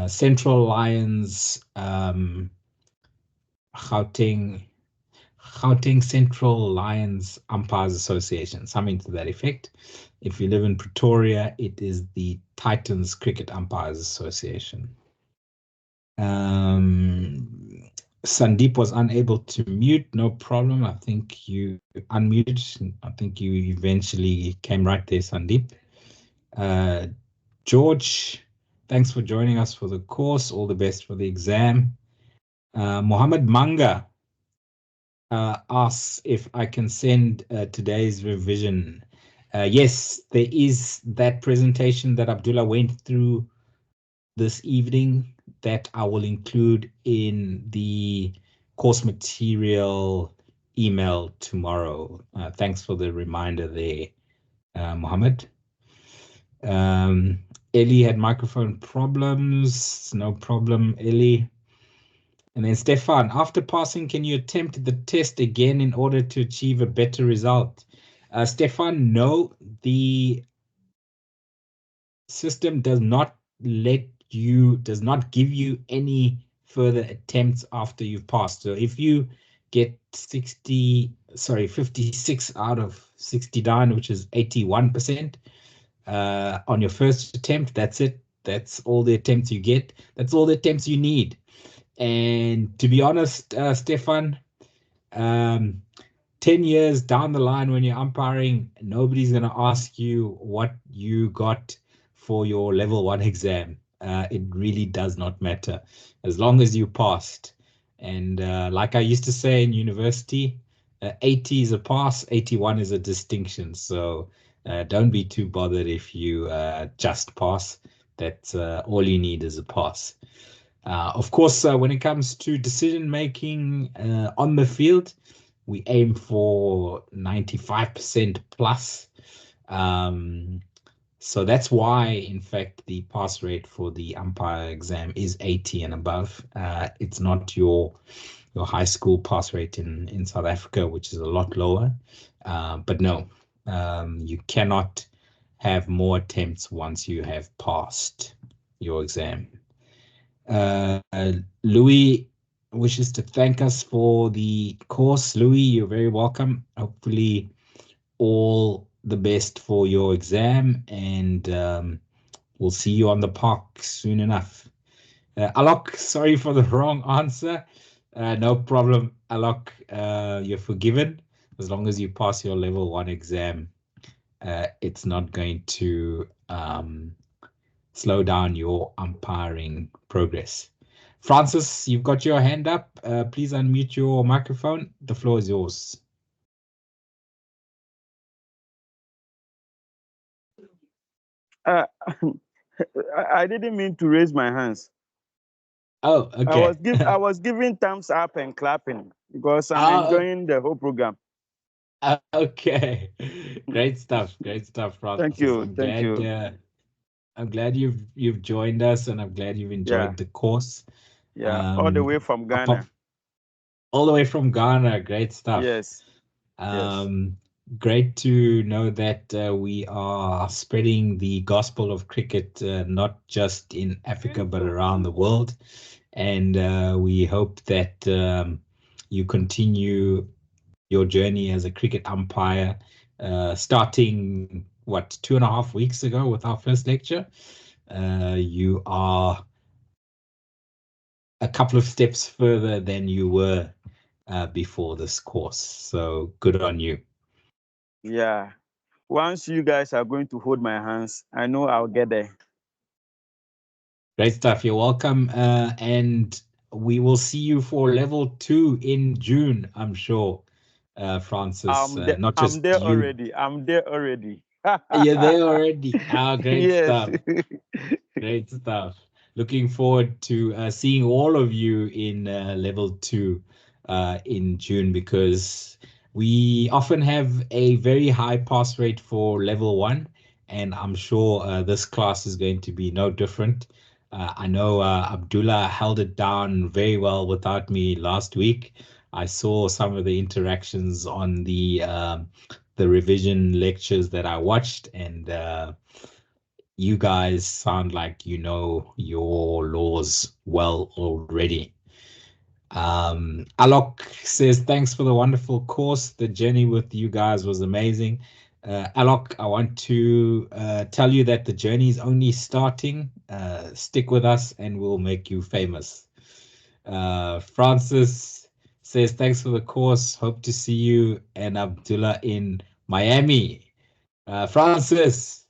Speaker 3: Central Lions, Gauteng Central Lions Umpires Association, something to that effect. If you live in Pretoria, it is the Titans Cricket Umpires Association. Sandeep was unable to mute, no problem. I think you unmuted. I think you eventually came right there, Sandeep. George, thanks for joining us for the course. All the best for the exam. Mohammed Manga asks if I can send today's revision. Yes, there is that presentation that Abdullah went through this evening that I will include in the course material email tomorrow. Thanks for the reminder there, Mohammed. Ellie had microphone problems. No problem, Ellie. And then Stefan, after passing, can you attempt the test again in order to achieve a better result? Stefan, no, the system does not give you any further attempts after you've passed. So if you get 56 out of 69, which is 81%, on your first attempt, that's it. That's all the attempts you get. That's all the attempts you need. And to be honest, Stefan, 10 years down the line when you're umpiring, nobody's going to ask you what you got for your level 1 exam. It really does not matter as long as you passed. And like I used to say in university, 80 is a pass, 81 is a distinction. So don't be too bothered if you just pass. That's all you need is a pass. Of course, when it comes to decision making on the field, we aim for 95% plus. So that's why, in fact, the pass rate for the umpire exam is 80 and above. It's not your high school pass rate in South Africa, which is a lot lower. But no, you cannot have more attempts once you have passed your exam. Louis wishes to thank us for the course. Louis, you're very welcome. Hopefully all the best for your exam, and we'll see you on the park soon enough. Alok, sorry for the wrong answer. No problem, Alok. You're forgiven. As long as you pass your level 1 exam, it's not going to slow down your umpiring progress. Francis, you've got your hand up. Please unmute your microphone. The floor is yours.
Speaker 4: I didn't mean to raise my hands.
Speaker 3: Oh, okay.
Speaker 4: I was giving thumbs up and clapping because I'm enjoying the whole program.
Speaker 3: Okay, great stuff, Francis.
Speaker 4: Thank you, thank you.
Speaker 3: I'm glad you've joined us, and I'm glad you've enjoyed the course.
Speaker 4: Yeah, all the way from Ghana.
Speaker 3: All the way from Ghana, great stuff.
Speaker 4: Yes.
Speaker 3: Great to know that we are spreading the gospel of cricket, not just in Africa, but around the world. And we hope that you continue your journey as a cricket umpire, starting, 2.5 weeks ago with our first lecture. You are a couple of steps further than you were before this course. So good on you.
Speaker 4: Yeah. Once you guys are going to hold my hands, I know I'll get there.
Speaker 3: Great stuff. You're welcome. And we will see you for level 2 in June, I'm sure, Francis. Not just
Speaker 4: I'm there
Speaker 3: you.
Speaker 4: already. I'm there already.
Speaker 3: You're there already. Great
Speaker 4: Yes.
Speaker 3: stuff. Great stuff. Looking forward to seeing all of you in level 2 in June, because we often have a very high pass rate for level 1, and I'm sure this class is going to be no different. I know Abdullah held it down very well without me last week. I saw some of the interactions on the revision lectures that I watched, and you guys sound like you know your laws well already. Alok says, thanks for the wonderful course. The journey with you guys was amazing. Alok, I want to tell you that the journey is only starting. Stick with us and we'll make you famous. Francis says, thanks for the course. Hope to see you and Abdullah in Miami. Francis,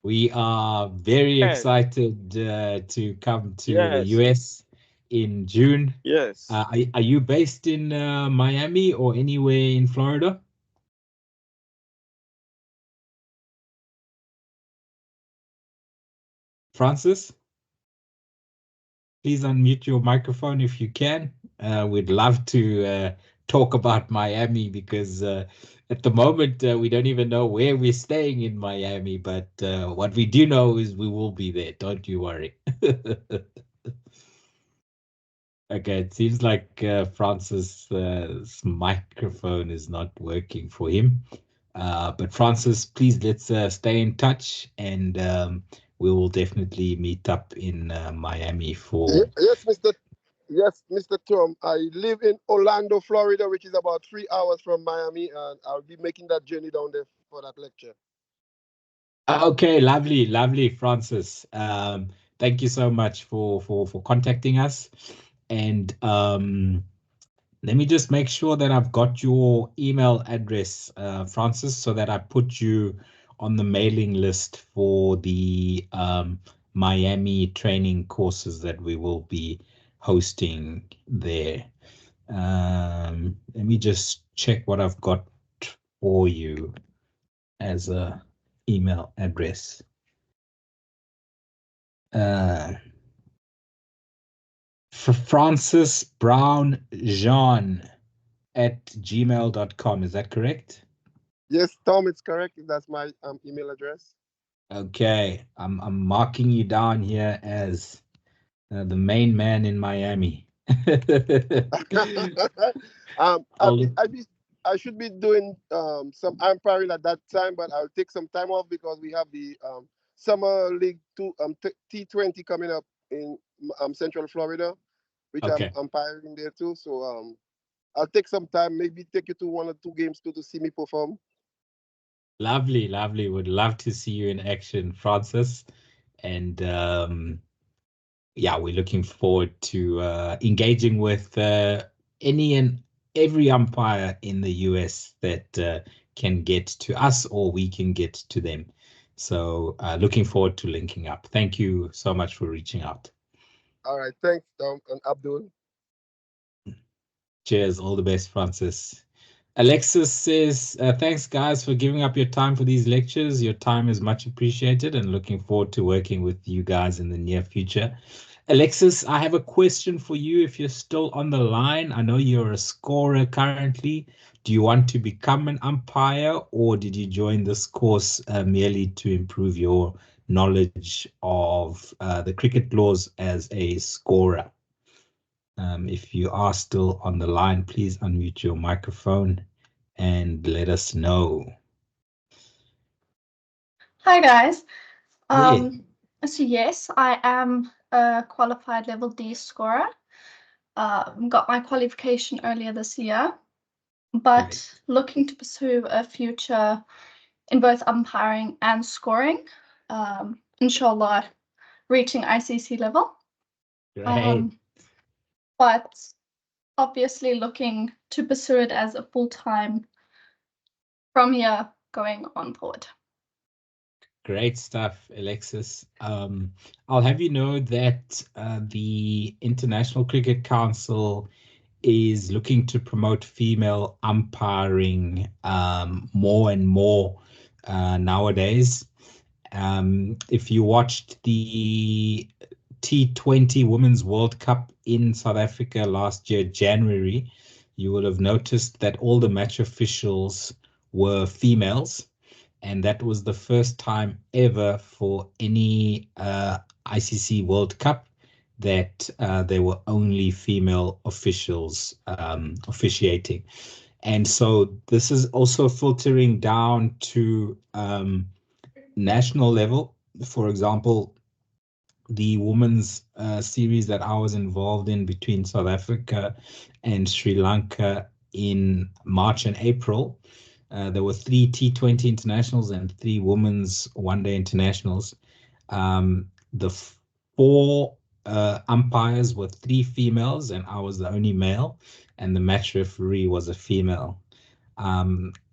Speaker 3: we are very excited to come to the US in June.
Speaker 4: Yes.
Speaker 3: Are you based in Miami or anywhere in Florida? Francis, please unmute your microphone if you can. We'd love to talk about Miami, because at the moment we don't even know where we're staying in Miami, but what we do know is we will be there. Don't you worry. Okay, it seems like Francis' microphone is not working for him. But Francis, please let's stay in touch, and we will definitely meet up in Miami for.
Speaker 11: Yes, Mr. Yes, Mr. Tom. I live in Orlando, Florida, which is about 3 hours from Miami, and I'll be making that journey down there for that lecture.
Speaker 3: Okay, lovely, lovely, Francis. Thank you so much for contacting us. And let me just make sure that I've got your email address, Francis, so that I put you on the mailing list for the Miami training courses that we will be hosting there. Let me just check what I've got for you as a email address. For Francis Brown Jean at gmail.com. Is that correct?
Speaker 11: Yes, Tom, it's correct. That's my email address.
Speaker 3: Okay, I'm marking you down here as the main man in Miami.
Speaker 11: I should be doing some umpiring at that time, but I'll take some time off because we have the Summer League T20 coming up in Central Florida, which
Speaker 3: Okay.
Speaker 11: I'm umpiring there too. So I'll take some time, maybe take you to 1 or 2 games to see me perform.
Speaker 3: Lovely, lovely. Would love to see you in action, Francis. And yeah, we're looking forward to engaging with any and every umpire in the US that can get to us or we can get to them. So looking forward to linking up. Thank you so much for reaching out.
Speaker 11: All right, thanks, Tom and Abdul.
Speaker 3: Cheers. All the best, Francis. Alexis says, thanks, guys, for giving up your time for these lectures. Your time is much appreciated and looking forward to working with you guys in the near future. Alexis, I have a question for you if you're still on the line. I know you're a scorer currently. Do you want to become an umpire, or did you join this course merely to improve your knowledge of the cricket laws as a scorer? If you are still on the line, please unmute your microphone and let us know.
Speaker 18: Hi guys.
Speaker 3: Yeah.
Speaker 18: So yes, I am a qualified level D scorer. Got my qualification earlier this year, but looking to pursue a future in both umpiring and scoring. Inshallah, reaching ICC level.
Speaker 3: Great.
Speaker 18: But obviously looking to pursue it as a full-time from here going on forward.
Speaker 3: Great stuff, Alexis. I'll have you know that the International Cricket Council is looking to promote female umpiring more and more nowadays. If you watched the T20 Women's World Cup in South Africa last year, January, you will have noticed that all the match officials were females. And that was the first time ever for any ICC World Cup that there were only female officials officiating. And so this is also filtering down to national level. For example, the women's series that I was involved in between South Africa and Sri Lanka in March and April, there were 3 T20 internationals and 3 women's one-day internationals. The 4 umpires were 3 females, and I was the only male, and the match referee was a female.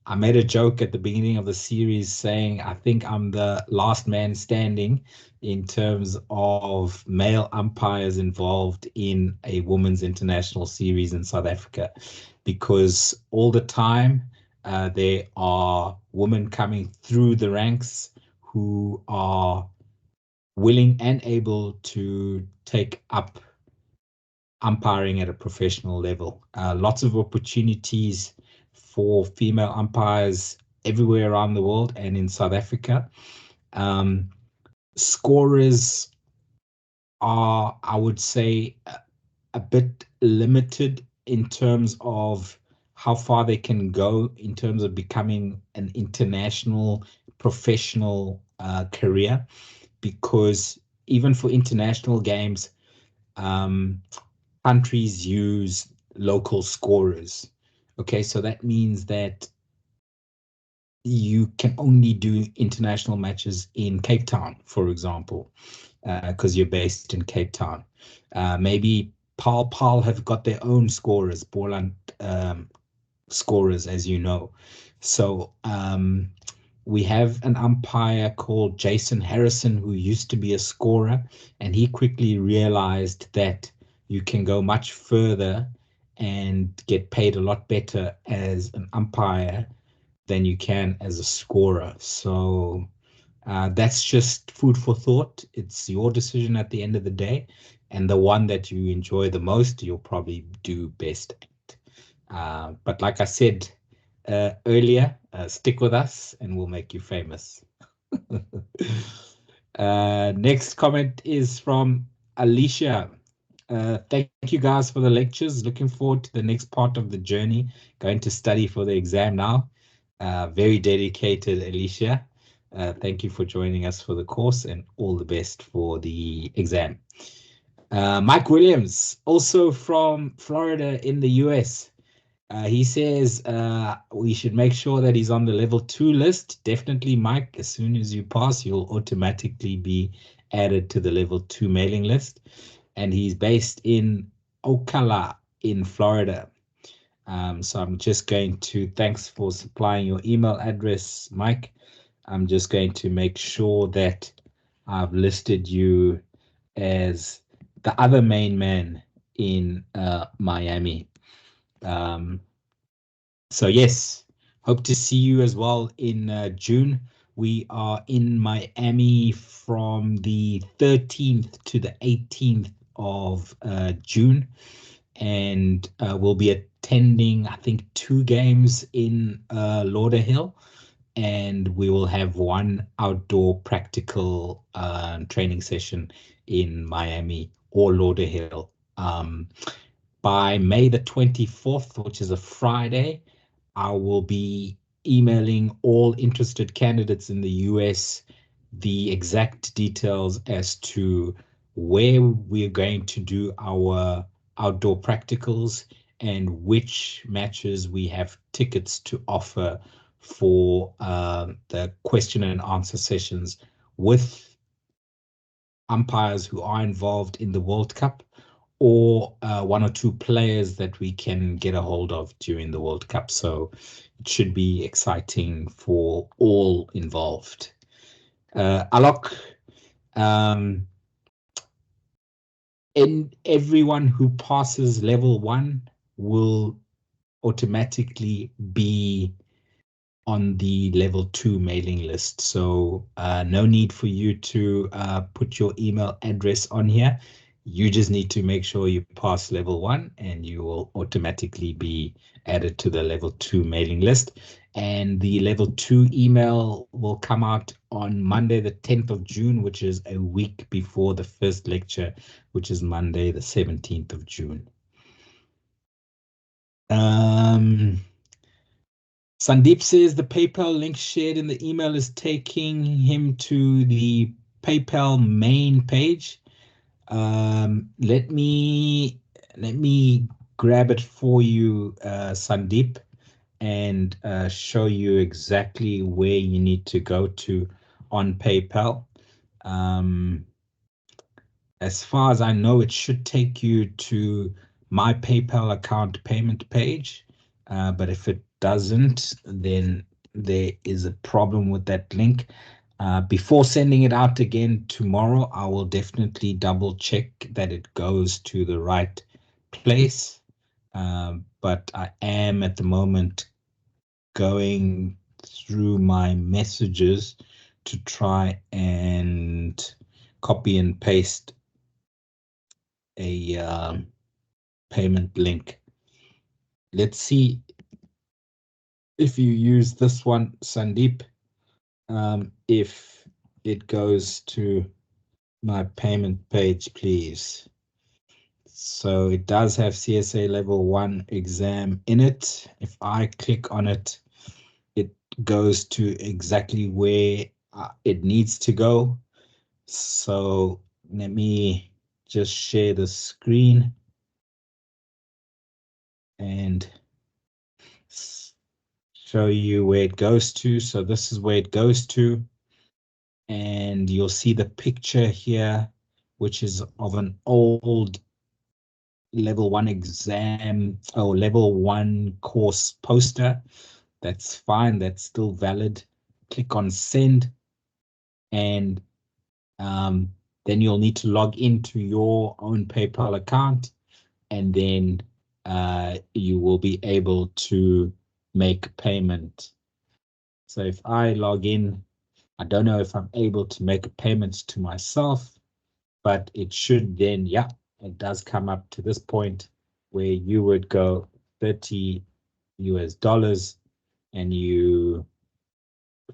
Speaker 3: I made a joke at the beginning of the series saying I think I'm the last man standing in terms of male umpires involved in a women's international series in South Africa, because all the time there are women coming through the ranks who are willing and able to take up umpiring at a professional level. Lots of opportunities for female umpires everywhere around the world and in South Africa. Scorers are, I would say, a bit limited in terms of how far they can go in terms of becoming an international professional career, because even for international games, countries use local scorers. Okay, so that means that you can only do international matches in Cape Town, for example, because you're based in Cape Town. Maybe Pal have got their own scorers, Borland scorers, as you know. So we have an umpire called Jason Harrison, who used to be a scorer, and he quickly realized that you can go much further and get paid a lot better as an umpire than you can as a scorer. So that's just food for thought. It's your decision at the end of the day, and the one that you enjoy the most, you'll probably do best at. But like I said earlier, stick with us and we'll make you famous. Next comment is from Alicia. Thank you guys for the lectures. Looking forward to the next part of the journey. Going to study for the exam now. Very dedicated, Alicia. Thank you for joining us for the course and all the best for the exam. Mike Williams, also from Florida in the US. He says we should make sure that he's on the level 2 list. Definitely, Mike, as soon as you pass, you'll automatically be added to the level 2 mailing list. And he's based in Ocala in Florida. So I'm just going to, thanks for supplying your email address, Mike. I'm just going to make sure that I've listed you as the other main man in Miami. So yes, hope to see you as well in June. We are in Miami from the 13th to the 18th of June, and we'll be attending, I think, 2 games in Lauderhill, and we will have 1 outdoor practical training session in Miami or Lauderhill. By May the 24th, which is a Friday, I will be emailing all interested candidates in the US the exact details as to where we're going to do our outdoor practicals and which matches we have tickets to offer for the question and answer sessions with umpires who are involved in the World Cup, or 1 or 2 players that we can get a hold of during the World Cup. So it should be exciting for all involved. Alok, and everyone who passes level 1 will automatically be on the level 2 mailing list. So no need for you to put your email address on here. You just need to make sure you pass level 1 and you will automatically be added to the level 2 mailing list. And the level 2 email will come out on Monday, the 10th of June, which is a week before the first lecture, which is Monday, the 17th of June. Sandeep says the PayPal link shared in the email is taking him to the PayPal main page. Let me grab it for you, Sandeep, and show you exactly where you need to go to on PayPal. As far as I know, it should take you to my PayPal account payment page, but if it doesn't, then there is a problem with that link. Before sending it out again tomorrow, I will definitely double check that it goes to the right place. But I am at the moment going through my messages to try and copy and paste a payment link. Let's see if you use this one, Sandeep, if it goes to my payment page, please. So it does have CSA level 1 exam in it. If I click on it, it goes to exactly where it needs to go. So let me just share the screen. and show you where it goes to. So this is where it goes to. And you'll see the picture here, which is of an old level 1 exam or level 1 course poster. That's fine. That's still valid. Click on send. And then you'll need to log into your own PayPal account, and then you will be able to make payment. So if I log in, I don't know if I'm able to make a payment to myself, but it should then, yeah, it does come up to this point where you would go $30 US, and you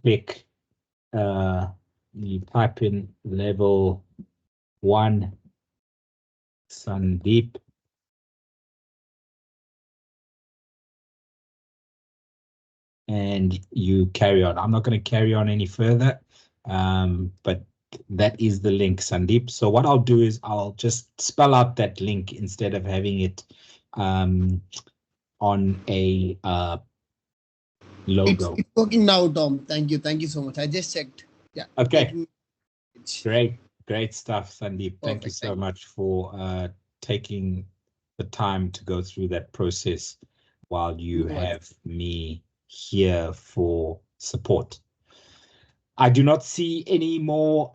Speaker 3: click, you type in level 1 Sandeep, and you carry on. I'm not going to carry on any further, but that is the link, Sandeep. So what I'll do is I'll just spell out that link instead of having it on a logo.
Speaker 19: It's working now, Tom. Thank you. Thank you so much. I just checked. Yeah.
Speaker 3: Okay. Great stuff, Sandeep. Thank you
Speaker 19: Perfect.
Speaker 3: so much for taking the time to go through that process while you have me here for support. I do not see any more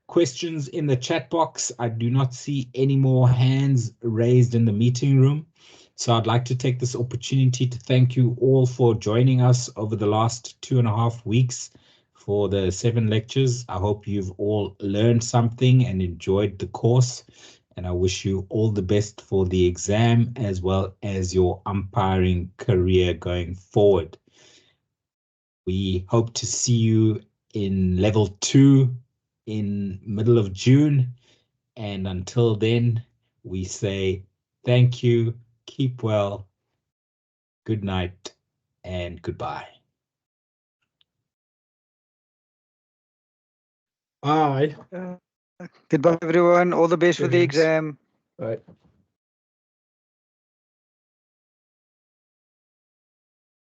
Speaker 3: questions in the chat box. I do not see any more hands raised in the meeting room. So I'd like to take this opportunity to thank you all for joining us over the last 2.5 weeks for the 7 lectures. I hope you've all learned something and enjoyed the course. And I wish you all the best for the exam as well as your umpiring career going forward. We hope to see you in level 2 in middle of June. And until then, we say thank you, keep well, good night, and goodbye.
Speaker 14: Bye.
Speaker 1: Goodbye, everyone. All the best for the
Speaker 14: Thanks.
Speaker 1: exam.
Speaker 14: Bye.